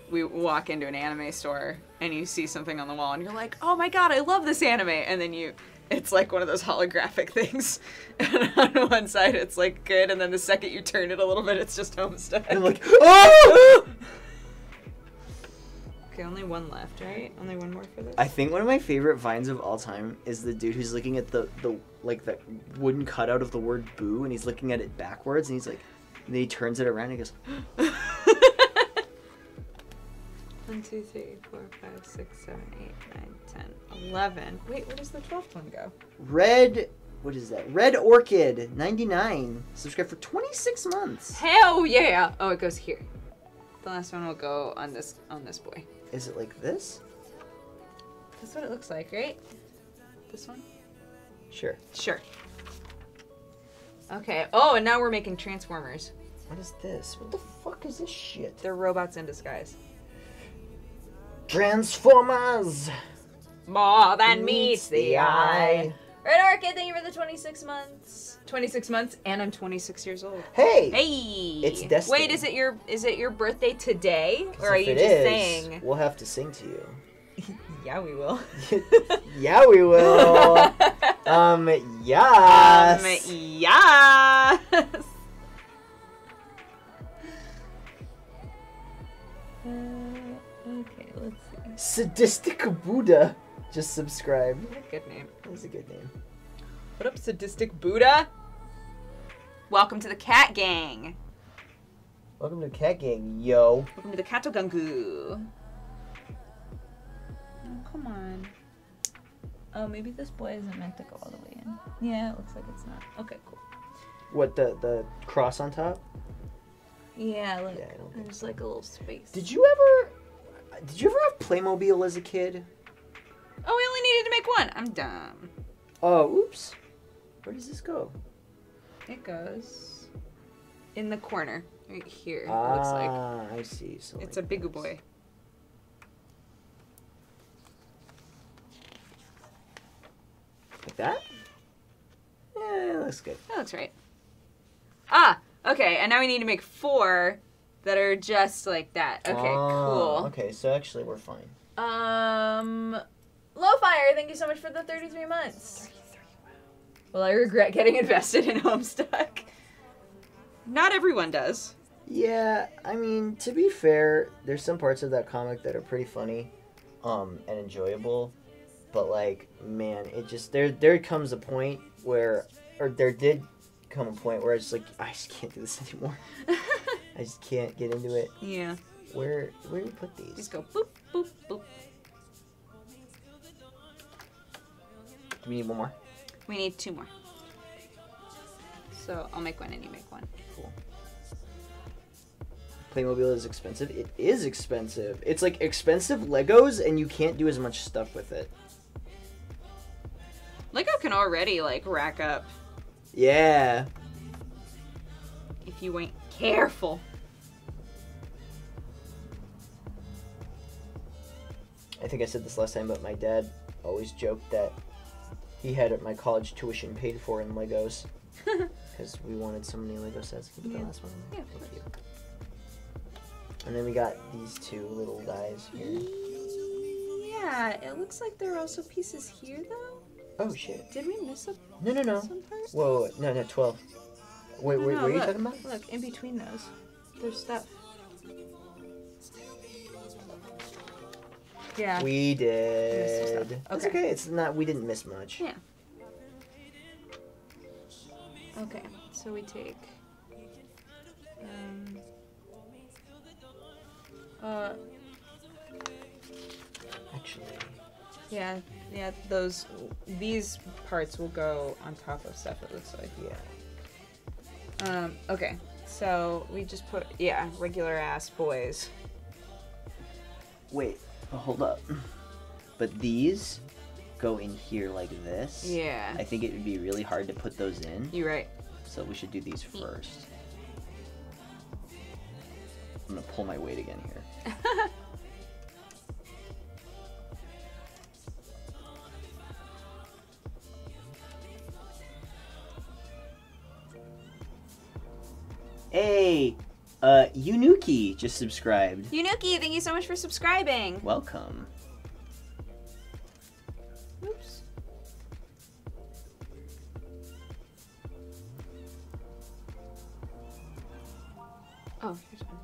we walk into an anime store and you see something on the wall and you're like, oh my god, I love this anime, and then it's one of those holographic things, and on one side it's good, and then the second you turn it a little bit, it's just Homestuck. I'm like, oh! Okay, only one left, right? Only one more for this? I think one of my favorite vines of all time is the dude who's looking at the wooden cutout of the word boo, and he's looking at it backwards, and he's like, and then he turns it around and he goes, 1, 2, 3, 4, 5, 6, 7, 8, 9, 10, 11. Wait, where does the 12th one go? Red, what is that? Red Orchid 99. Subscribe for 26 months. Hell yeah! Oh, it goes here. The last one will go on this boy. Is it like this? That's what it looks like, right? This one? Sure. Sure. Okay. Oh, and now we're making Transformers. What is this? What the fuck is this shit? They're robots in disguise. Transformers! More than meets the eye. Red Orchid, thank you for the 26 months. 26 months, and I'm 26 years old. Hey! Hey! It's destiny. Wait, is it your birthday today? Or are if you it just is, saying? We'll have to sing to you. Yeah, we will. Yeah, we will. Yes. Yes. Okay, let's see. Sadistic Buddha just subscribed. What a good name. That's a good name. What up, Sadistic Buddha? Welcome to the Cat Gang. Welcome to Cat Gang, yo. Welcome to the Katogangu. Oh, come on. Oh, maybe this boy isn't meant to go all the way in. Yeah, it looks like it's not. Okay, cool. What, the cross on top? Yeah, look. Yeah, I don't think There's like a little space. Did you ever have Playmobil as a kid? Oh, we only needed to make one. I'm dumb. Oh, oops. Where does this go? It goes in the corner, right here. It looks like. Ah, I see. So It's like a big this. boy. Like that? Yeah, it looks good. That looks right. Ah, okay. And now we need to make 4 that are just like that. Okay, cool. Okay, so actually we're fine. Lowfire, thank you so much for the 33 months. 33 Well, I regret getting invested in Homestuck. Not everyone does. Yeah, I mean, to be fair, there's some parts of that comic that are pretty funny, and enjoyable, but like, man, it just there comes a point where, or there did come a point where I was like, I just can't do this anymore. I just can't get into it. Yeah. Where do we put these? Just go boop boop boop. Do we need one more? We need 2 more. So I'll make one and you make one. Cool. Playmobil is expensive. It is expensive. It's like expensive Legos, and you can't do as much stuff with it. Lego can already like rack up Yeah. if you ain't careful. I think I said this last time, but my dad always joked that he had my college tuition paid for in Legos. Because we wanted so many Lego sets. Can you put the last one? Yeah, Thank you. And then we got these 2 little guys here. Yeah, it looks like there are also pieces here though. Oh shit. Did we miss a No. some part? Whoa, no, 12. Wait, No, what are you look, talking about? Look, in between those, there's stuff. Yeah. We Missed some did. stuff. That's Okay. okay. It's not. We didn't miss much. Yeah. Okay, so we take. Actually. Yeah. These parts will go on top of stuff. It looks like. Yeah. Okay, so we just put regular ass boys. Wait. Hold up. But these go in here like this. Yeah. I think it would be really hard to put those in. You're right. So we should do these first. I'm gonna pull my weight again here. Hey, Yunuki just subscribed. Yunuki, thank you so much for subscribing. Welcome. Oops. Oh, here's one.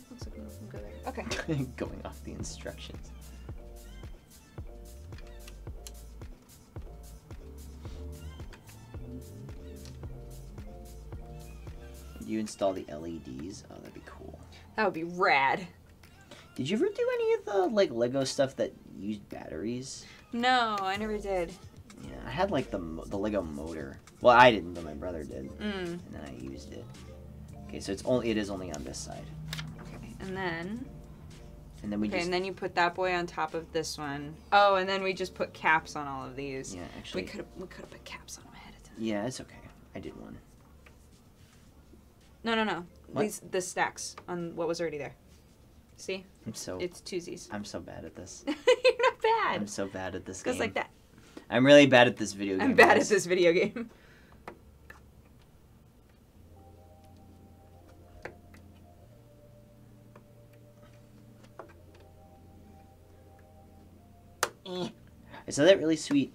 Looks like we'll go there. Okay. Going off the instructions. You install the LEDs? Oh, that'd be cool. That would be rad. Did you ever do any of the like Lego stuff that used batteries? No, I never did. Yeah, I had like the Lego motor. Well, I didn't, but my brother did. And then I used it. Okay, so it is only on this side. Okay, and then we okay, just and then you put that boy on top of this one. Oh, and then we just put caps on all of these. yeah, actually We could have put caps on them ahead of time. yeah, it's okay. I did one. No. What? The stacks on what was already there. See? It's twosies. I'm so bad at this. You're not bad. I'm so bad at this It goes game. like that. I'm really bad at this video game. I'm bad at guys. this video game. I saw that really sweet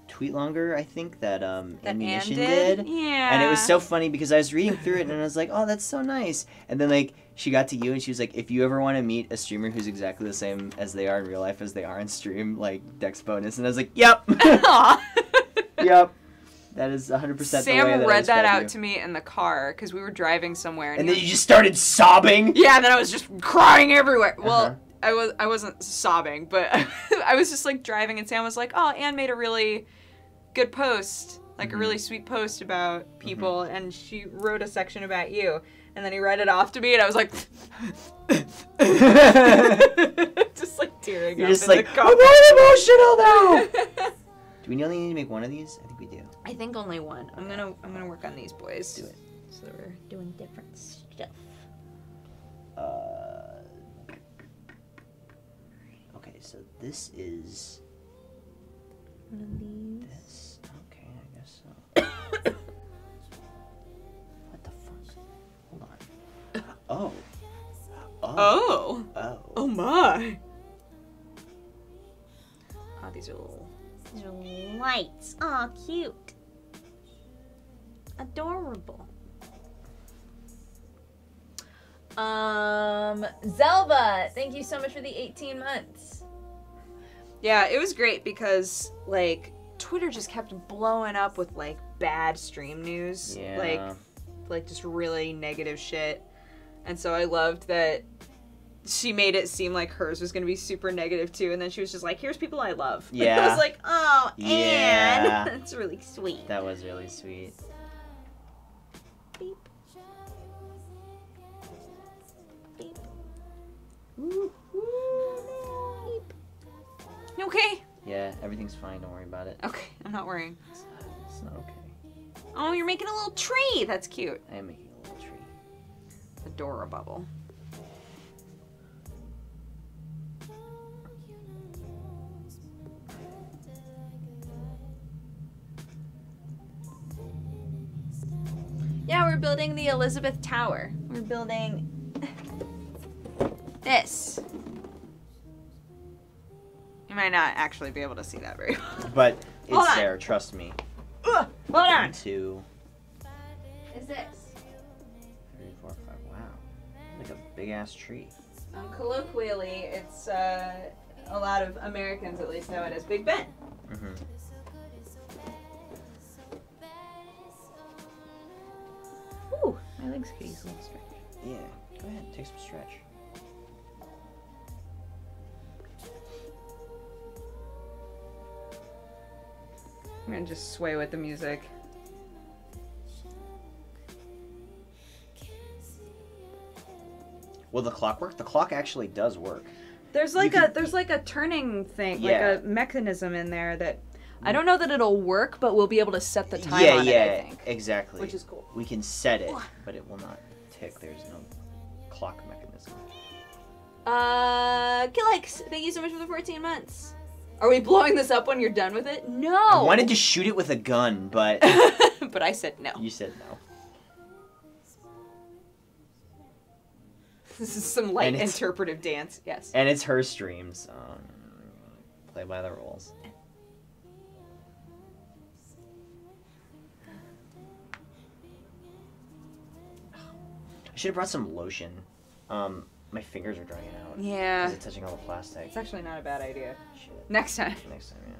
tweet longer, I think, that Ammunition did. Yeah. And it was so funny because I was reading through it and I was like, oh, that's so nice. And then like she got to you and she was like, if you ever want to meet a streamer who's exactly the same as they are in real life as they are in stream, like Dex bonus. And I was like, yep. Yep. That is 100% the way that Sam I read that describe out you. to me in the car because we were driving somewhere. And he then was- you just started sobbing. Yeah, and then I was just crying everywhere. Uh-huh. Well, I wasn't sobbing, but I was just like driving, and Sam was like, "Oh, Anne made a really good post, like a really sweet post about people, and she wrote a section about you." And then he read it off to me, and I was like, just like tearing You're up just in like, the car. I'm more emotional now. Do we only need to make one of these? I think we do. I think only one. I'm gonna work on these boys. Do it. So we're doing different stuff. Okay, so this is One of these. this. Okay, I guess so. What the fuck? Hold on. Oh. Oh. Oh. Oh my. These are little. These are lights. Aw, cute. Adorable. Zelva, thank you so much for the 18 months. Yeah, it was great because like Twitter just kept blowing up with like bad stream news, Yeah. like just really negative shit, and so I loved that she made it seem like hers was gonna be super negative too, and then she was just like, "Here's people I love." Yeah. I was like, "Oh, Yeah. Anne, that's really sweet." That was really sweet. Beep. Beep. You okay? Yeah, everything's fine. Don't worry about it. Okay, I'm not worrying. It's not okay. Oh, you're making a little tree. That's cute. I am making a little tree. Adorable. Yeah, we're building the Elizabeth Tower. We're building this. You might not actually be able to see that very well. But Hold it's on. there, trust me. Hold on. 1, 2, Is this? 3, 4, 5. Wow. Like a big ass tree. Colloquially, it's a lot of Americans at least know it as Big Ben. Mm-hmm. Ooh, my legs could use a little stretch. Yeah, go ahead, take some stretch. I'm gonna just sway with the music. Will the clock work? The clock actually does work. There's like a turning thing, Yeah. like a mechanism in there that I don't know that it'll work, but we'll be able to set the time Yeah, on yeah, it, I think. exactly. Which is cool. We can set it, but it will not tick. There's no clock mechanism. Killix, thank you so much for the 14 months. Are we blowing this up when you're done with it? No. I wanted to shoot it with a gun, but But I said no. you said no. This is some light And it's- interpretive dance. Yes. And it's her stream, so play by the rules. I should have brought some lotion. My fingers are drying out. Yeah. Because it's touching all the plastic. It's actually not a bad idea. Shit. Next time. Next time, yeah.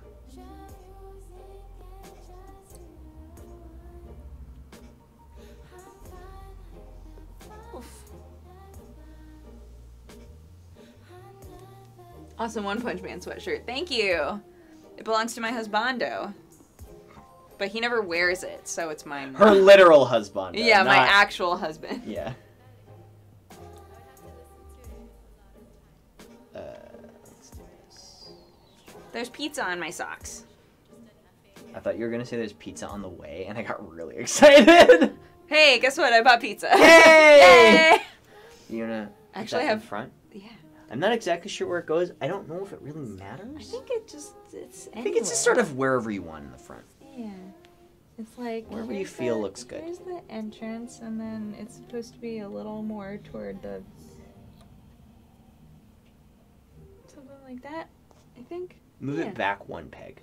Awesome One Punch Man sweatshirt. Thank you. It belongs to my husbando. But he never wears it, so it's mine. Her literal husband. though, Yeah, my not- actual husband. Yeah. Let's do this. There's pizza on my socks. I thought you were gonna say there's pizza on the way, and I got really excited. Hey, guess what? I bought pizza. Yay! Yay! You wanna put Actually, that I in have- front? Yeah. I'm not exactly sure where it goes. I don't know if it really matters. I think it's I think it's just sort of wherever you want in the front. Yeah. It's like Wherever you here's feel the- looks good. Here's the entrance, and then it's supposed to be a little more toward the something like that. I think. Move Yeah. it back one peg,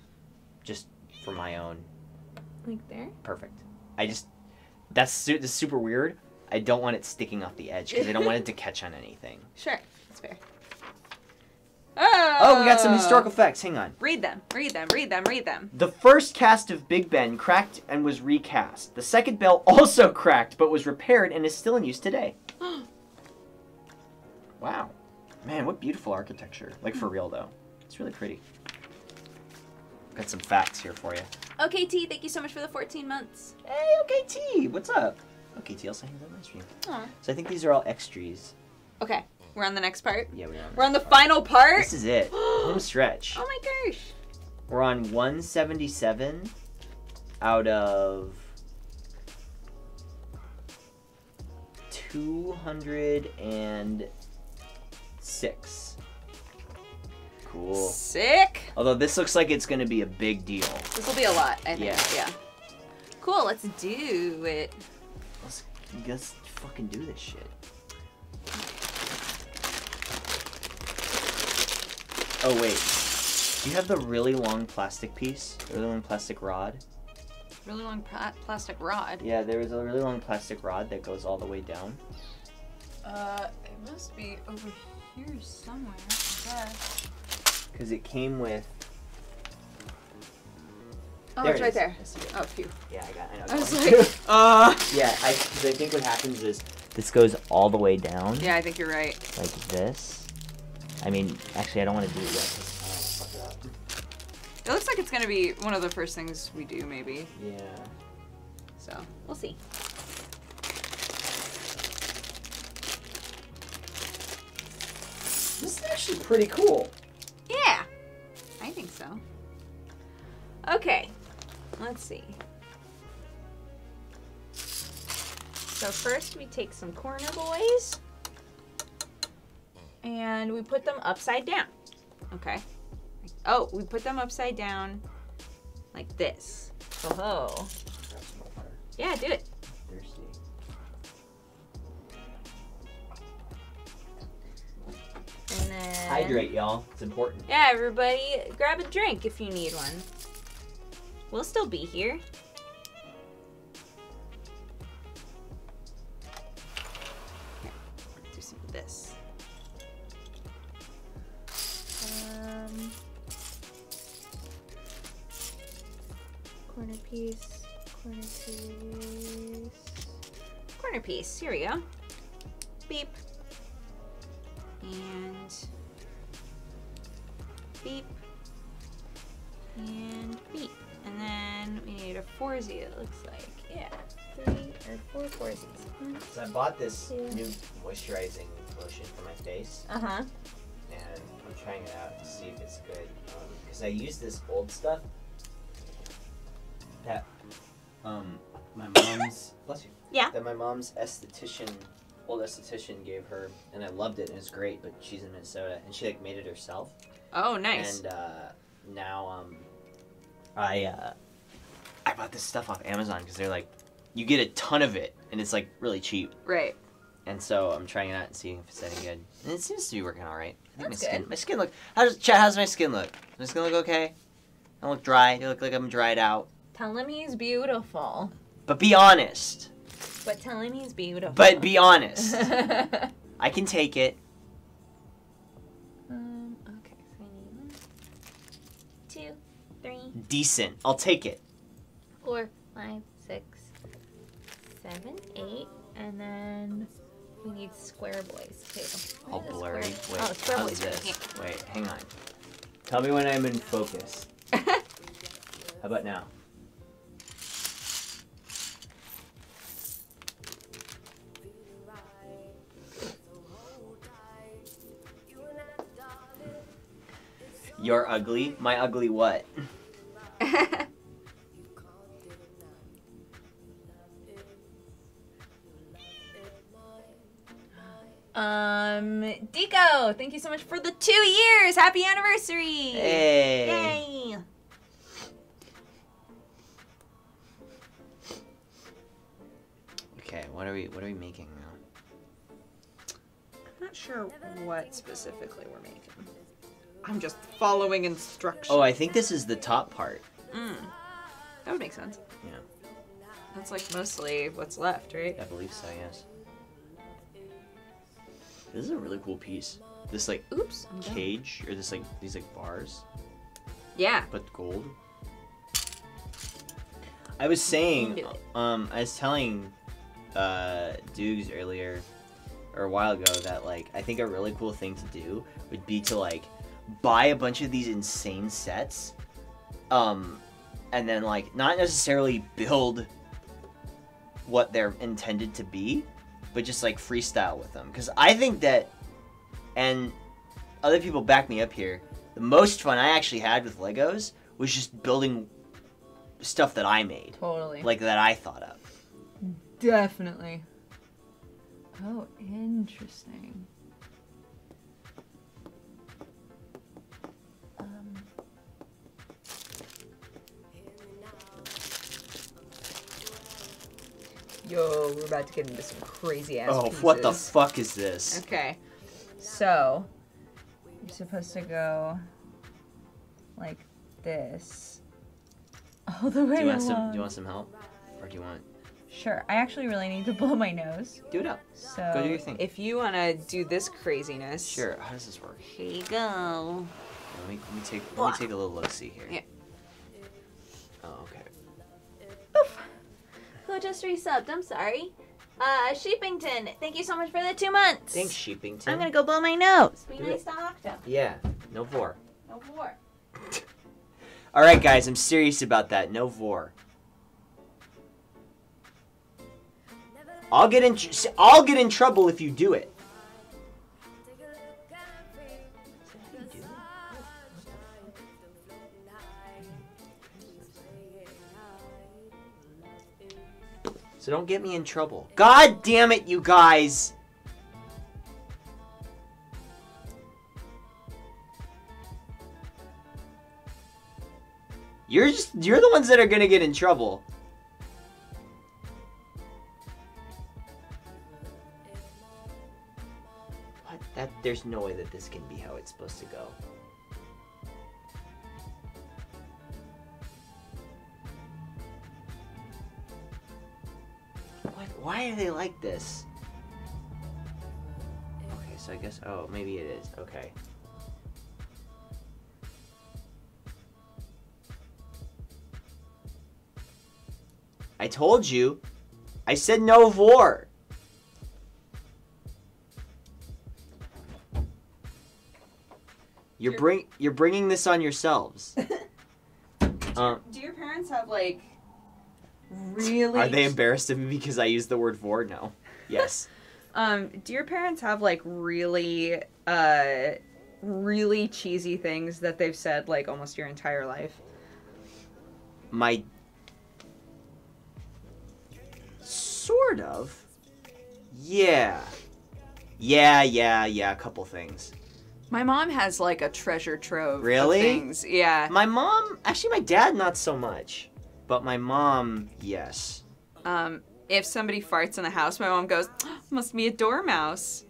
just for my own. Like there. Perfect. That's super weird. I don't want it sticking off the edge because I don't want it to catch on anything. Sure, that's fair. Oh, we got some historical facts. Hang on. Read them. Read them. Read them. Read them. The first cast of Big Ben cracked and was recast. The second bell also cracked but was repaired and is still in use today. Wow. Man, what beautiful architecture. Like, for real, though. It's really pretty. Got some facts here for you. Okay, T, thank you so much for the 14 months. Hey, OKT, what's up? OKT also hangs on my stream. Aw. So I think these are all extras. Okay, we're on the next part. Yeah, we are. We're on the final part. This is it. Home stretch. Oh my gosh. We're on 177 out of 206. Cool. Sick. Although this looks like it's going to be a big deal. This will be a lot, I think. Yeah. Yeah. Cool, let's do it. Let's fucking do this shit. Oh, wait. Do you have the really long plastic piece? The really long plastic rod? Really long plastic rod. Yeah, there was a really long plastic rod that goes all the way down. It must be over here somewhere, I guess. Because it came with... Oh, There it's it right is. there. I see it. Oh, phew. Yeah, I know. I was going like, to. Yeah, because I think what happens is this goes all the way down. Yeah, I think you're right. Like this. I mean, actually, I don't want to do it yet. 'Cause I don't want to fuck it up. It looks like it's gonna be one of the first things we do, maybe. Yeah. So, we'll see. This is actually pretty cool. Yeah, I think so. Okay, let's see. So first we take some corner boys and we put them upside down. Okay. Oh, we put them upside down like this. Oh. Yeah, do it. Thirsty. And then Hydrate, y'all. It's important. yeah, everybody grab a drink if you need one. We'll still be here. Do some of this. Corner piece, corner piece, corner piece. Here we go. Beep. And Beep. And beep. And then we need a 4Z, it looks like. Yeah. 3 or 4 4Zs. So I bought this new moisturizing lotion for my face. Uh-huh. And I'm trying it out to see if it's good. Because I used this old stuff that my mom's bless you. Yeah. That my mom's old esthetician gave her, and I loved it and it was great, but she's in Minnesota and she like made it herself. oh, nice. And now I bought this stuff off Amazon because they're like, you get a ton of it and it's like really cheap. Right. And so I'm trying it out and seeing if it's any good. And it seems to be working all right. I think That's my skin look. How's my skin look? Does my skin look okay? I don't look dry. I look like I'm dried out. Tell him he's beautiful. But be honest. But tell him he's beautiful. But be honest. I can take it. Okay, so I need 1, 2, 3, Decent. I'll take it. 4, 5, 6, 7, 8, and then we need square boys too. All Where are the blurry. square- Wait, oh, square how's boys are this? here. Wait, hang on. Tell me when I'm in focus. How about now? You're ugly? My ugly what? Deco, thank you so much for the 2 years. Happy anniversary. Hey. Yay. Okay, what are we making now? I'm not sure what specifically we're making. I'm just following instructions. Oh, I think this is the top part. That would make sense. Yeah, That's like mostly what's left, right? I believe so, yes. This is a really cool piece. This like Oops. I'm done. cage, or this like these like bars, Yeah. but gold. I was saying, Do it. I was telling Dukes earlier, or a while ago, that like I think a really cool thing to do would be to like buy a bunch of these insane sets, and then like not necessarily build what they're intended to be, but just like freestyle with them. Because I think that, and other people back me up here, the most fun I actually had with Legos was just building stuff that I made, Totally. like that I thought of. Definitely. Oh, interesting. Yo, we're about to get into some crazy ass pieces. What the fuck is this? Okay. So, you're supposed to go like this all the way Do you want along. do you want some help, or do you want? Sure. I actually really need to blow my nose. Do it up. So Go do your thing. If you want to do this craziness. Sure. How does this work? Here you go. Let me take a little look see here. Yeah. Oh, okay. Who just resubbed? I'm sorry. Sheepington, thank you so much for the 2 months. Thanks, Sheepington. I'm gonna go blow my nose. Be Do nice it. to Octa. Yeah. No vor. No more. All right, guys. I'm serious about that. No vor. I'll get in trouble if you do it. So don't get me in trouble. God damn it, you guys! You're the ones that are gonna get in trouble. What? There's no way that this can be how it's supposed to go. What? Why are they like this? Okay, so I guess, oh, maybe it is. Okay. I told you. I said no vor. You're bringing this on yourselves. Do your parents have like really? Are they embarrassed of me because I used the word vor? No. Yes. Do your parents have like really really cheesy things that they've said like almost your entire life? My sort of. Yeah. Yeah, a couple things. My mom has like a treasure trove Really? of things. Yeah. My mom, actually my dad not so much. But my mom, yes. If somebody farts in the house, my mom goes, must be a dormouse.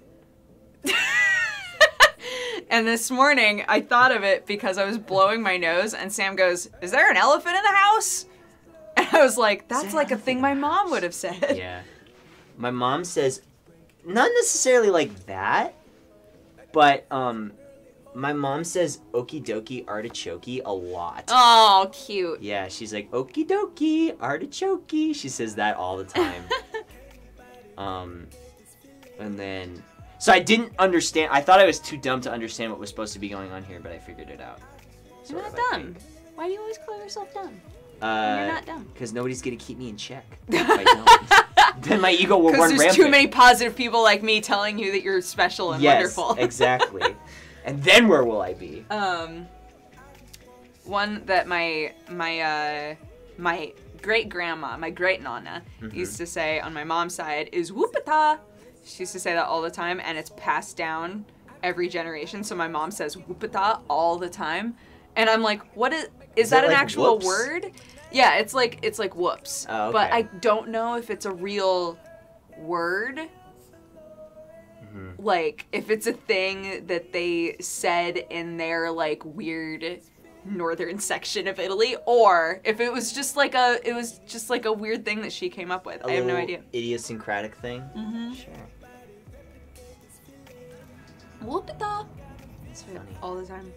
And this morning, I thought of it because I was blowing my nose, and Sam goes, is there an elephant in the house? And I was like, that's like a thing my mom would have said. Yeah. My mom says, not necessarily like that, but, my mom says okie dokie artichoke a lot. Oh, cute. Yeah, she's like, okie dokie artichoke. She says that all the time. And then, so I didn't understand. I thought I was too dumb to understand what was supposed to be going on here, but I figured it out. You're not dumb. Why do you always call yourself dumb? You're not dumb. Because nobody's going to keep me in check. If I don't. Then my ego will run rampant. Because there's too many positive people like me telling you that you're special and wonderful. Yes, exactly. And then where will I be? One that my great grandma, my great nana, used to say on my mom's side is whoopata. She used to say that all the time, and it's passed down every generation. So my mom says whoopata all the time, and I'm like, what is that an like actual whoops? word? Yeah, it's like whoops. Oh, okay. But I don't know if it's a real word. Like, if it's a thing that they said in their, like, weird northern section of Italy, or if it was just like a weird thing that she came up with. I have no idea. Idiosyncratic thing? Mm-hmm. Sure. Whoopita. It's funny. All the time.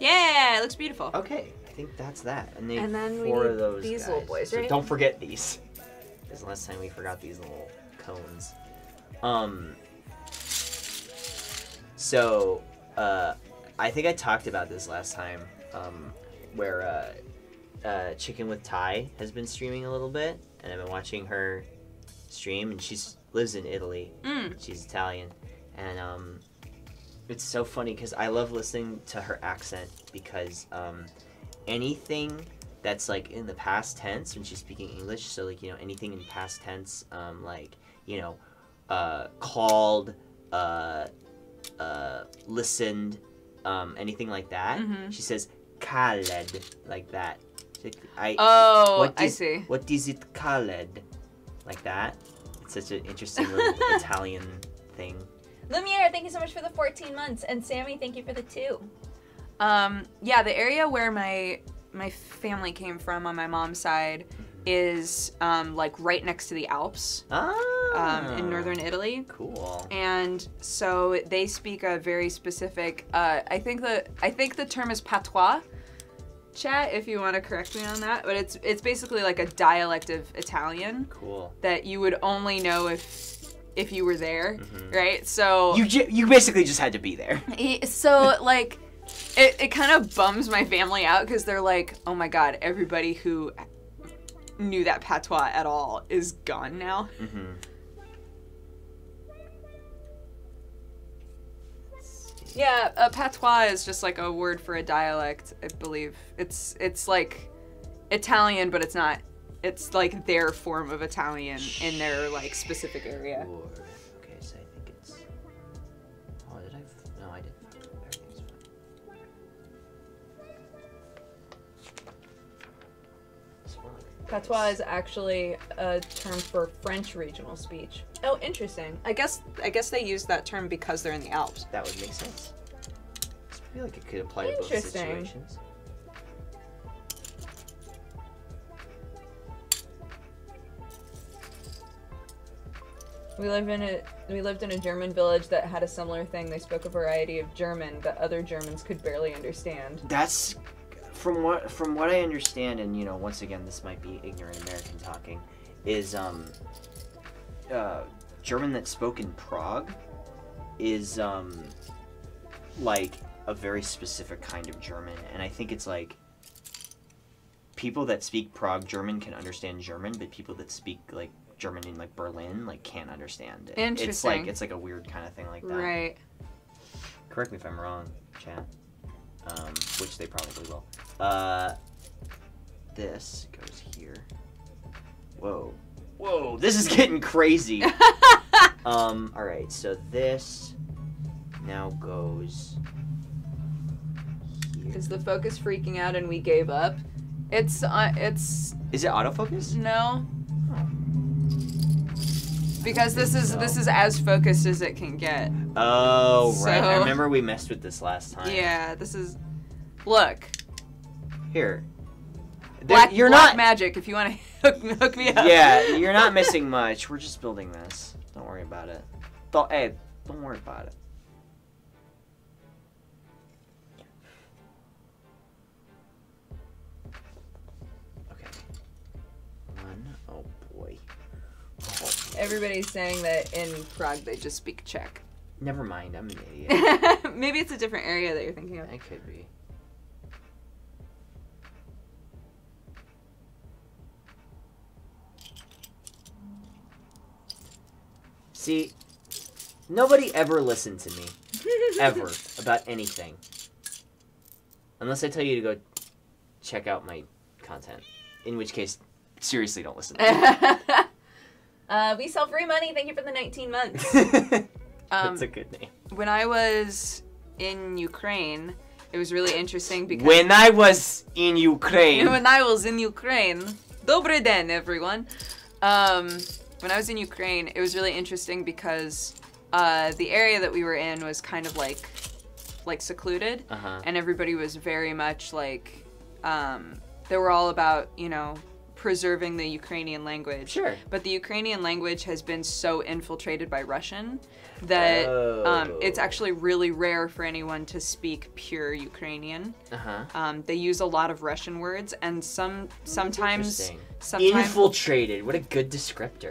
Yeah, it looks beautiful. Okay, I think that's that. And, And then we 4 need of those these guys. little boys, So right? don't forget these. Because last time we forgot these little cones. So, I think I talked about this last time, where, Chicken with Ty has been streaming a little bit, and I've been watching her stream, and lives in Italy. She's Italian, and, it's so funny, because I love listening to her accent, because, anything that's like in the past tense when she's speaking English, so like, you know, anything in past tense, like, you know, called, listened, anything like that, she says called like that. I see. What is it called? Like that. It's such an interesting little Italian thing. Lumiere, thank you so much for the 14 months. And Sammy, thank you for the 2. Yeah, the area where my family came from on my mom's side is like right next to the Alps in northern Italy. Cool. And so they speak a very specific. I think the term is patois. Chat, if you want to correct me on that, but it's basically like a dialect of Italian. Cool. That you would only know if you were there, right? So you basically just had to be there. So like, it kind of bums my family out because they're like, oh my god, everybody who knew that patois at all is gone now. Yeah, a patois is just like a word for a dialect, I believe. It's like Italian, but it's not. It's like their form of Italian in their like specific area. Okay, so I think it's. Oh, did I? No, I didn't. Everything's fine. Patois is actually a term for French regional speech. Oh, interesting. I guess they use that term because they're in the Alps. That would make sense. I feel like it could apply to both situations. We lived in a German village that had a similar thing. They spoke a variety of German that other Germans could barely understand. That's from what I understand, and once again, this might be ignorant American talking, is German that's spoken in Prague is like a very specific kind of German, and I think it's like people that speak Prague German can understand German, but people that speak like German in like Berlin like can't understand it. Interesting. It's like a weird kind of thing like that. Right. Correct me if I'm wrong, chat. Which they probably will. This goes here. Whoa, this is getting crazy. Alright, so this now goes here. Is the focus freaking out and we gave up? It's Is it autofocus? No. Because this is as focused as it can get. Oh, right. I So- remember we messed with this last time. Yeah, this is. Look. Here. Black not magic. If you want to hook me up. Yeah, you're not missing much. We're just building this. Don't worry about it. Don't worry about it. Okay. Oh boy. Everybody's saying that in Prague they just speak Czech. Never mind, I'm an idiot. Maybe it's a different area that you're thinking of. It could be. See, nobody ever listened to me. Ever. About anything. Unless I tell you to go check out my content. In which case, seriously don't listen to me. We sell free money. Thank you for the 19 months. That's a good name. When I was in Ukraine, it was really interesting because... When I was in Ukraine... When I was in Ukraine... Dobry den, everyone. When I was in Ukraine, it was really interesting because the area that we were in was kind of like secluded. And everybody was very much like... they were all about, preserving the Ukrainian language. Sure. But the Ukrainian language has been so infiltrated by Russian that it's actually really rare for anyone to speak pure Ukrainian. They use a lot of Russian words, and sometimes infiltrated. What a good descriptor.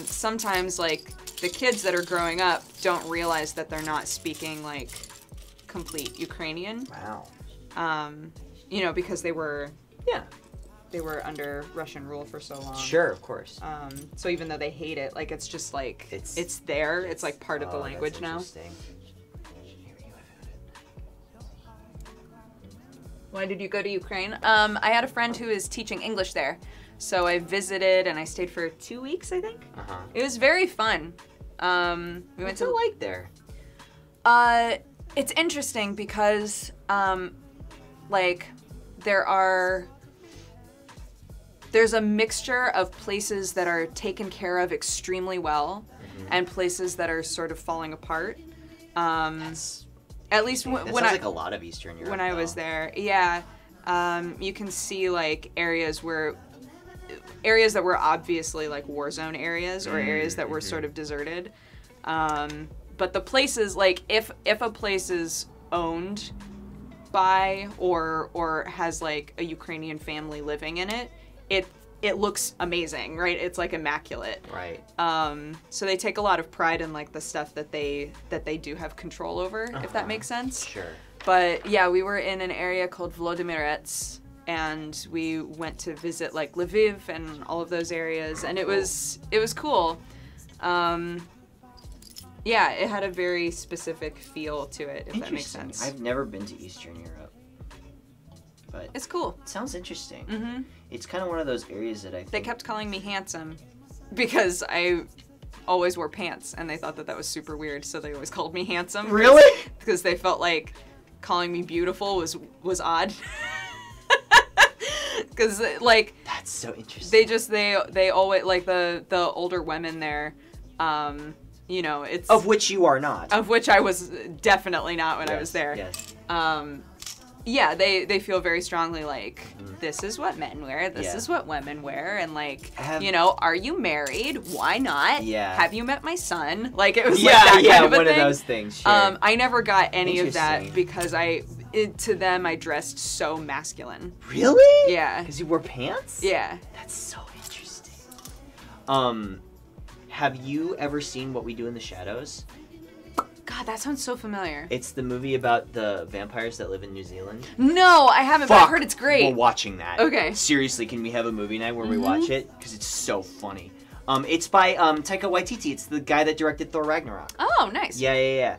Sometimes like the kids that are growing up don't realize that they're not speaking like complete Ukrainian. Wow. Because they were under Russian rule for so long. Sure, of course. So even though they hate it, like it's just like it's there. It's like part of the language now. Why did you go to Ukraine? I had a friend who is teaching English there, so I visited and I stayed for 2 weeks, I think. It was very fun. We went to like there. It's interesting because there's a mixture of places that are taken care of extremely well, and places that are sort of falling apart. At least when sounds like a lot of Eastern Europe. When I was there, yeah, you can see like areas that were obviously like war zone areas or areas that were sort of deserted. But the places, like if a place is owned by or has like a Ukrainian family living in it, it looks amazing, right? It's like immaculate. Right. So they take a lot of pride in like the stuff that they do have control over, if that makes sense. Sure. But yeah, we were in an area called Vlodomirets, and we went to visit like Lviv and all of those areas, and it was cool. Yeah, it had a very specific feel to it, if that makes sense. I've never been to Eastern Europe, but it's cool. It sounds interesting. Mm-hmm. It's kind of one of those areas that I think... They kept calling me handsome because I always wore pants, and they thought that was super weird, so they always called me handsome. Really? Because they felt like calling me beautiful was odd. Because like... That's so interesting. They always, like the older women there, you know, it's... Of which you are not. Of which I was definitely not when I was there. Yes. Yeah, they feel very strongly like, this is what men wear, this is what women wear, and like, you know, are you married? Why not? Yeah. Have you met my son? Like, it was like that kind of a one thing. of those things, sure. I never got any of that because to them, I dressed so masculine. Really? Yeah. Because you wore pants? Yeah. That's so interesting. Have you ever seen What We Do in the Shadows? God, that sounds so familiar. It's the movie about the vampires that live in New Zealand. No, I haven't, but I've heard it's great. We're watching that. Okay. Seriously, can we have a movie night where we watch it? Because it's so funny. It's by Taika Waititi. It's the guy that directed Thor Ragnarok. Oh, nice. Yeah.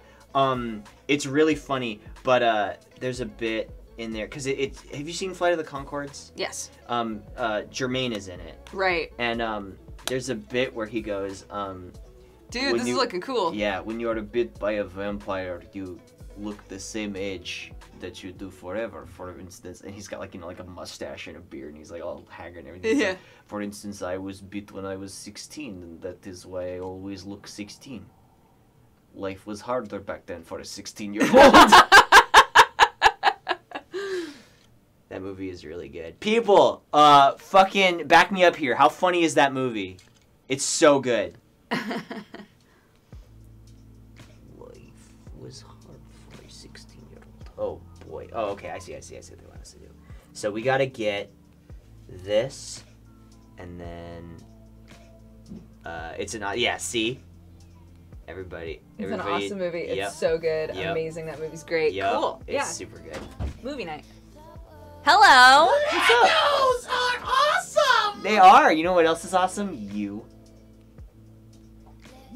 It's really funny, but there's a bit in there because have you seen Flight of the Conchords? Yes. Jermaine is in it. Right. And there's a bit where he goes, dude, this is looking cool. Yeah, when you're bit by a vampire, you look the same age that you do forever, for instance. And he's got like, you know, like a mustache and a beard, and he's like all haggard and everything. Yeah. Like, for instance, I was bit when I was 16, and that is why I always look 16. Life was harder back then for a 16-year-old. That movie is really good. People, fucking back me up here. How funny is that movie? It's so good. Life was hard for a 16-year-old. Oh, boy. Oh, okay. I see what they want us to do. So we gotta get this, and then, see? Everybody. It's an awesome movie. It's so good. Amazing. That movie's great. Cool. It's super good. Movie night. Hello. Legos are awesome. They are. You know what else is awesome? You.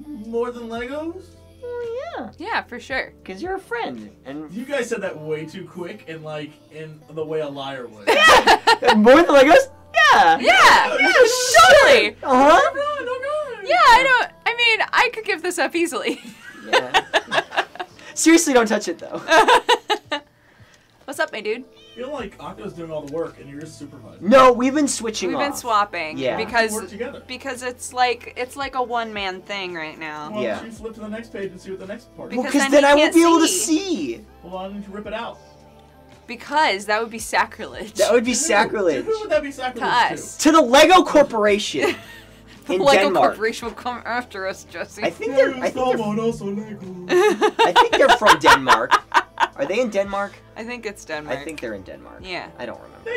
More than Legos? Oh, yeah. Yeah, for sure. Because you're a friend. And you guys said that way too quick and like in the way a liar would. Yeah. More than Legos? Yeah. Yeah. Totally. Uh-huh. Yeah, I could give this up easily. Yeah. Seriously, don't touch it, though. What's up, my dude? I feel like Akko's doing all the work and you're just supervising. No, we've been switching off. We've been swapping. Yeah. Because it's like a one-man thing right now. Well, you flip to the next page and see what the next part is. Well, because then I won't be able to see. Well, why don't you rip it out? Because that would be sacrilege. That would be sacrilege. To who would that be sacrilege to us? To the Lego Corporation. The in Lego Denmark. Corporation will come after us, Jesse. I think they're from Denmark. Are they in Denmark? I think it's Denmark. I think they're in Denmark. Yeah. I don't remember.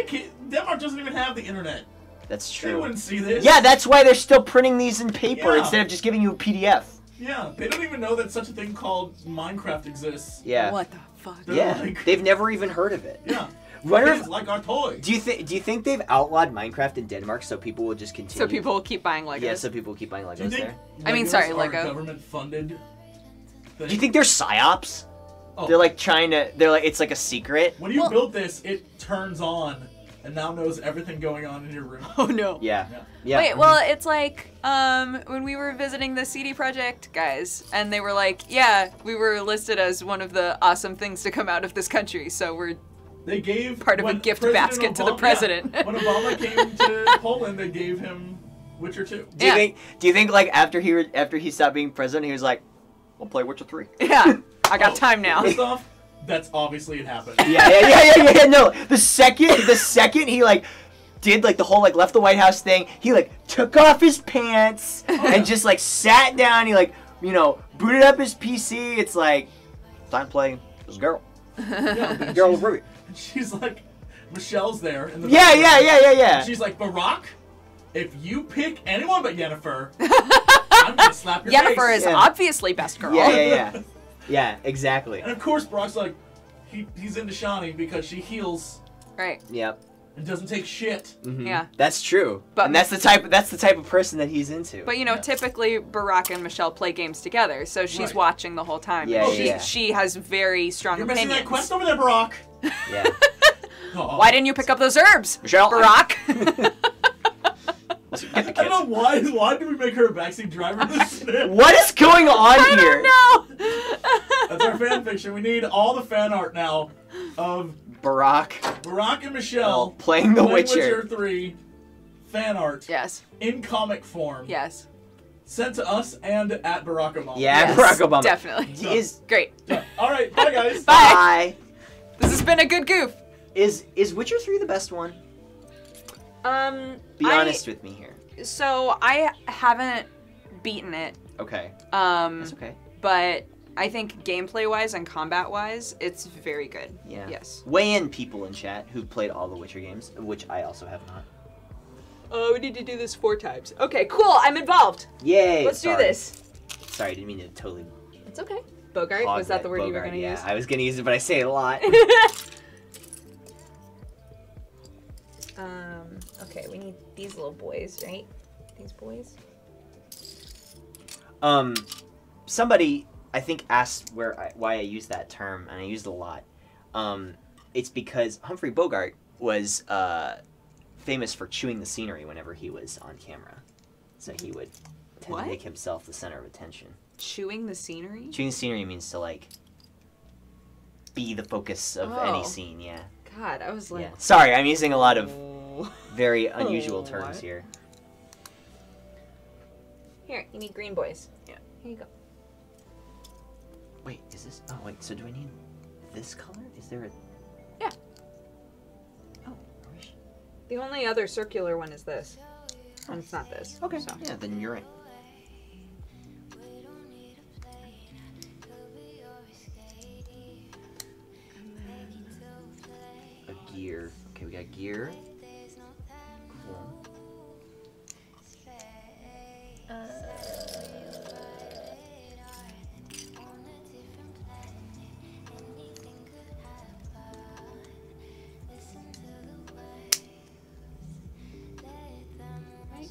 Denmark doesn't even have the internet. That's true. They wouldn't see this. Yeah, that's why they're still printing these in paper instead of just giving you a PDF. Yeah, they don't even know that such a thing called Minecraft exists. Yeah. What the fuck? They've never even heard of it. Yeah. It's like our toys. Do you think they've outlawed Minecraft in Denmark so people will just continue? So people will keep buying Legos. Yeah, so people will keep buying Legos there. Lego. Government-funded. Do you think they're psyops? Oh. They're like it's like a secret. When you build this, it turns on and now knows everything going on in your room. Oh no. Yeah. Wait, well, it's like when we were visiting the CD Projekt guys, and they were like, yeah, we were listed as one of the awesome things to come out of this country, so they gave part of a gift basket to the president. Yeah, when Obama came to Poland, they gave him Witcher 2. Do you think like after he stopped being president, he was like, "I'll play Witcher 3." Yeah, I got time now. First off, that's obviously it happened. Yeah. No, the second he like did like the whole like left the White House thing, he like took off his pants and just like sat down. He like booted up his PC. It's like time to play this girl. Yeah, Girl with Ruby. She's like, Michelle's there. In the Yeah. She's like, Barack, if you pick anyone but Yennefer, I'm gonna slap your face. Yennefer is obviously best girl. Yeah, exactly. And of course, Barack's like, he's into Shani because she heals. Right. Yep. And doesn't take shit. Mm-hmm. Yeah. That's true. And that's the type of person that he's into. But typically Barack and Michelle play games together, so she's watching the whole time. She has very strong You're opinions. missing that quest over there, Barack. Yeah. Why didn't you pick up those herbs, Michelle? Barack? I don't know why did we make her a backseat driver this What is going on here? I don't know. That's our fan fiction. We need all the fan art now of Barack and Michelle playing The Witcher. Witcher 3 fan art. Yes. In comic form. Yes. Sent to us and at Barack Obama. Yeah, Barack Obama. Definitely. He is great. All right, bye guys. Bye. This has been a good goof. Is Witcher 3 the best one? Be honest with me here. So I haven't beaten it. Okay. That's okay. But I think gameplay-wise and combat-wise, it's very good. Yeah. Yes. Weigh in, people in chat who've played all the Witcher games, which I also have not. Oh, we need to do this 4 times. Okay, cool. I'm involved. Yay. Let's do this. Sorry, I didn't mean to totally. It's okay. Bogart? Was that the word you were going to use? I was going to use it, but I say it a lot. Okay, we need these little boys, right? These boys. Somebody I think asked why I use that term, and I used it a lot. It's because Humphrey Bogart was famous for chewing the scenery whenever he was on camera, so he would tend to make himself the center of attention. Chewing the scenery? Chewing the scenery means to like be the focus of any scene. Yeah. God, I was like. Yeah. Sorry, I'm using a lot of very unusual terms here. Here, you need green boys. Yeah. Here you go. Wait, is this? Oh wait, so do I need this color? Is there a? Yeah. Oh. The only other circular one is this. And it's not this. Okay. So. Yeah, then you're right. A gear. Okay, we got gear. Cool.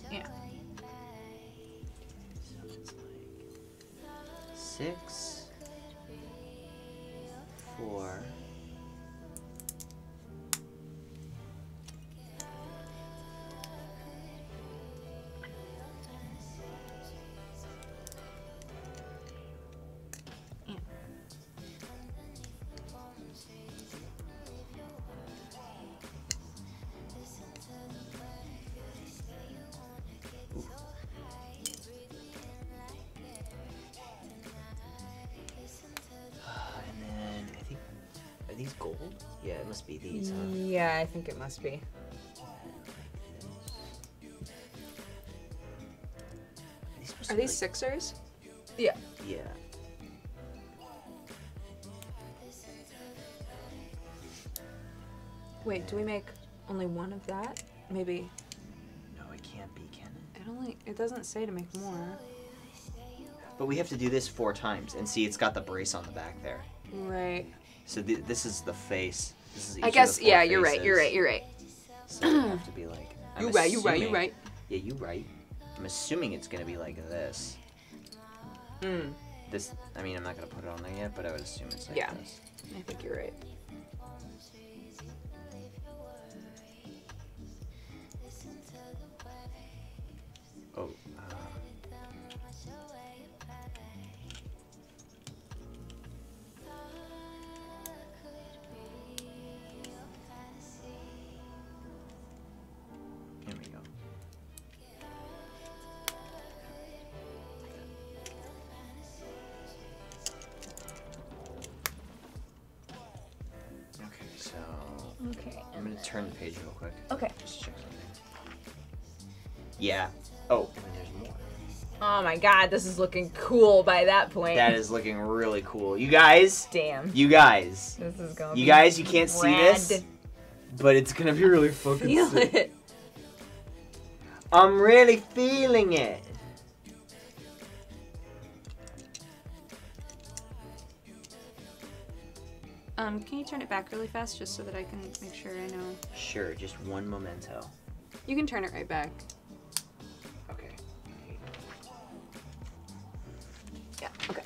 Yeah. So it's like 6, 4. These gold? Yeah, it must be these, huh? Yeah, I think it must be. Are these sixers? Yeah. Yeah. Wait, do we make only one of that? Maybe. No, it can't be, can it? It doesn't say to make more. But we have to do this 4 times, and see, it's got the brace on the back there. Right. So this is the face. This is each I of guess, the 4 yeah, you're right, faces. you're right. So we have to be like... You're right. Yeah, you're right. I'm assuming it's going to be like this. This, I mean, I'm not going to put it on there yet, but I would assume it's like this. I think you're right. Oh, here we go. turn the page real quick. Okay. Just check something. Yeah. Oh, and then there's more. Oh my god, this is looking cool by that point. That is looking really cool. You guys. Damn. You guys. This is going. You guys, you can't see this, but it's gonna be really fucking Feel sick. it. I'm really feeling it. Can you turn it back really fast just so that I can make sure I know? Sure, just one memento. You can turn it right back. Okay. Yeah, okay.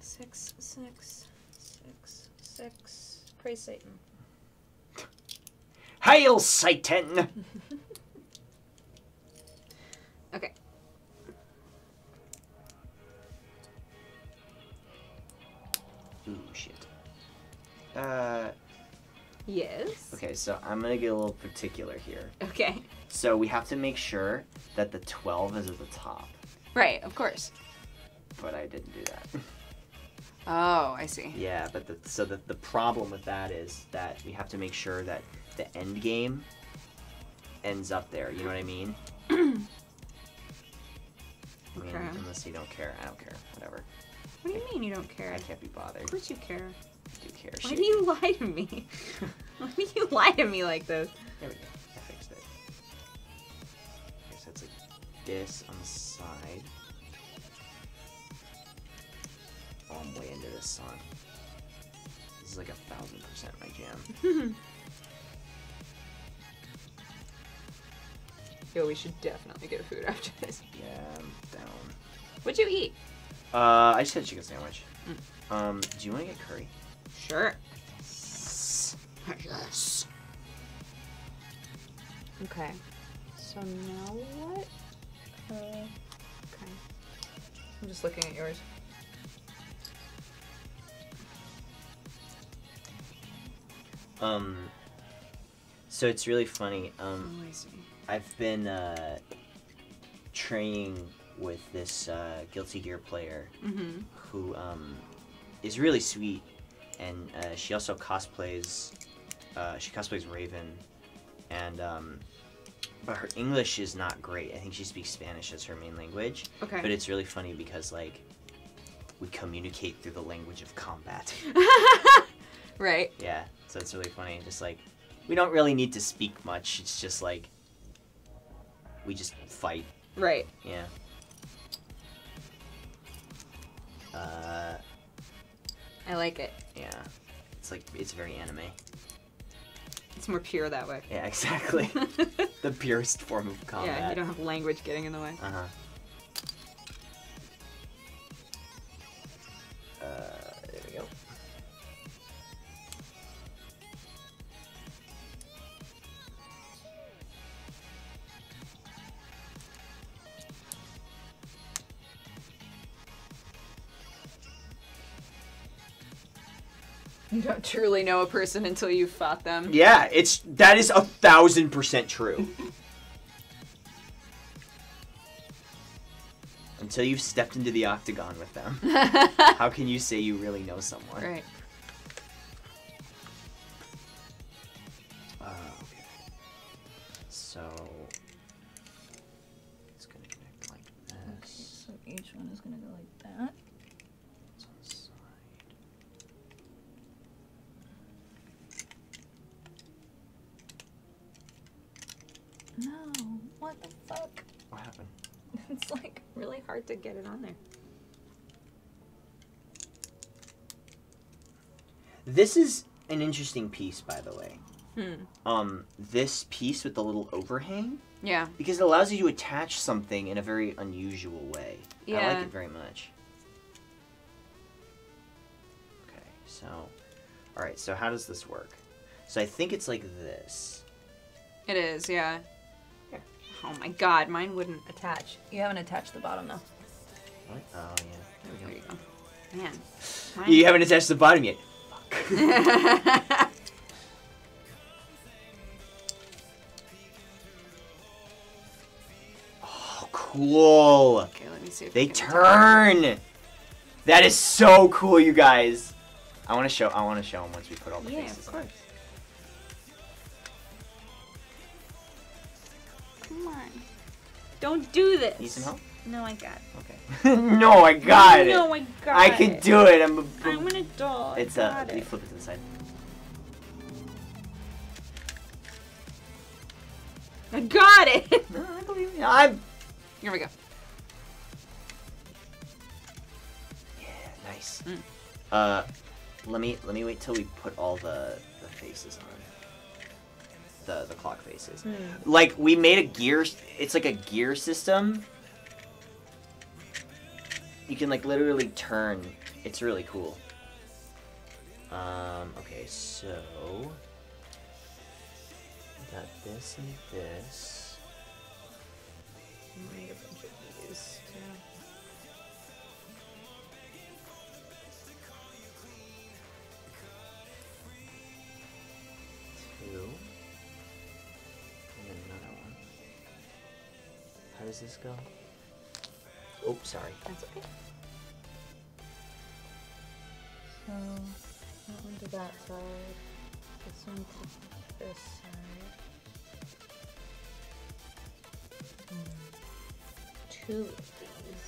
Six, six, six, six. Praise Satan. Hail Satan! Okay. Ooh, shit. Yes. Okay, so I'm gonna get a little particular here. Okay. So we have to make sure that the 12 is at the top. Right, of course. But I didn't do that. Oh, I see. Yeah, but the problem with that is that we have to make sure that the end game ends up there. You know what I mean? I mean, Okay. unless you don't care, I don't care. Whatever. What do you mean you don't care? I can't be bothered. Of course you care. I do care. Why Shit. do you lie to me? Why do you lie to me like this? There we go. I fixed it. Okay, so it's like this on the side. Oh, I'm way into this song. This is like 1000% my jam. Yo, we should definitely get food after this. Yeah, I'm down. What'd you eat? I just had a chicken sandwich. Do you want to get curry? Sure. Yes. Okay. So now what? Okay. I'm just looking at yours. So it's really funny. Oh, I see. I've been training with this Guilty Gear player who is really sweet, and she also cosplays. She cosplays Raven, and but her English is not great. I think she speaks Spanish as her main language. Okay. But it's really funny because like we communicate through the language of combat. Right. Yeah. So it's really funny. Just like we don't really need to speak much. It's just like we just fight. Right. Yeah. I like it. Yeah. It's like it's very anime. It's more pure that way. Yeah, exactly. The purest form of combat. Yeah, you don't have language getting in the way. Uh-huh. There we go. You don't truly know a person until you've fought them. Yeah, that is 1000% true. Until you've stepped into the octagon with them, how can you say you really know someone? Right. Okay. So it's gonna connect like this. So each one is gonna go like that. It's on the side. No, what the fuck? What happened? It's like really hard to get it on there. This is an interesting piece, by the way. Hmm. This piece with the little overhang, Yeah. because it allows you to attach something in a very unusual way. I Yeah. like it very much. Okay, so, all right. So how does this work? So I think it's like this. It is, yeah. Here. Oh my god, mine wouldn't attach. You haven't attached the bottom though. What? Oh yeah. There you go. Man. You haven't attached the bottom yet. Fuck. Oh, cool. Okay, let me see if They I can attach it. turn. That is so cool, you guys. I want to show them once we put all the faces on. Come on. Don't do this. Need some help? No, I got it. Okay. No, I got it. No, I got I can do it. I'm an adult. It's you flip it to the side. I got it. No, I believe you. Here we go. Yeah, nice. Let me wait till we put all the faces on. The clock faces. Like we made a gear. It's like a gear system. You can like literally turn. It's really cool. Okay, so got this and this. Made a bunch of these too. Two. And then another one. How does this go? Oh, sorry. That's okay. So, that one to that side. This one to this side. Two of these.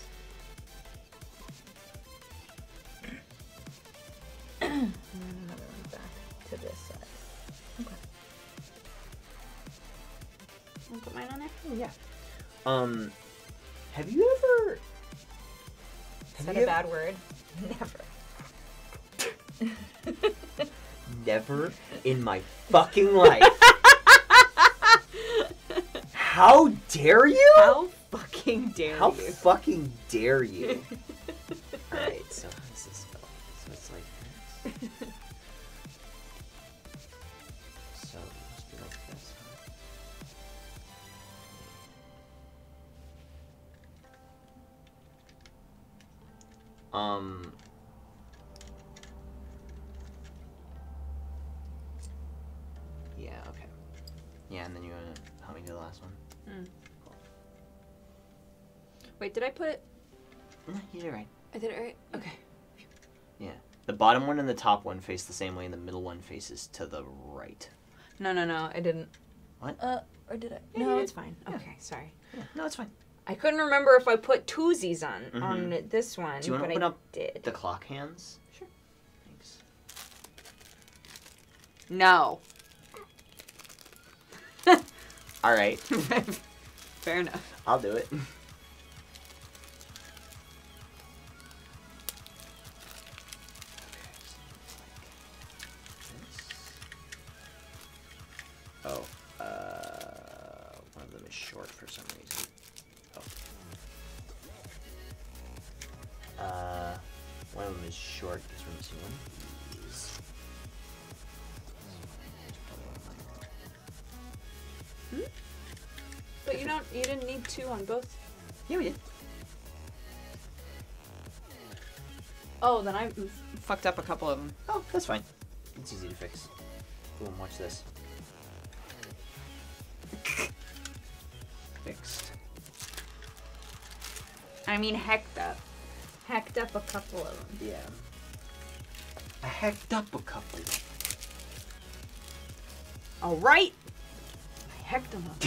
And then another one back to this side. Okay. Wanna put mine on there? Oh, yeah. Have you ever... Said a bad word. Never. Never in my fucking life. How dare you? How fucking dare How you? fucking dare you? Alright, so how does this go? So it's like this. So it must be like this. Yeah, okay. Yeah, and then you wanna help me do the last one? Cool. Wait, did I put... No, you did it right. I did it right? Okay. Yeah. The bottom one and the top one face the same way, and the middle one faces to the right. No, I didn't. What? Or did I? Yeah, No, you it's did. fine. Yeah. Okay, sorry. Yeah, no, it's fine. I couldn't remember if I put twosies on this one, Do you want to but open I up did. the clock hands? Sure. Thanks. No. Alright. Fair enough. I'll do it. Oh, one of them is short for some reason. Oh. One of them is short because we're missing one of these. But you didn't need two on both. Yeah, we did. Oh, then I fucked up a couple of them. Oh, that's fine. It's easy to fix. Boom, watch this. Fixed. I mean, hecked up. Hecked up a couple of them. Yeah. I hacked up a couple. All right. I hecked them up.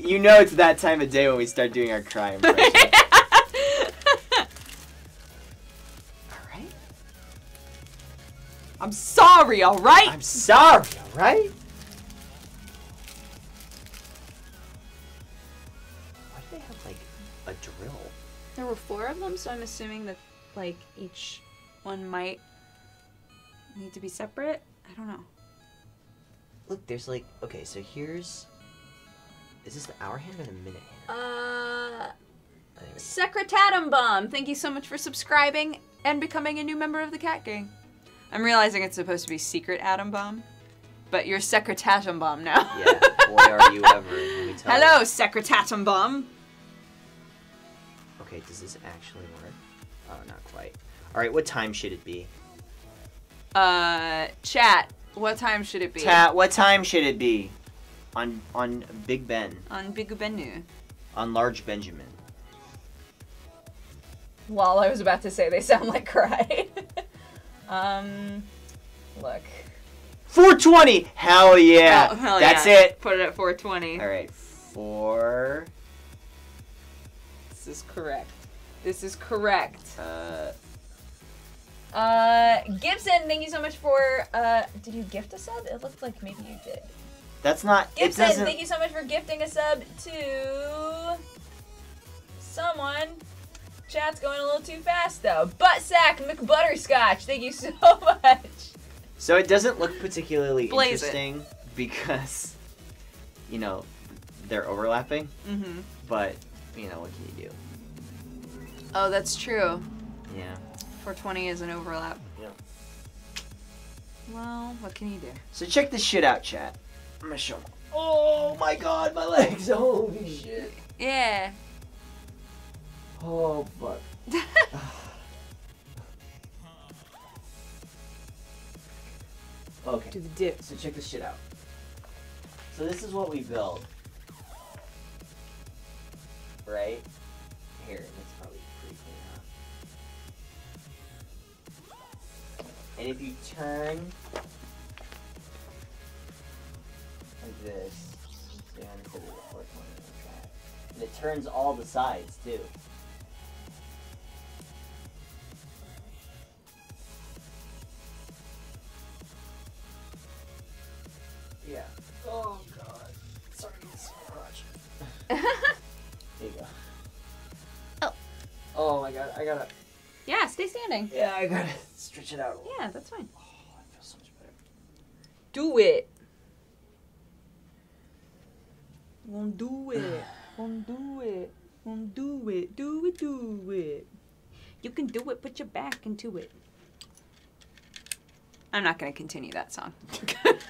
You know it's that time of day when we start doing our cry impression. Alright? I'm sorry, all right? I'm sorry, alright? Why do they have, like, a drill? There were 4 of them, so I'm assuming that, like, each one might need to be separate. I don't know. Look, there's, like, okay, so here's... Is this the hour hand or the minute hand? Secretatum Bomb, thank you so much for subscribing and becoming a new member of the Cat Gang. I'm realizing it's supposed to be Secret Atom Bomb, but you're Secretatum Bomb now. Yeah, boy are you ever, let me tell Hello, you. Secretatum Bomb. Okay, does this actually work? Oh, not quite. Alright, what time should it be? Chat, what time should it be? Chat, what time should it be? On Big Ben. On Big Benu. On Large Benjamin. Lol, I was about to say they sound like cry. Look. 420! Hell yeah! Oh, hell That's yeah. it! Put it at 420. Alright, 4... This is correct. This is correct. Gibson, thank you so much for, did you gift a sub? It looked like maybe you did. That's not... Gibson, it doesn't... thank you so much for gifting a sub to... someone. Chat's going a little too fast, though. Buttsack McButterscotch, thank you so much. So it doesn't look particularly Blaze interesting because, you know, they're overlapping. Mm-hmm. But, you know, what can you do? Oh, that's true. Yeah. 420 is an overlap. Yeah. Well, what can you do? So check this shit out, chat. I'm gonna show them. Oh my god, my legs! Holy shit! Yeah. Oh fuck. Okay. Do the dip. So check this shit out. So this is what we build. Right? Here, that's probably pretty clear enough. And if you turn like this, so instead of the 420, and it turns all the sides too. Yeah. Oh god. Sorry, it's so much. There you go. Oh. Oh my god, I gotta. Yeah, stay standing. Yeah, I gotta stretch it out. Yeah, that's fine. Oh, that feels so much better. Do it. Won't do it. Won't do it. Won't do it. Do it. Do it. You can do it. Put your back into it. I'm not going to continue that song.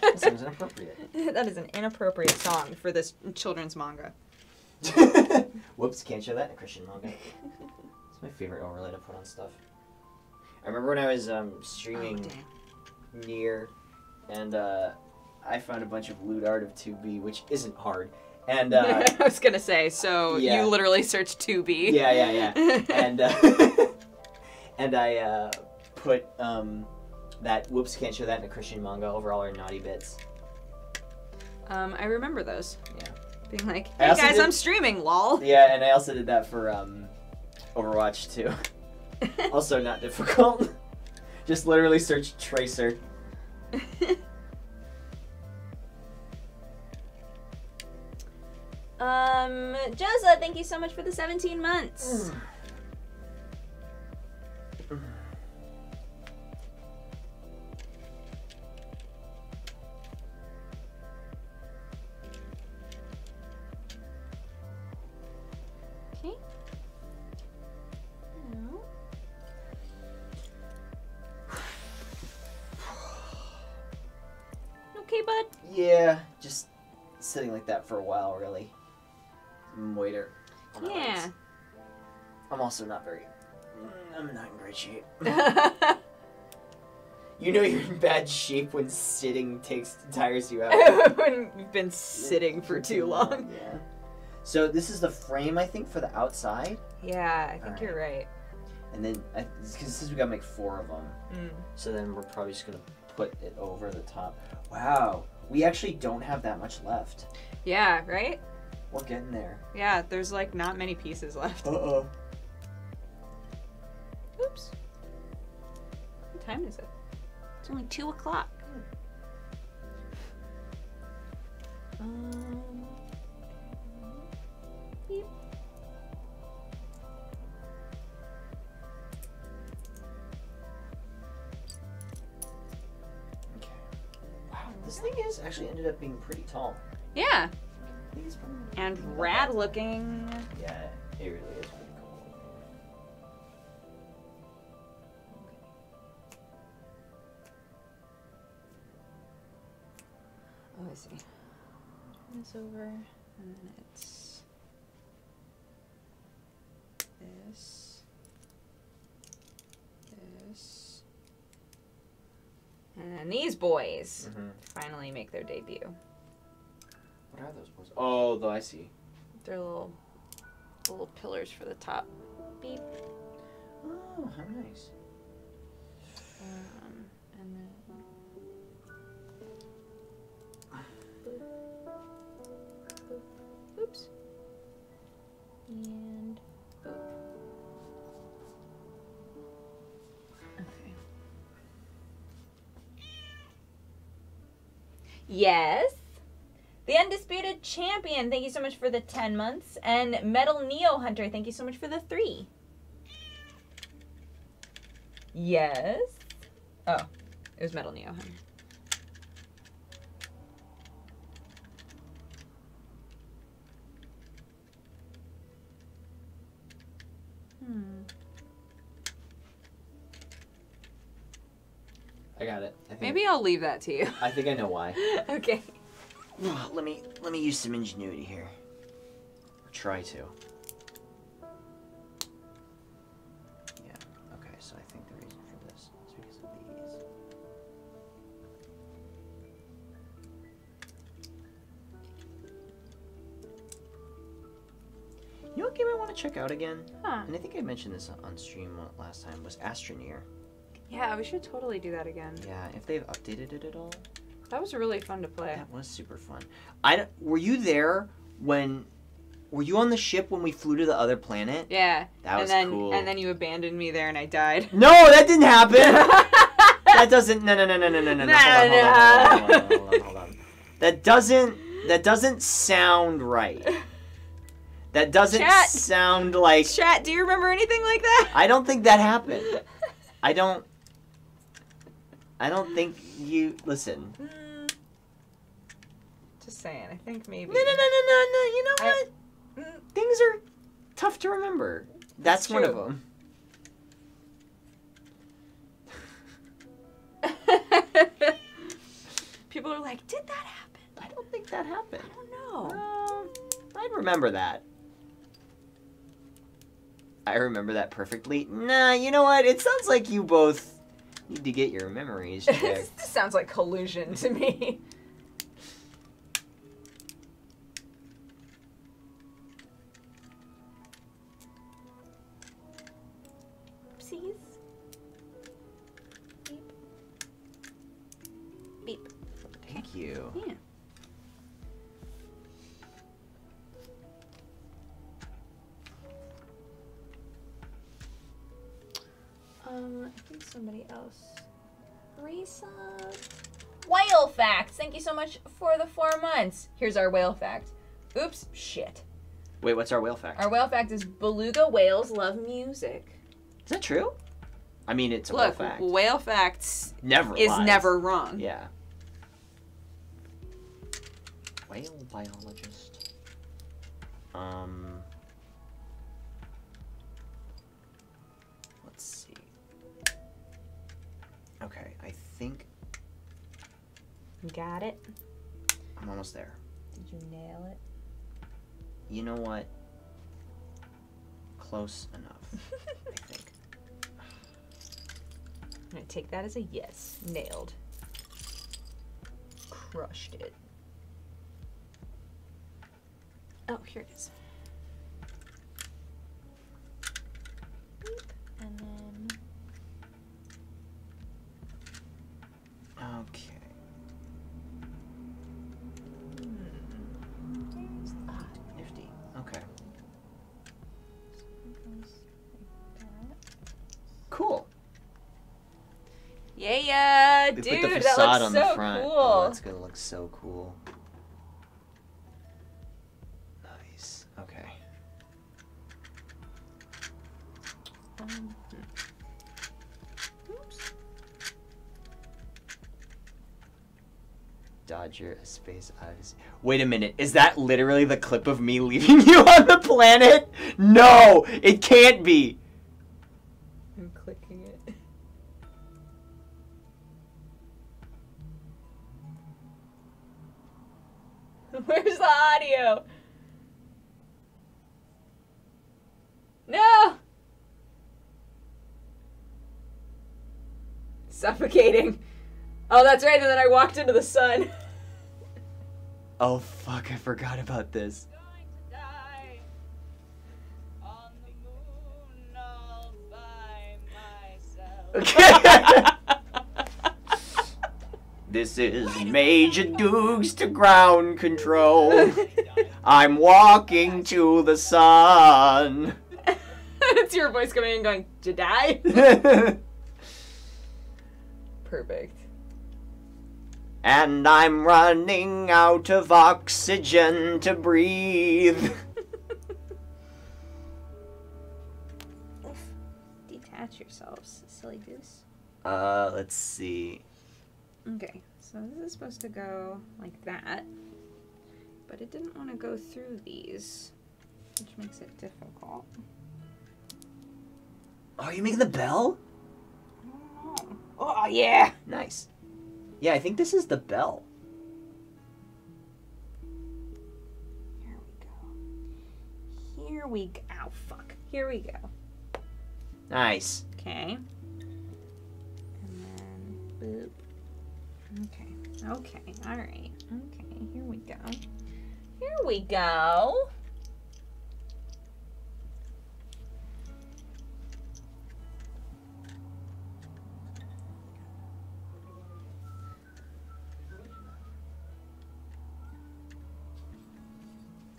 That sounds inappropriate. That is an inappropriate song for this children's manga. Whoops, can't show that in a Christian manga. It's my favorite overlay to put on stuff. I remember when I was streaming near, and I found a bunch of lewd art of 2B, which isn't hard. And I was gonna say, so yeah. you literally searched 2B. Yeah. And and I put that whoops, can't show that in a Christian manga over all our naughty bits. I remember those. Yeah. Being like, I hey also guys, did- I'm streaming, lol. Yeah, and I also did that for Overwatch too. Also not difficult. Just literally search Tracer. Josa, thank you so much for the 17 months. Okay. No. Okay, bud. Yeah, just sitting like that for a while, really. Waiter. Yeah. I'm also not very. I'm not in great shape. You know you're in bad shape when sitting tires you out. When you've been sitting for too long. Yeah. So this is the frame, I think, for the outside. Yeah, I think you're right. And then, because since we gotta make 4 of them, so then we're probably just gonna put it over the top. Wow, we actually don't have that much left. Yeah, right? We're getting there. Yeah, there's like not many pieces left. Uh-oh. Oops. What time is it? It's only 2 o'clock. Beep. Okay. Wow, this thing is actually ended up being pretty tall. Yeah. I think it's probably And rad looking. Yeah, it really is pretty cool. Oh, I see. Turn this over, and then it's this, this, and then these boys finally make their debut. What are those boys? Oh, though I see. They're little pillars for the top. Beep. Oh, how nice. And then. Oops. And boop. Okay. Yes. The Undisputed Champion, thank you so much for the 10 months. And Metal Neo Hunter, thank you so much for the 3. Yes. Oh, it was Metal Neo Hunter. I got it. I think, Maybe I'll leave that to you. I think I know why. Okay. Let me use some ingenuity here. Or try to. Yeah. Okay. So I think the reason for this is because of these. You know what game I want to check out again? Huh. And I think I mentioned this on stream last time. Was Astroneer. Yeah, we should totally do that again. Yeah. If they've updated it at all. That was really fun to play. That was super fun. Were you there when? Were you on the ship when we flew to the other planet? Yeah. That was cool. And then you abandoned me there and I died. No, that didn't happen. That doesn't. No. Hold on. That doesn't sound right. That doesn't sound like. Chat, do you remember anything like that? I don't think that happened. I don't think you listen. Just saying, I think maybe. No. You know what? Things are tough to remember. That's one of them. People are like, did that happen? I don't think that happened. I don't know. I'd remember that. I remember that perfectly. Nah, you know what? It sounds like you both need to get your memories checked. This sounds like collusion to me. Oopsies. Beep. Beep. Thank you. Yeah. I think somebody else. Resub. Whale facts. Thank you so much for the 4 months. Here's our whale fact. Oops, shit. Wait, what's our whale fact? Our whale fact is beluga whales love music. Is that true? I mean, it's a whale Look, fact. whale facts Never is lies. never wrong. Yeah. Whale biologist. Let's see. Okay, I think Got it? I'm almost there. Did you nail it? You know what? Close enough, I think. I'm gonna take that as a yes. Nailed. Crushed it. Oh, here it is. And then... Okay. Nifty. Okay. Cool. Yeah, We dude, put the that facade looks on so the front. cool. Oh, that's gonna look so cool. Nice. Okay. Oops. Dodger, a space odyssey. Wait a minute. Is that literally the clip of me leaving you on the planet? No, it can't be. I'm clicking it. Where's the audio? No! Suffocating. Oh, that's right, and then I walked into the sun. Oh, fuck, I forgot about this. This is Major Dukes to ground control. I'm walking to the sun. It's your voice coming in going, Jedi? Perfect. And I'm running out of oxygen to breathe. Detach yourselves, silly goose. Let's see. Okay, so this is supposed to go like that. But it didn't want to go through these, which makes it difficult. Oh, are you making the bell? Oh, yeah! Nice. Yeah, I think this is the bell. Here we go. Here we go. Ow, fuck. Here we go. Nice. Okay. And then, boop. Okay. Okay. Alright. Okay. Here we go. Here we go.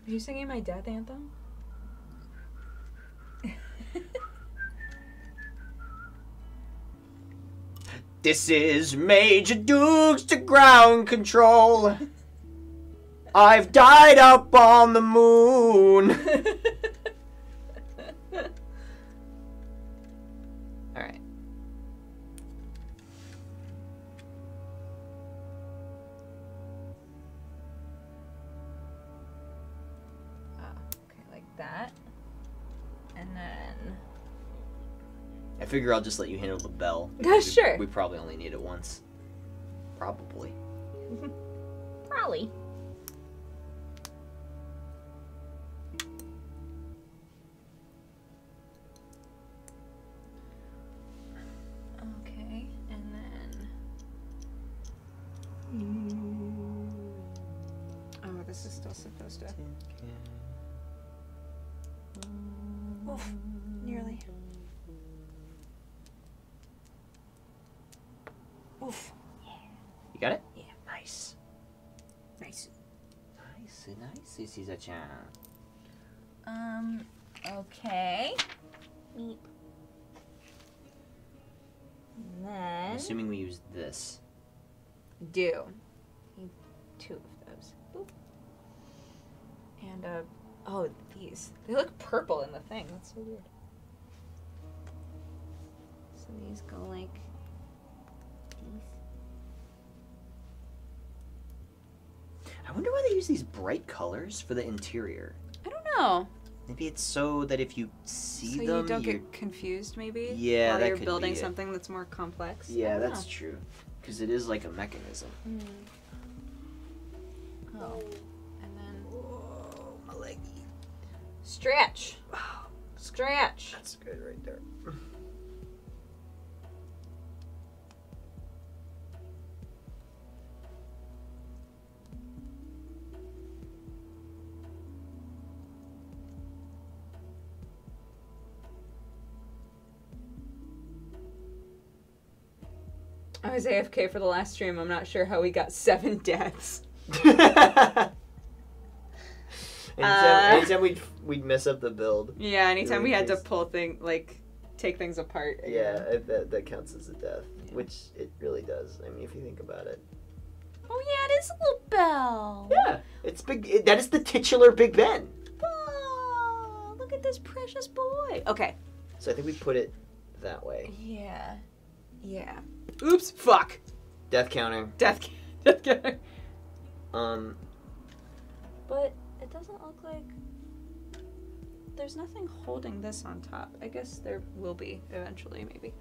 Are you singing my death anthem? This is Major Dukes to ground control. I've died up on the moon. Alright. Okay, like that. And then... I figure I'll just let you handle the bell. Sure. We probably only need it once. Probably. Probably. Okay, and then... Oh, this is still supposed to... Oof, nearly. Oof. You got it? Yeah. Nice. Nice. Nice, Caesar-chan. Okay. Meep. And then... I'm assuming we use this. Do. Need 2 of those. Boop. And, oh, these. They look purple in the thing. That's so weird. So these go like these. I wonder why they use these bright colors for the interior. I don't know. Maybe it's so that if you see So them, you don't get confused, maybe? Yeah, while that you're could building be it. something that's more complex. Yeah, I don't that's know. true. Because it is like a mechanism. Oh. And then... Whoa, my leggy. Stretch. Wow. Stretch. That's good right there. I was AFK for the last stream. I'm not sure how we got 7 deaths. Anytime we'd mess up the build. Yeah, anytime we had to Just- pull take things apart. Yeah, that counts as a death, which it really does. I mean, if you think about it. Oh yeah, it is a little bell. Yeah, it's big. That is the titular Big Ben. Oh, look at this precious boy. Okay. So I think we put it that way. Yeah. Yeah. Oops. Fuck. Death counter. Death counter. But it doesn't look like there's nothing holding this on top. I guess there will be eventually, maybe.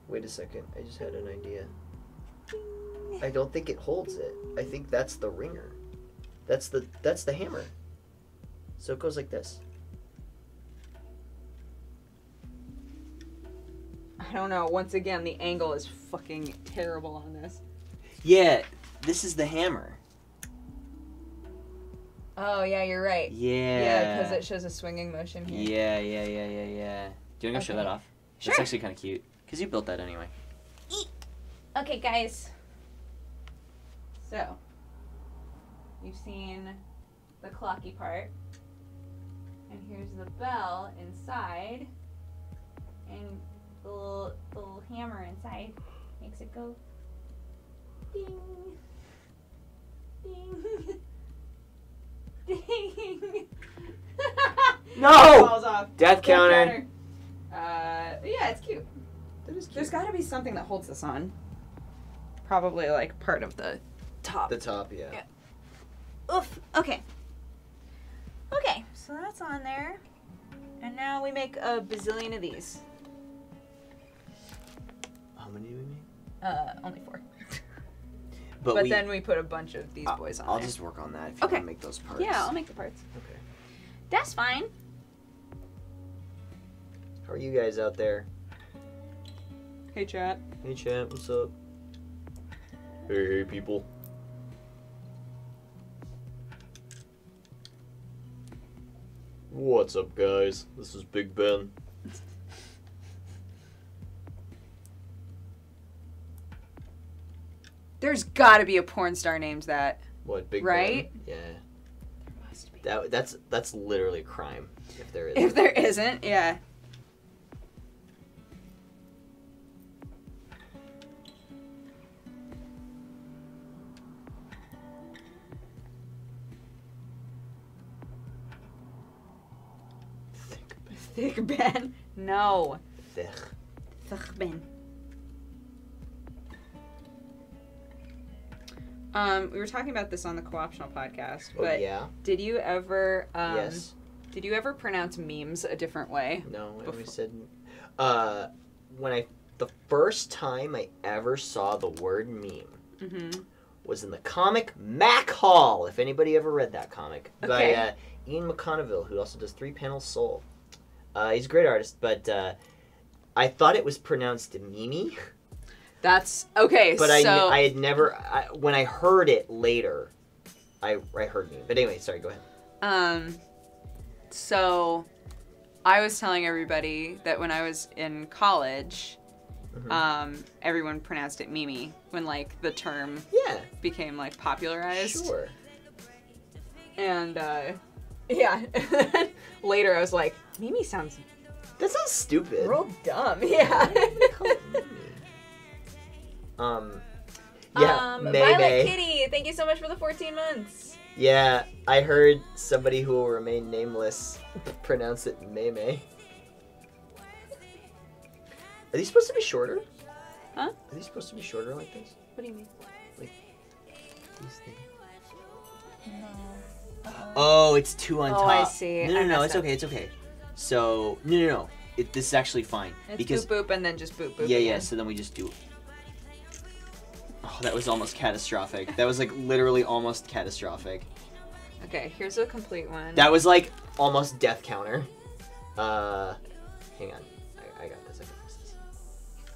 Wait a second. I just had an idea. I don't think it holds it. I think that's the ringer. That's the hammer. So it goes like this. I don't know. Once again, the angle is fucking terrible on this. Yeah, this is the hammer. Oh, yeah, you're right. Yeah. Yeah, because it shows a swinging motion here. Yeah. Do you want to go show that off? Sure. It's actually kind of cute. Because you built that anyway. Okay, guys. So, you've seen the clocky part. And here's the bell inside. And the little hammer inside makes it go ding. Ding. Ding. No! Falls off. Death counter. Yeah, it's cute. There's got to be something that holds this on. Probably like part of the top. The top, yeah. Oof. Okay. Okay, so that's on there. And now we make a bazillion of these. How many do we make? Only 4. But then we put a bunch of these boys on I'll there. just work on that if you want to make those parts. Yeah, I'll make the parts. Okay. That's fine. How are you guys out there? Hey, chat. Hey, chat. What's up? Hey, people. What's up, guys? This is Big Ben. There's got to be a porn star named that. What, Big Right? Ben? Yeah. That's literally a crime if there is. If there isn't, yeah. Thick Ben. No. Thick. Thick Ben. We were talking about this on the Co-optional podcast, but yeah? did you ever Yes. Did you ever pronounce memes a different way? No, I always said the first time I ever saw the word meme was in the comic Mac Hall, if anybody ever read that comic, by Ian McConneville, who also does 3 Panels Soul. He's a great artist, but I thought it was pronounced Mimi. That's okay. But so I had never when I heard it later, I heard meme. But anyway, sorry, go ahead. So I was telling everybody that when I was in college, everyone pronounced it Mimi when like the term became like popularized. Sure. And yeah, later I was like, Mimi sounds. That sounds stupid. Real dumb. Yeah. Yeah, May Violet May. Kitty, thank you so much for the 14 months. Yeah, I heard somebody who will remain nameless pronounce it May May. Are these supposed to be shorter? Huh? Are these supposed to be shorter like this? What do you mean? Like these things. Oh, it's 2 on top. Oh, I see. No, I it's messed up. okay, it's okay. So, no. This is actually fine. It's because boop boop and then just boop boop. yeah, again. so then we just do. Oh, that was almost catastrophic. That was like literally almost catastrophic. Okay, here's a complete one. That was like almost death counter. Hang on. I got this.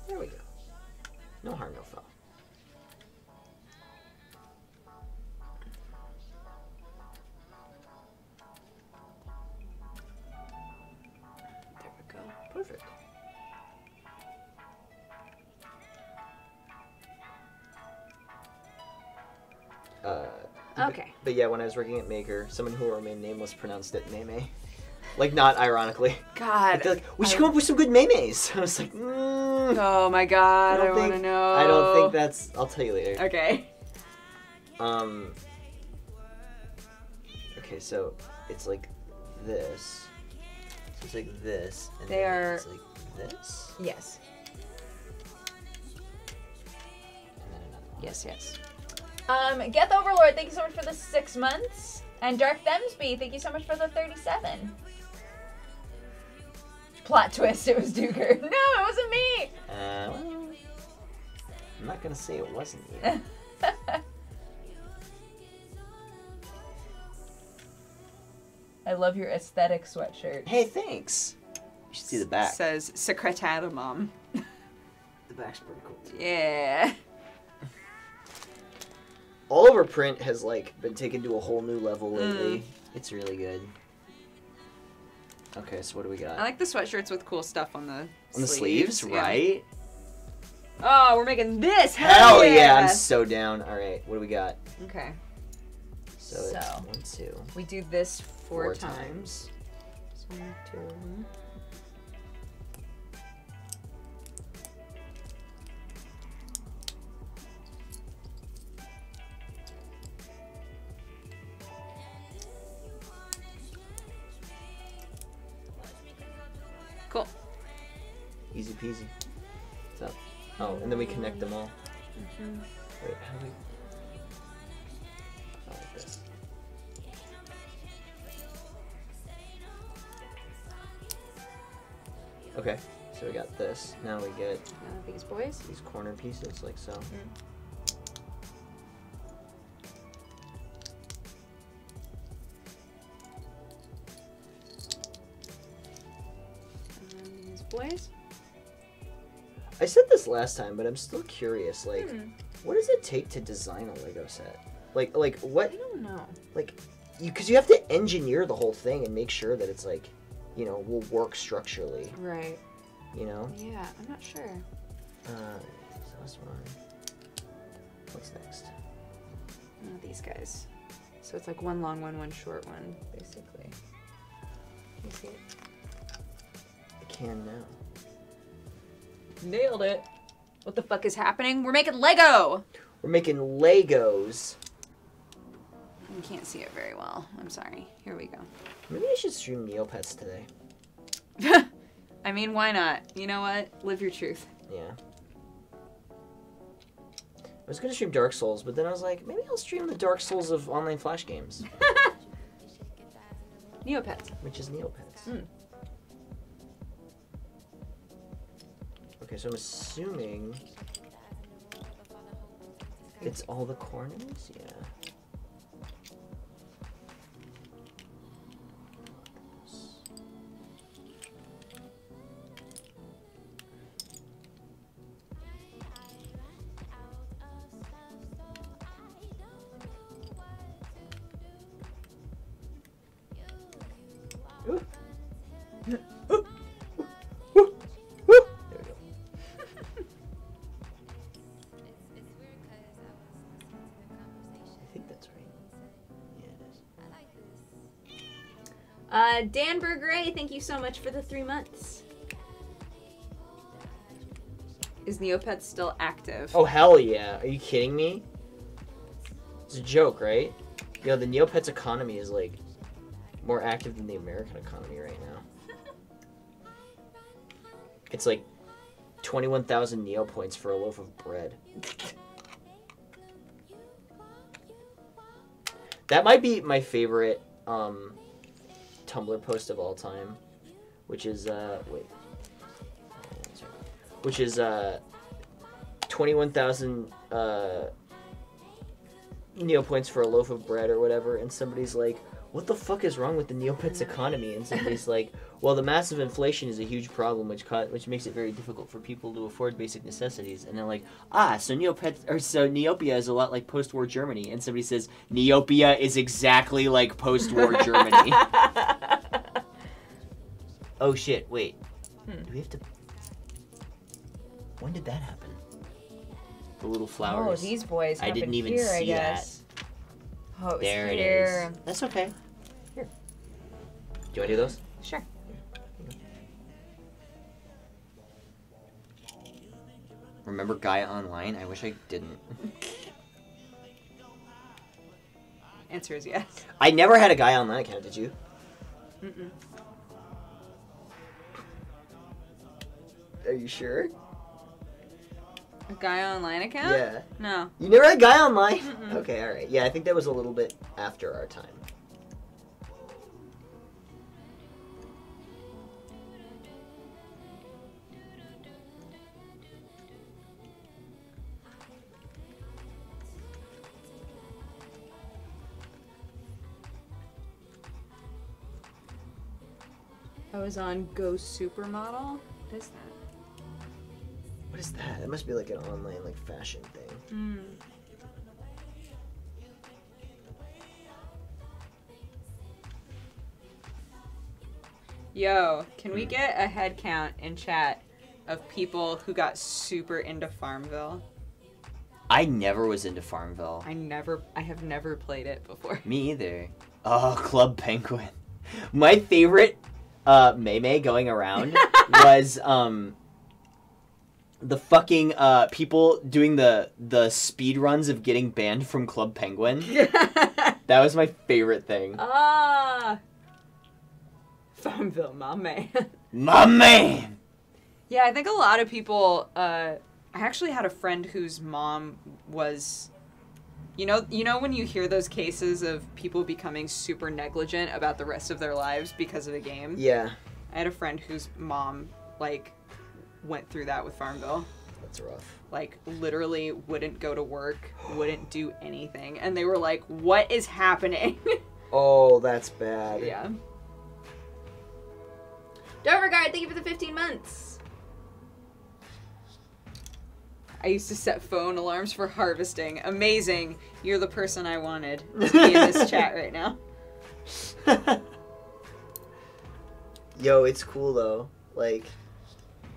There we go. No harm, no foul. There we go. Perfect. Okay. But yeah, when I was working at Maker, someone who will remain nameless pronounced it Meme. Like, not ironically. God. They're like, we should come up with some good memes. I was like, Oh my god, I want to know. I don't think that's... I'll tell you later. Okay. Okay, so it's like this. So it's like this. And They then are- It's like this. Yes. And then another one. Yes, yes. Geth Overlord, thank you so much for the 6 months. And Dark Themsby, thank you so much for the 37. Plot twist, it was Duger. No, it wasn't me! Well, I'm not gonna say it wasn't you. I love your aesthetic sweatshirt. Hey, thanks. You should see the back. Says Secretary Mom. The back's pretty cool too. Yeah. all of our print has like been taken to a whole new level lately. It's really good. Okay, so what do we got? I like the sweatshirts with cool stuff on the sleeves, yeah. right? Oh, we're making this! Hell yeah! I'm so down. All right, what do we got? Okay. So it's 1, 2. We do this four times. times. So 1, 2. Cool. Easy peasy. What's up? Oh, and then we connect them all. Wait, how do we... Oh, like this. Okay, so we got this. Now we get these boys. These corner pieces, like so. These boys. I said this last time, but I'm still curious. Like, what does it take to design a Lego set? Like what? I don't know. Like, because you have to engineer the whole thing and make sure that it's like, you know, will work structurally. Right. You know? Yeah, I'm not sure. So this one. What's next? Oh, these guys. So it's like one long one, one short one, basically. You see it? I can now. Nailed it. What the fuck is happening? We're making Lego! We're making Legos. You can't see it very well. I'm sorry. Here we go. Maybe I should stream Neopets today. I mean, why not? You know what? Live your truth. Yeah. I was gonna stream Dark Souls, but then I was like, maybe I'll stream the Dark Souls of online Flash games. Neopets. Which is Neopets. Okay, so I'm assuming it's all the corners? Yeah. Dan Bergray, thank you so much for the 3 months. Is Neopets still active? Oh, hell yeah. Are you kidding me? It's a joke, right? You know, the Neopets economy is, like, more active than the American economy right now. It's like 21,000 Neo points for a loaf of bread. That might be my favorite, Tumblr post of all time, which is which is 21,000 Neo points for a loaf of bread or whatever, and somebody's like, what the fuck is wrong with the Neopets economy? And somebody's like, well, the massive inflation is a huge problem which makes it very difficult for people to afford basic necessities. And they're like, so Neopia is a lot like post-war Germany. And somebody says, Neopia is exactly like post-war Germany. Oh shit, wait. Do we have to... When did that happen? The little flowers. Oh, these boys. I didn't even here, see I guess. that. Oh, it was There here. it is. That's okay. Here. Do you want to do those? Sure. Remember Gaia Online? I wish I didn't. Answer is yes. I never had a Gaia Online account, did you? Mm-mm. Are you sure? A Gaia Online account? Yeah. No. You never had Gaia Online? Mm-mm. Okay, alright. Yeah, I think that was a little bit after our time. I was on Go Supermodel. What is that? What is that? That must be like an online like fashion thing. Yo, can we get a head count in chat of people who got super into Farmville? I never was into Farmville. I have never played it before. Me either. Oh, Club Penguin. My favorite meme going around was the fucking people doing the speed runs of getting banned from Club Penguin. That was my favorite thing. Ah, Farmville, my man. My man. Yeah, I think a lot of people. I actually had a friend whose mom was. You know when you hear those cases of people becoming super negligent about the rest of their lives because of a game? Yeah. I had a friend whose mom, like, went through that with Farmville. That's rough. Like, literally wouldn't go to work, wouldn't do anything. And they were like, what is happening? Oh, that's bad. Yeah. Darvergard, thank you for the 15 months. I used to set phone alarms for harvesting. Amazing. You're the person I wanted to be in this chat right now. Yo, it's cool though. Like,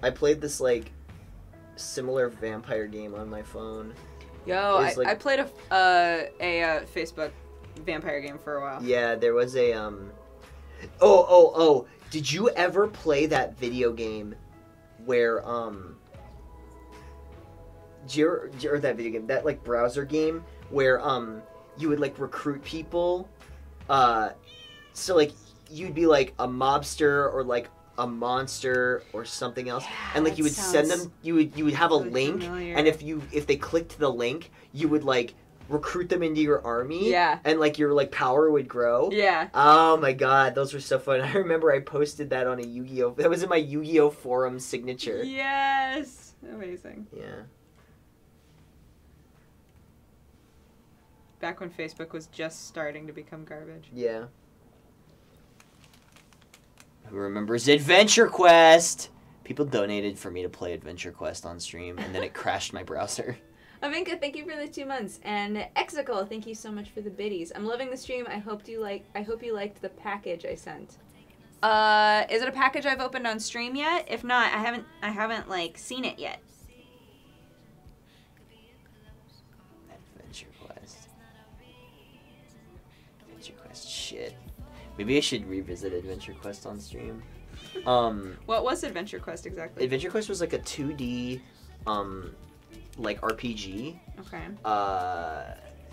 I played this like similar vampire game on my phone. Yo, I played a Facebook vampire game for a while. Yeah, there was a Oh, did you ever play that video game where or that video game, that like browser game where you would like recruit people, so like you'd be like a mobster or like a monster or something else, and like you would send them, you would have a link, familiar. and if they clicked the link, you would like recruit them into your army, Yeah. and like your like power would grow. Yeah. Oh my god, those were so fun. I remember I posted that on a Yu-Gi-Oh! That was in my Yu-Gi-Oh! Forum signature. Yes. Amazing. Yeah. Back when Facebook was just starting to become garbage. Yeah. Who remembers Adventure Quest? People donated for me to play Adventure Quest on stream, and then it crashed my browser. Aminka, thank you for the 2 months. And Exicle, thank you so much for the biddies. I'm loving the stream. I hope you liked the package I sent. Is it a package I've opened on stream yet? If not, I haven't like seen it yet. Adventure Quest. Adventure Quest shit. Maybe I should revisit Adventure Quest on stream. What was Adventure Quest exactly? Adventure Quest was like a 2D like RPG. Okay.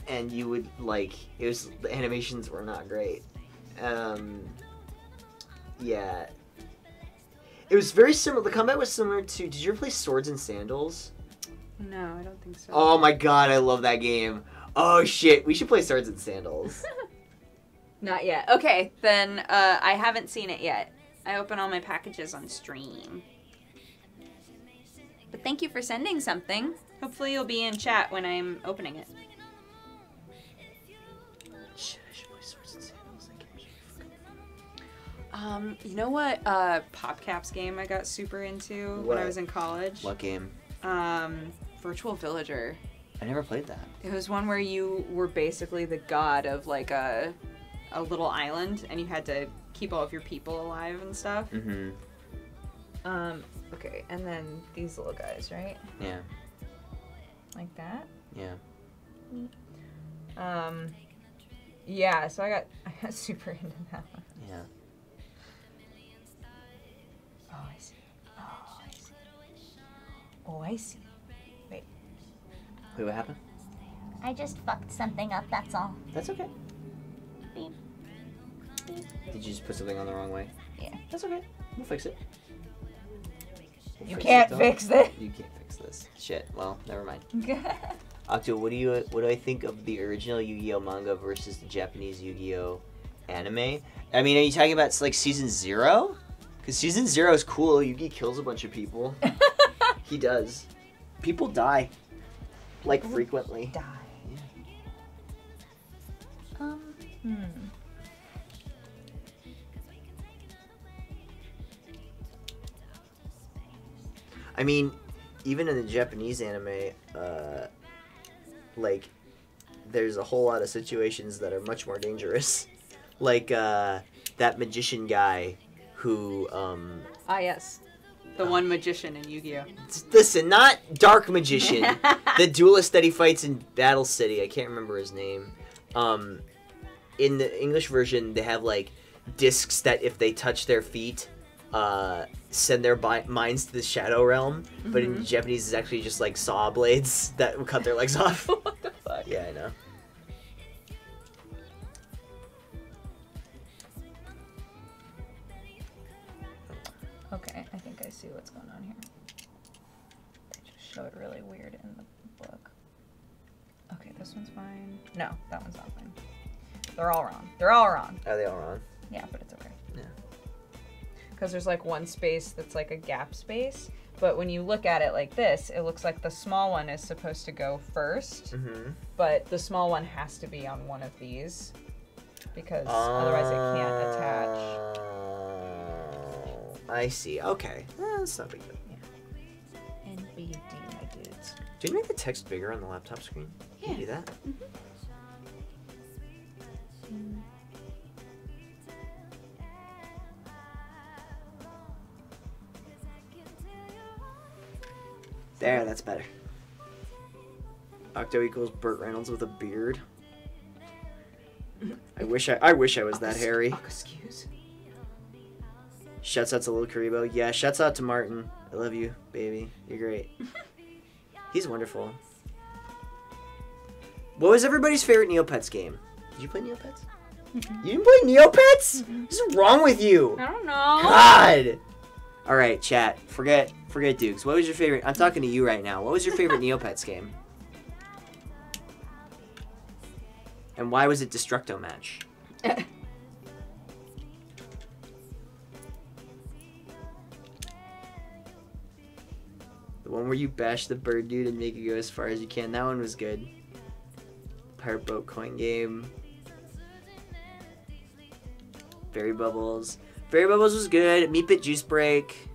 And you would like, the animations were not great. Yeah. It was very similar. The combat was similar to. Did you ever play Swords and Sandals? No, I don't think so. Oh my god, I love that game. Oh shit, we should play Swords and Sandals. Not yet. Okay, then I haven't seen it yet. I open all my packages on stream. But thank you for sending something. Hopefully you'll be in chat when I'm opening it. Shit, I should play Swords and Sandals. That game is really fucking fun. You know what PopCap's game I got super into when I was in college? What game? Virtual Villager. I never played that. It was one where you were basically the god of like a little island, and you had to keep all of your people alive and stuff. Mm-hmm. Okay, and then these little guys, right? Yeah. Like that? Yeah. Yeah, so I got super into that one. Yeah. Oh, I see. Oh, I see. Oh, I see. Wait. Wait, what happened? I just fucked something up, that's all. That's okay. Beep. Did you just put something on the wrong way? Yeah. That's okay. We'll fix it. You can't fix this. You can't fix this. Shit. Well, never mind. Octo, what do I think of the original Yu-Gi-Oh manga versus the Japanese Yu-Gi-Oh anime? I mean, are you talking about like season 0? Because season 0 is cool. Yugi kills a bunch of people. He does. People die. Like frequently. Die. Yeah. I mean, even in the Japanese anime, like, there's a whole lot of situations that are much more dangerous. Like, that magician guy who Ah, yes. The one magician in Yu-Gi-Oh. Listen, not Dark Magician. The duelist that he fights in Battle City. I can't remember his name. In the English version, they have, like, discs that if they touch their feet, send their minds to the Shadow Realm. Mm-hmm. But in Japanese, it's actually just, like, saw blades that would cut their legs off. What the fuck? Yeah, I know. Okay, I think I see what's going on here. They just show it really weird in the book. Okay, this one's fine. No, that one's not fine. They're all wrong. They're all wrong. Are they all wrong? Yeah, but it's okay. Yeah. Because there's like one space that's like a gap space, but when you look at it like this, it looks like the small one is supposed to go first, but the small one has to be on one of these because otherwise it can't attach. I see. Okay. That's not big deal. Yeah. NBD, my dudes. Did you make the text bigger on the laptop screen? Yeah. Can you do that? There, that's better. Octo equals Burt Reynolds with a beard. I wish I was that hairy. Excuse. Shouts out to Lil Karibo. Yeah, shouts out to Martin. I love you, baby. You're great. He's wonderful. What was everybody's favorite Neopets game? Did you play Neopets? You didn't play Neopets? What's wrong with you? I don't know. God! Alright, chat. Forget Dukes. What was your favorite? I'm talking to you right now. What was your favorite Neopets game? And why was it Destructo Match? The one where you bash the bird dude and make it go as far as you can. That one was good. Pirate Boat coin game. Berry Bubbles. Berry Bubbles was good. Meat Bit Juice Break.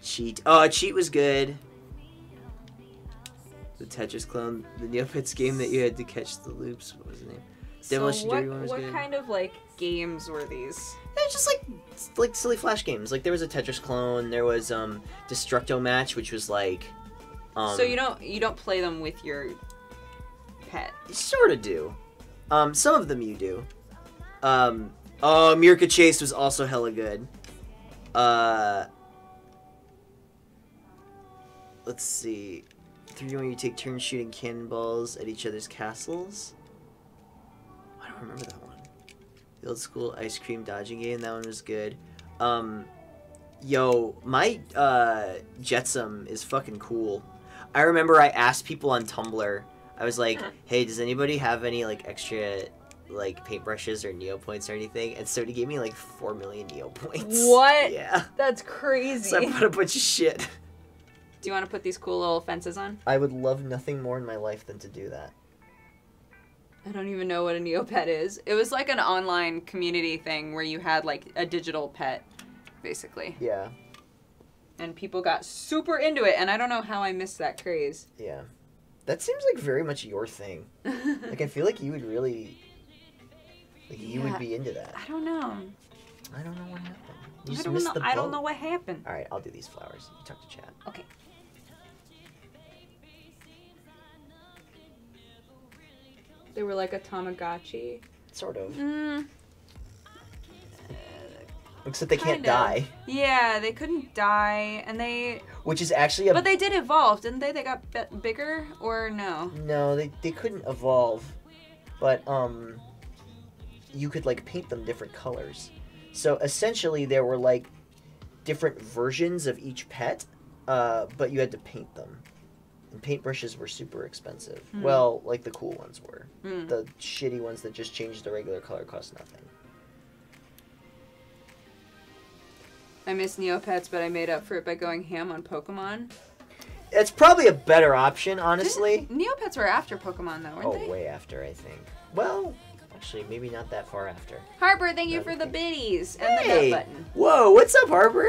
Cheat. Oh, Cheat was good. The Tetris clone. The Neopets game that you had to catch the loops. What was the name? Devilish Dirty one was good. What kind of like games were these? They're just like silly flash games. Like there was a Tetris clone. There was Destructo Match, which was like. So you don't play them with your pet. You sort of do. Some of them you do. Oh, Mirka Chase was also hella good. Let's see. 3 when you take turns shooting cannonballs at each other's castles. I don't remember that one. The old school ice cream dodging game. That one was good. Yo, my Jetsam is fucking cool. I remember I asked people on Tumblr. I was like, hey, does anybody have any like extra like paintbrushes or Neo points or anything? And so he gave me like 4 million Neo points. What? Yeah. That's crazy. So I bought a bunch of shit. Do you want to put these cool little fences on? I would love nothing more in my life than to do that. I don't even know what a Neopet is. It was like an online community thing where you had like a digital pet, basically. Yeah. And people got super into it, and I don't know how I missed that craze. Yeah. That seems like very much your thing. Like, I feel like you would really... Like, you would be into that. I don't know. I don't know what happened. You just missed the boat. I don't know what happened. Alright, I'll do these flowers. You talk to chat. Okay. They were like a Tamagotchi. Sort of. Mm. Except they can't die. Yeah, they couldn't die, and they... Which is actually a... But they did evolve, didn't they? They got bigger, or no? No, they couldn't evolve. But, you could, like, paint them different colors. So, essentially, there were, like, different versions of each pet, but you had to paint them. And paintbrushes were super expensive. Mm. Well, like the cool ones were. Mm. The shitty ones that just changed the regular color cost nothing. I miss Neopets, but I made up for it by going ham on Pokemon. It's probably a better option, honestly. Neopets were after Pokemon, though, weren't they? Oh, way after, I think. Well, actually, maybe not that far after. Harper, thank you for the biddies and Hey! the nut button. Whoa, what's up, Harper?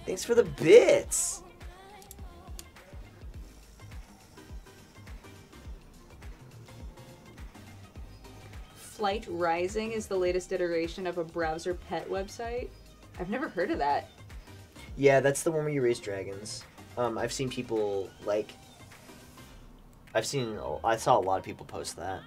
Thanks for the bits. Flight Rising is the latest iteration of a browser pet website. I've never heard of that. Yeah, that's the one where you raise dragons. I've seen people, like... I saw a lot of people post that.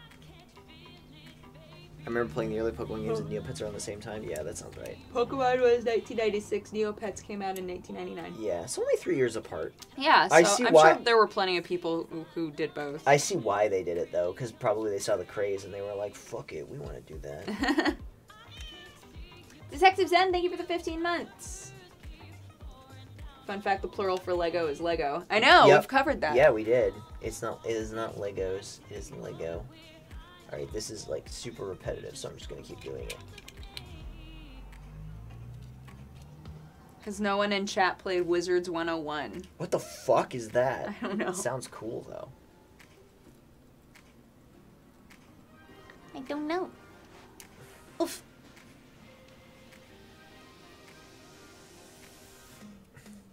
I remember playing the early Pokemon games and Neopets around the same time. Yeah, that sounds right. Pokemon was 1996. Neopets came out in 1999. Yeah, it's only 3 years apart. Yeah, so I'm sure there were plenty of people who did both. I see why they did it, though, because probably they saw the craze and they were like, fuck it, we want to do that. Detective Zen, thank you for the 15 months. Fun fact, the plural for Lego is Lego. I know, Yep. we've covered that. Yeah, we did. It is not Legos, it is Lego. Alright, this is like super repetitive, so I'm just gonna keep doing it. Has no one in chat played Wizards 101? What the fuck is that? I don't know. It sounds cool, though. I don't know. Oof.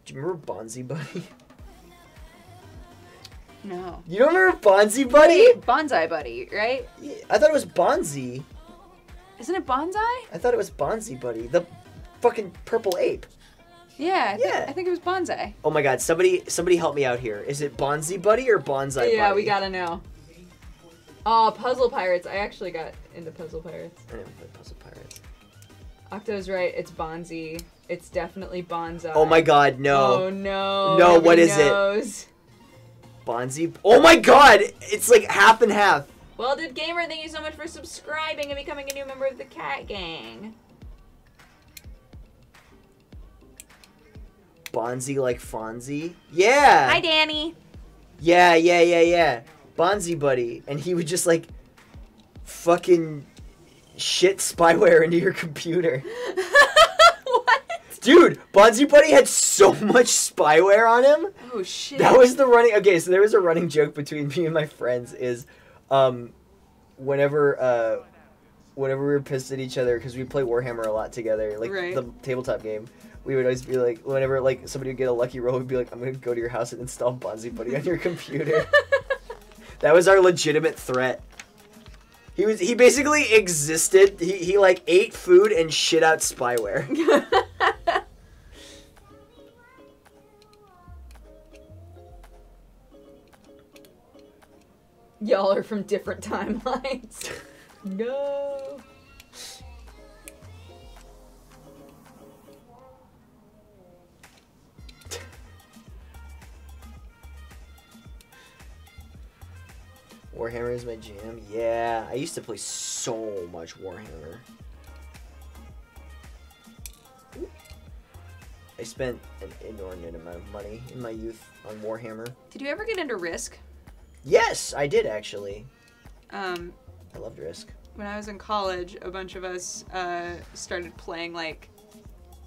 Do you remember Bonzi Buddy? No. You don't remember Bonzi Buddy? Bonsai Buddy, right? Yeah, I thought it was Bonzi. Isn't it Bonsai? I thought it was Bonzi Buddy. The fucking purple ape. Yeah, Yeah. I think it was Bonsai. Oh my god, somebody help me out here. Is it Bonzi Buddy or Bonsai Buddy? Yeah, we gotta know. Oh, Puzzle Pirates. I actually got into Puzzle Pirates. I never played Puzzle Pirates. Octo's right. It's Bonzi. It's definitely Bonsai. Oh my god, no. Oh no. No, what Nobody is knows. it? Bonzi? Oh my god! It's like half and half. Well, Dude Gamer, thank you so much for subscribing and becoming a new member of the Cat Gang. Bonzi like Fonzie? Yeah! Hi, Danny. Yeah. Bonzi Buddy. And he would just like fucking shit spyware into your computer. What? Dude, Bonzi Buddy had so much spyware on him. Oh, shit. That was the running... Okay, so there was a running joke between me and my friends is... whenever we were pissed at each other, because we play Warhammer a lot together, like Right. the tabletop game, we would always be like, whenever like somebody would get a lucky roll, we'd be like, I'm gonna go to your house and install Bonzi Buddy on your computer. That was our legitimate threat. He basically existed. He like ate food and shit out spyware. Y'all are from different timelines. No. Warhammer is my jam. Yeah, I used to play so much Warhammer. I spent an inordinate amount of money in my youth on Warhammer. Did you ever get into Risk? Yes, I did actually. I loved Risk. When I was in college, a bunch of us started playing like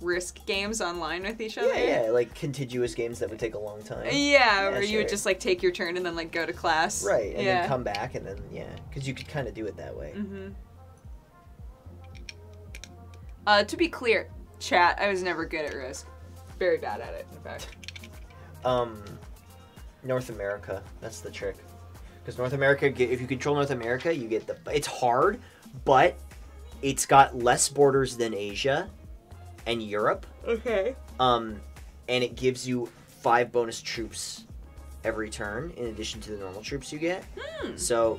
Risk games online with each other. Yeah, like contiguous games that would take a long time. Yeah, where you would sure. just like take your turn and then like go to class. Right, and yeah. then come back and then, yeah, because you could kind of do it that way. To be clear, chat, I was never good at Risk. Very bad at it, in fact. North America, that's the trick. Because North America, if you control North America, you get the... It's hard, but it's got less borders than Asia and Europe. Okay. And it gives you 5 bonus troops every turn, in addition to the normal troops you get. So,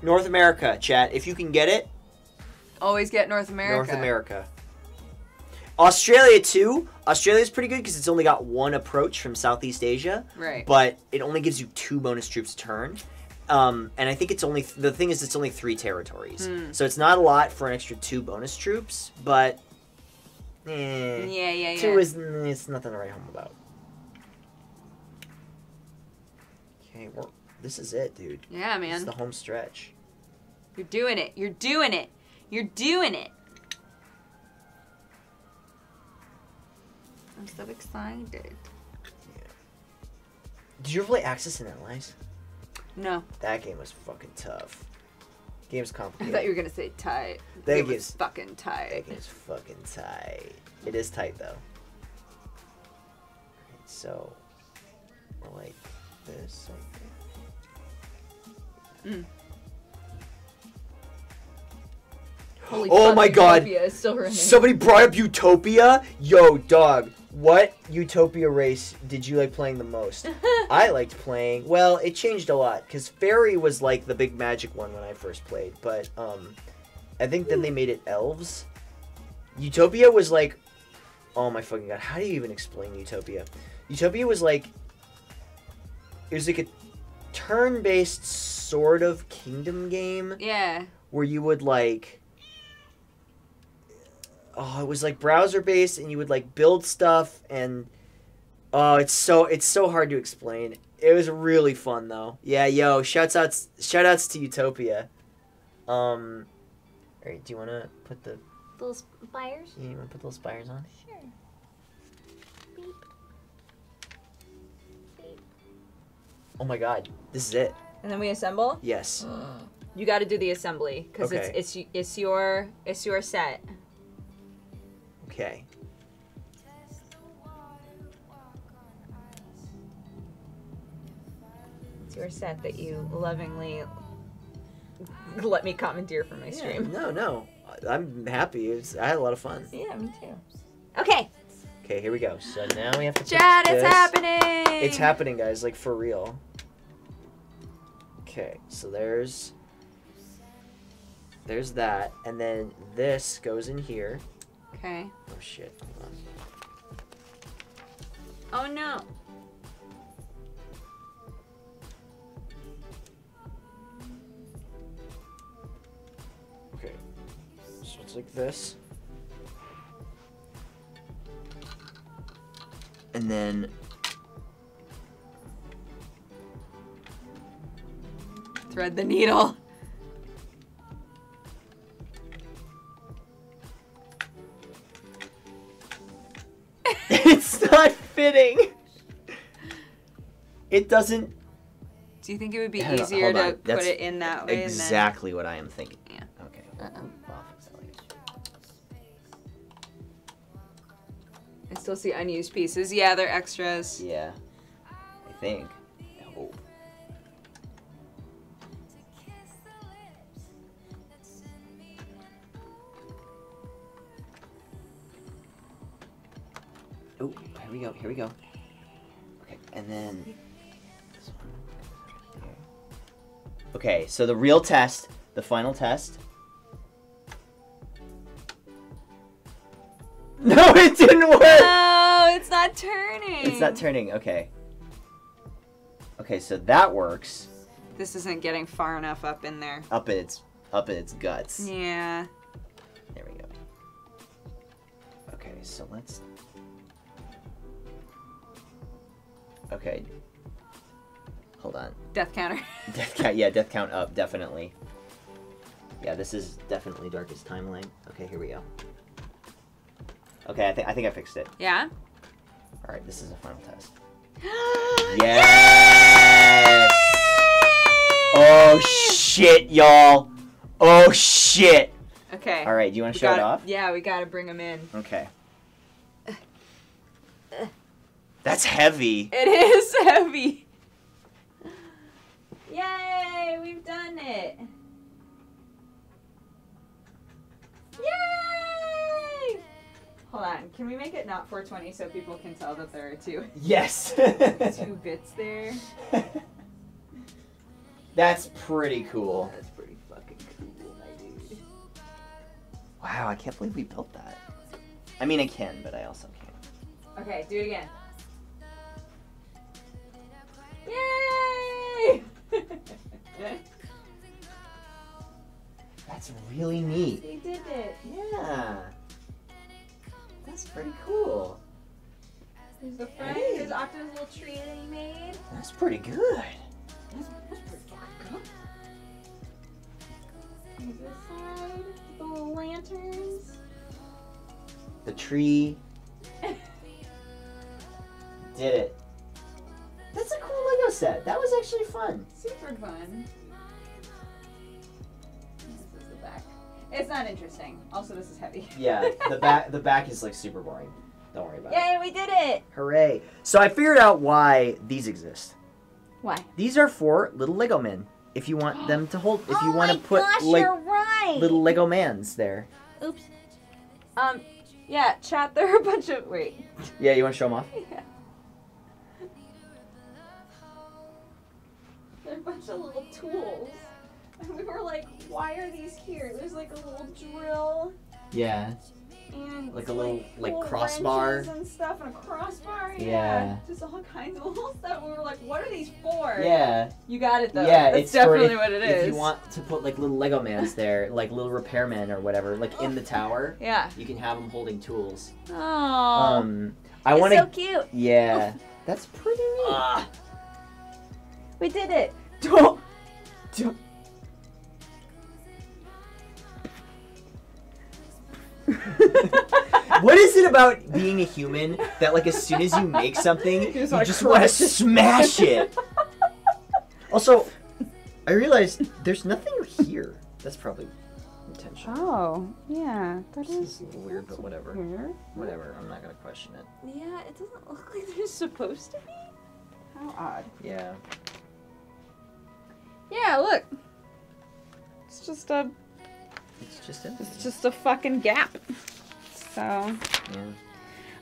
North America, chat, if you can get it... Always get North America. North America. Australia, too. Australia's pretty good because it's only got 1 approach from Southeast Asia. Right. But it only gives you 2 bonus troops a turn. And I think it's only... The thing is, it's only 3 territories. So it's not a lot for an extra 2 bonus troops, but... Yeah. 2 is... It's nothing to write home about. Okay, this is it, dude. Yeah, man. This is the home stretch. You're doing it. You're doing it. You're doing it. I'm so excited. Yeah. Did you ever play Axis and Allies? No. That game was fucking tough. Game's I complicated. thought you were gonna say tight. That It was game's fucking tight. That game's fucking tight. It is tight though. So we're like this. Holy Oh fuck, my god. Utopia is still running. Somebody brought up Utopia? Yo, dog. What Utopia race did you like playing the most? I liked playing... Well, it changed a lot. Because Fairy was like the big magic one when I first played. But, I think then they made it Elves. Utopia was like... Oh my fucking god. How do you even explain Utopia? Utopia was like... It was like a turn-based sort of kingdom game. Yeah. Where you would like... Oh, it was like browser-based, and you would like build stuff, and... Oh, it's so hard to explain. It was really fun, though. Yeah, yo, shoutouts to Utopia. Alright, do you want to put the... Little spires? Yeah, you want to put those spires on? Sure. Beep. Beep. Oh my god, this is it. And then we assemble? Yes. You got to do the assembly because Okay. it's your set. Okay. It's your set that you lovingly let me commandeer for my stream. Yeah, no. I'm happy. I had a lot of fun. Yeah, me too. Okay. Okay, here we go. So now we have to put Chad, it's this- happening! It's happening, guys, like for real. Okay, so there's that, and then this goes in here. Okay. Oh shit, hold on. Oh no. Okay, so it's like this. And then Thread the needle. it's not fitting. It doesn't. Do you think it would be Hold on, easier hold to on. put That's it in that way? Exactly what I am thinking. Yeah. Okay. I still see unused pieces. Yeah, they're extras. Yeah. I think. I hope. Oh, here we go. Here we go. Okay, and then this one goes right there. Okay, so the real test, the final test. No, it didn't work. No, it's not turning. It's not turning. Okay. Okay, so that works. This isn't getting far enough up in there. Up in its guts. Yeah. There we go. Okay, so let's. Okay. Hold on. Death counter. Death count. Yeah, death count up definitely. Yeah, this is definitely darkest timeline. Okay, here we go. Okay, I think I fixed it. Yeah. All right, this is a final test. Yes! Oh shit, y'all! Oh shit! Okay. All right, do you want to show it off? Yeah, we gotta bring them in. Okay. That's heavy. It is heavy. Yay, we've done it. Yay! Hold on, can we make it not 420 so people can tell that there are two Yes. 2 bits there? That's pretty cool. That's pretty fucking cool, my dude. Wow, I can't believe we built that. I mean, I can, but I also can't. Okay, do it again. Yay! That's really neat. We did it. Yeah. That's pretty cool. There's the front. Hey. There's Octo's little tree that he made. That's pretty good. That's pretty fucking good. There's this side. The little lanterns. The tree. Did it. That's a cool Lego set. That was actually fun. Super fun. This is the back. It's not interesting. Also, this is heavy. Yeah, the back is like super boring. Don't worry about it. Yay, we did it! Hooray. So I figured out why these exist. Why? These are for little Lego men. If you want them to hold, if you want to put gosh, like, you're right. little Lego mans there. Oops. Yeah, chat, there are a bunch of... Wait. Yeah, you want to show them off? Yeah. There are a bunch of little tools. And we were like, why are these here? There's like a little drill. Yeah. And Like a little, like, little crossbar. wrenches and stuff, and a crossbar. Yeah. Just all kinds of little stuff. We were like, what are these for? Yeah. You got it though. Yeah, That's it's definitely for what it if is. you want to put like little Lego mans there, like little repairmen or whatever, like in the tower. Yeah. You can have them holding tools. Oh. I want It's to. so cute. Yeah. That's pretty neat. We did it. Don't. What is it about being a human that, like, as soon as you make something, you just want to smash it? Also, I realized there's nothing here. That's probably intentional. Oh, yeah. That This is a little weird, but whatever. Weird. Whatever. I'm not gonna question it. Yeah, it doesn't look like there's supposed to be. How odd. Yeah. Yeah, look. It's just a It's just a fucking gap. So Yeah.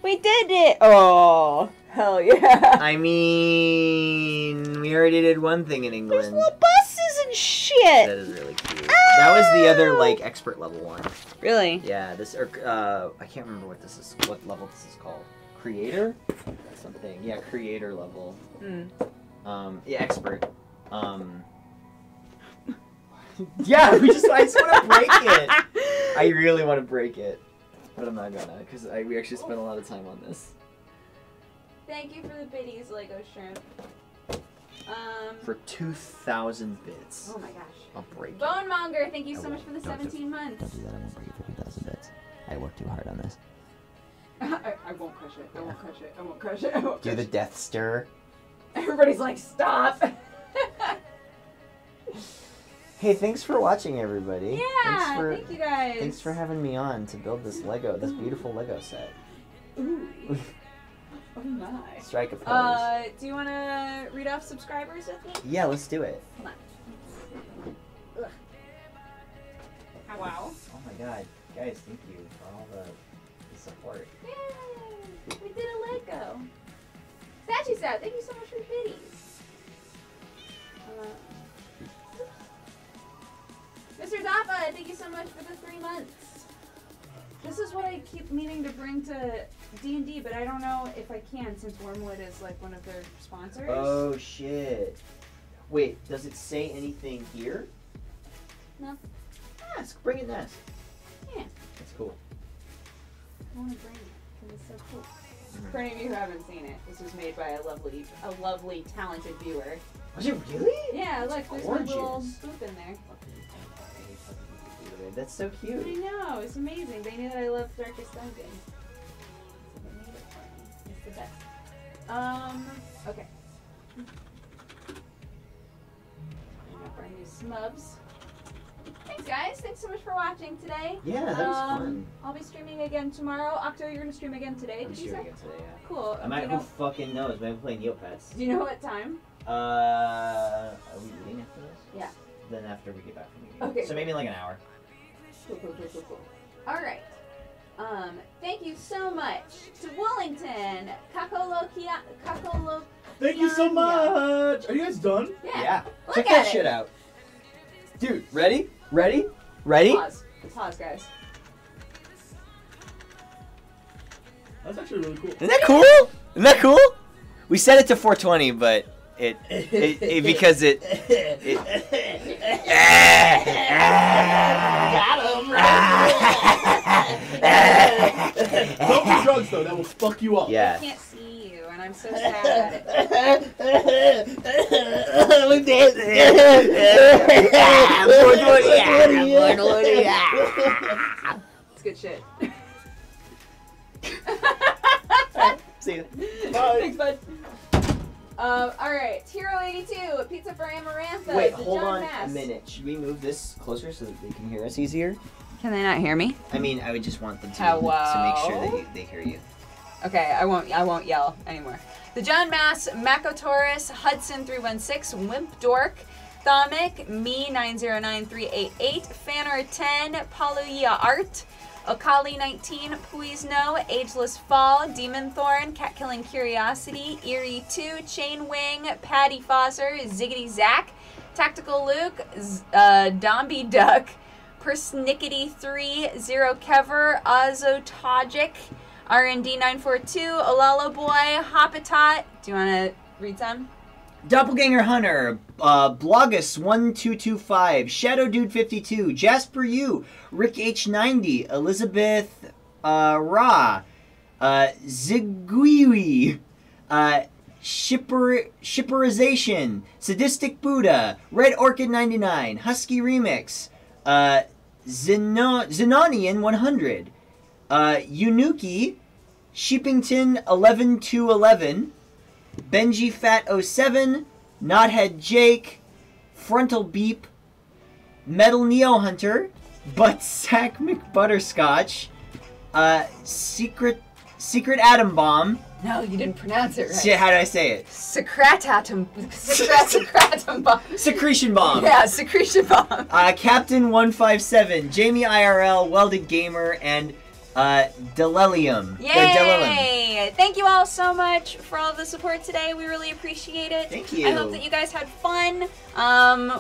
we did it. Oh, hell yeah. I mean, we already did one thing in England. There's little buses and shit. That is really cute. That was the other, like, expert level one. Really? Yeah, this, or, I can't remember what this is, what level this is called. Creator? That's something. Yeah, creator level. Yeah, expert. Yeah, I just want to break it. I really want to break it. But I'm not gonna, because we actually spent a lot of time on this. Thank you for the biddies, Lego Shrimp. For 2,000 bits. Oh my gosh. I'll break it. Bonemonger, thank you so much for the 17 months. Don't do that, I won't break it for 2,000 bits. I worked too hard on this. I won't crush it. I won't crush it. I won't crush it. I won't Do crush the it. death stir. Everybody's like, stop. Hey, thanks for watching, everybody. Yeah, thank you guys. Thanks for having me on to build this this beautiful Lego set. Ooh. Oh my. Strike a pose. Do you want to read off subscribers with me? Yeah, let's do it. Come on. Ugh. Wow. Oh my god. Guys, thank you for all the support. Yay! We did a Lego. Statue Stat, thank you so much for the biddies. Mr. Dappa, thank you so much for the 3 months. This is what I keep meaning to bring to D&D, but I don't know if I can since Wormwood is like one of their sponsors. Oh shit. Wait, does it say anything here? No. Yes, bring it next. Yeah. That's cool. I want to bring it because it's so cool. For any of you who haven't seen it, this was made by a lovely, talented viewer. Was it really? Yeah, look, there's a little Gorgeous. boop in there. That's so I cute. know, it's amazing. They knew that I loved Darkest Dungeon. So they made it for me. It's the best. Okay. I got brand new smubs. Thanks guys, thanks so much for watching today. Yeah, that was fun. I'll be streaming again tomorrow. Octo, you're gonna stream again today, I'm did you streaming say? again today, yeah. Cool. I might, Do you who know, fucking knows? Maybe I'm playing Neopets. do you know what time? Are we eating after this? Yeah. Then after we get back from eating. Okay. So maybe like an hour. Cool. Alright. Thank you so much to Wellington, Kakolo. Thank you so much. Are you guys done? Yeah. Look Check at that it. shit out. Dude, ready? Ready? Ready? Pause, guys. That's actually really cool. Isn't that cool? Isn't that cool? We set it to 420, but it because it Don't do drugs though, that will fuck you up. Yeah. I can't see you, and I'm so sad at it. It's good shit. See you. Thanks, bud. Alright, Hero82, Pizza for Amarantha. Wait, the hold John on Mass. a minute. Should we move this closer so that they can hear us easier? Can they not hear me? I mean, I would just want them to Hello? make sure that they hear you. Okay, I won't yell anymore. The John Mass, Makotaurus, Hudson316, Wimp Dork, Thamic, Me909388, Fanner10, Paluia Art, Okali19, Please No, Ageless Fall, Demon Thorn, Cat Killing Curiosity, Eerie2, Chain Wing, Patty Fosser, Ziggity Zack, Tactical Luke, Domby Duck, Persnickety3, Zero Kever, Ozotagic, RND942, Olala Boy, Hoppatot. Do you want to read some? Doppelganger Hunter, Blogus1225, Shadow Dude 52, Jasper U, Rick H90, Elizabeth Ra, Ziguiwi, Shipperization, Sadistic Buddha, Red Orchid 99, Husky Remix, Zenonian 100, Yunuki, Sheepington 11211, Benji Fat 07, Knothead Jake, Frontal Beep, Metal Neo Hunter, Buttsack McButterscotch, Secret Atom Bomb. No, you didn't pronounce it right. Shit, how did I say it? Secretum Bomb. Secretion Bomb. Yeah, Secretion Bomb. Captain 157, Jamie IRL, Welded Gamer, and Delelium. Yay! Thank you all so much for all of the support today. We really appreciate it. Thank you. I hope that you guys had fun.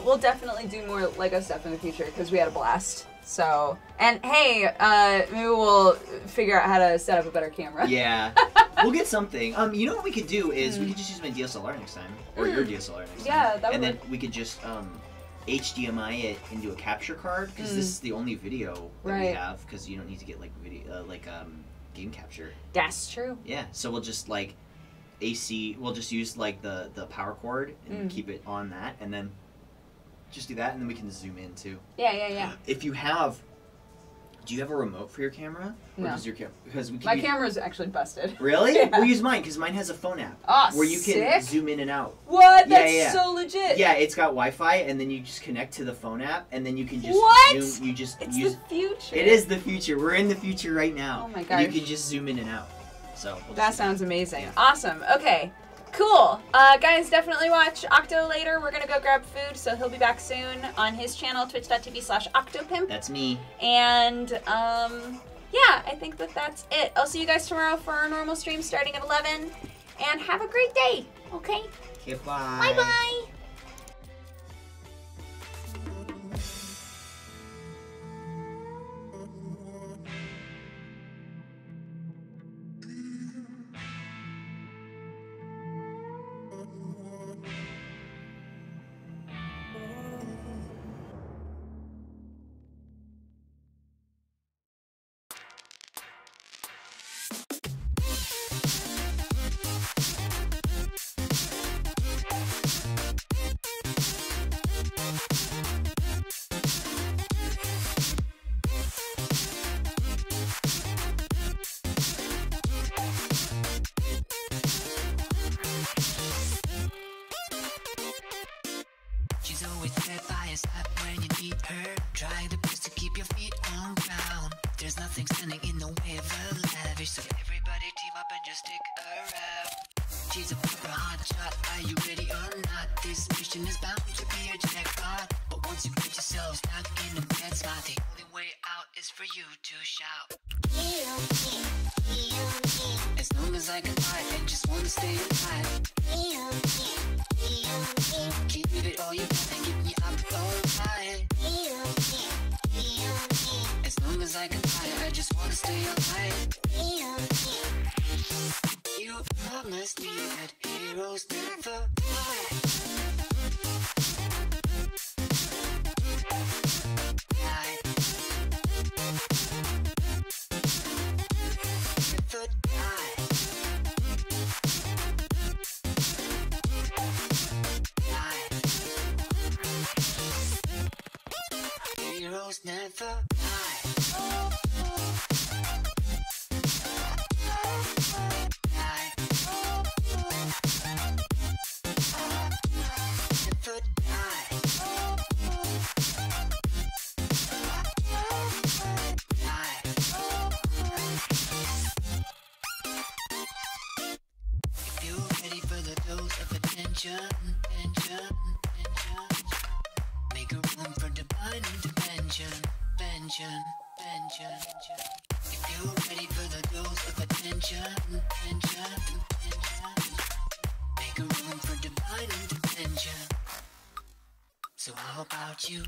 We'll definitely do more Lego stuff in the future because we had a blast. So, and hey, maybe we'll figure out how to set up a better camera. Yeah. We'll get something. You know what we could do is we could just use my DSLR next time. Or your DSLR next time. Yeah, that would And then work. we could just HDMI it into a capture card because this is the only video that we have because you don't need to get like video game capture. That's true. Yeah, so we'll just like AC. We'll just use like the power cord and keep it on that, and then just do that, and then we can zoom in too. Yeah. If you have, do you have a remote for your camera? Or No. does your because we can My camera's actually busted. Really? Yeah. We'll use mine because mine has a phone app where you can sick. zoom in and out. What? Yeah, That's yeah. so legit. Yeah, it's got Wi-Fi, and then you just connect to the phone app, and then you can just What? zoom. You just It's use. the future. It is the future. We're in the future right now. Oh my And gosh. you can just zoom in and out. So we'll That just do sounds amazing. Awesome. Okay. Cool. Guys, definitely watch Octo later. We're gonna go grab food, so he'll be back soon on his channel, twitch.tv/octopimp. That's me. And yeah, I think that's it. I'll see you guys tomorrow for our normal stream starting at 11. And have a great day. Okay. Okay, bye. Bye bye. She's always there by your side when you need her. Try the best to keep your feet on ground. There's nothing standing in the way of her lavish, so everybody team up and just stick around. She's a proper hot shot, are you ready or not? This mission is bound to be a jackpot. But once you get yourself stuck in a bad spot, the only way out is for you to shout. As long as I can fight and just wanna stay alive. Give it all you got and give me up alright. As long as I can fight, I just wanna stay alive. You promised me that heroes never die. Never die. Heroes never die. Never die. If you're ready for the dose of attention, attention, attention. room for divine intervention. If you're ready for the dose of attention, make a room for divine intervention. So how about you?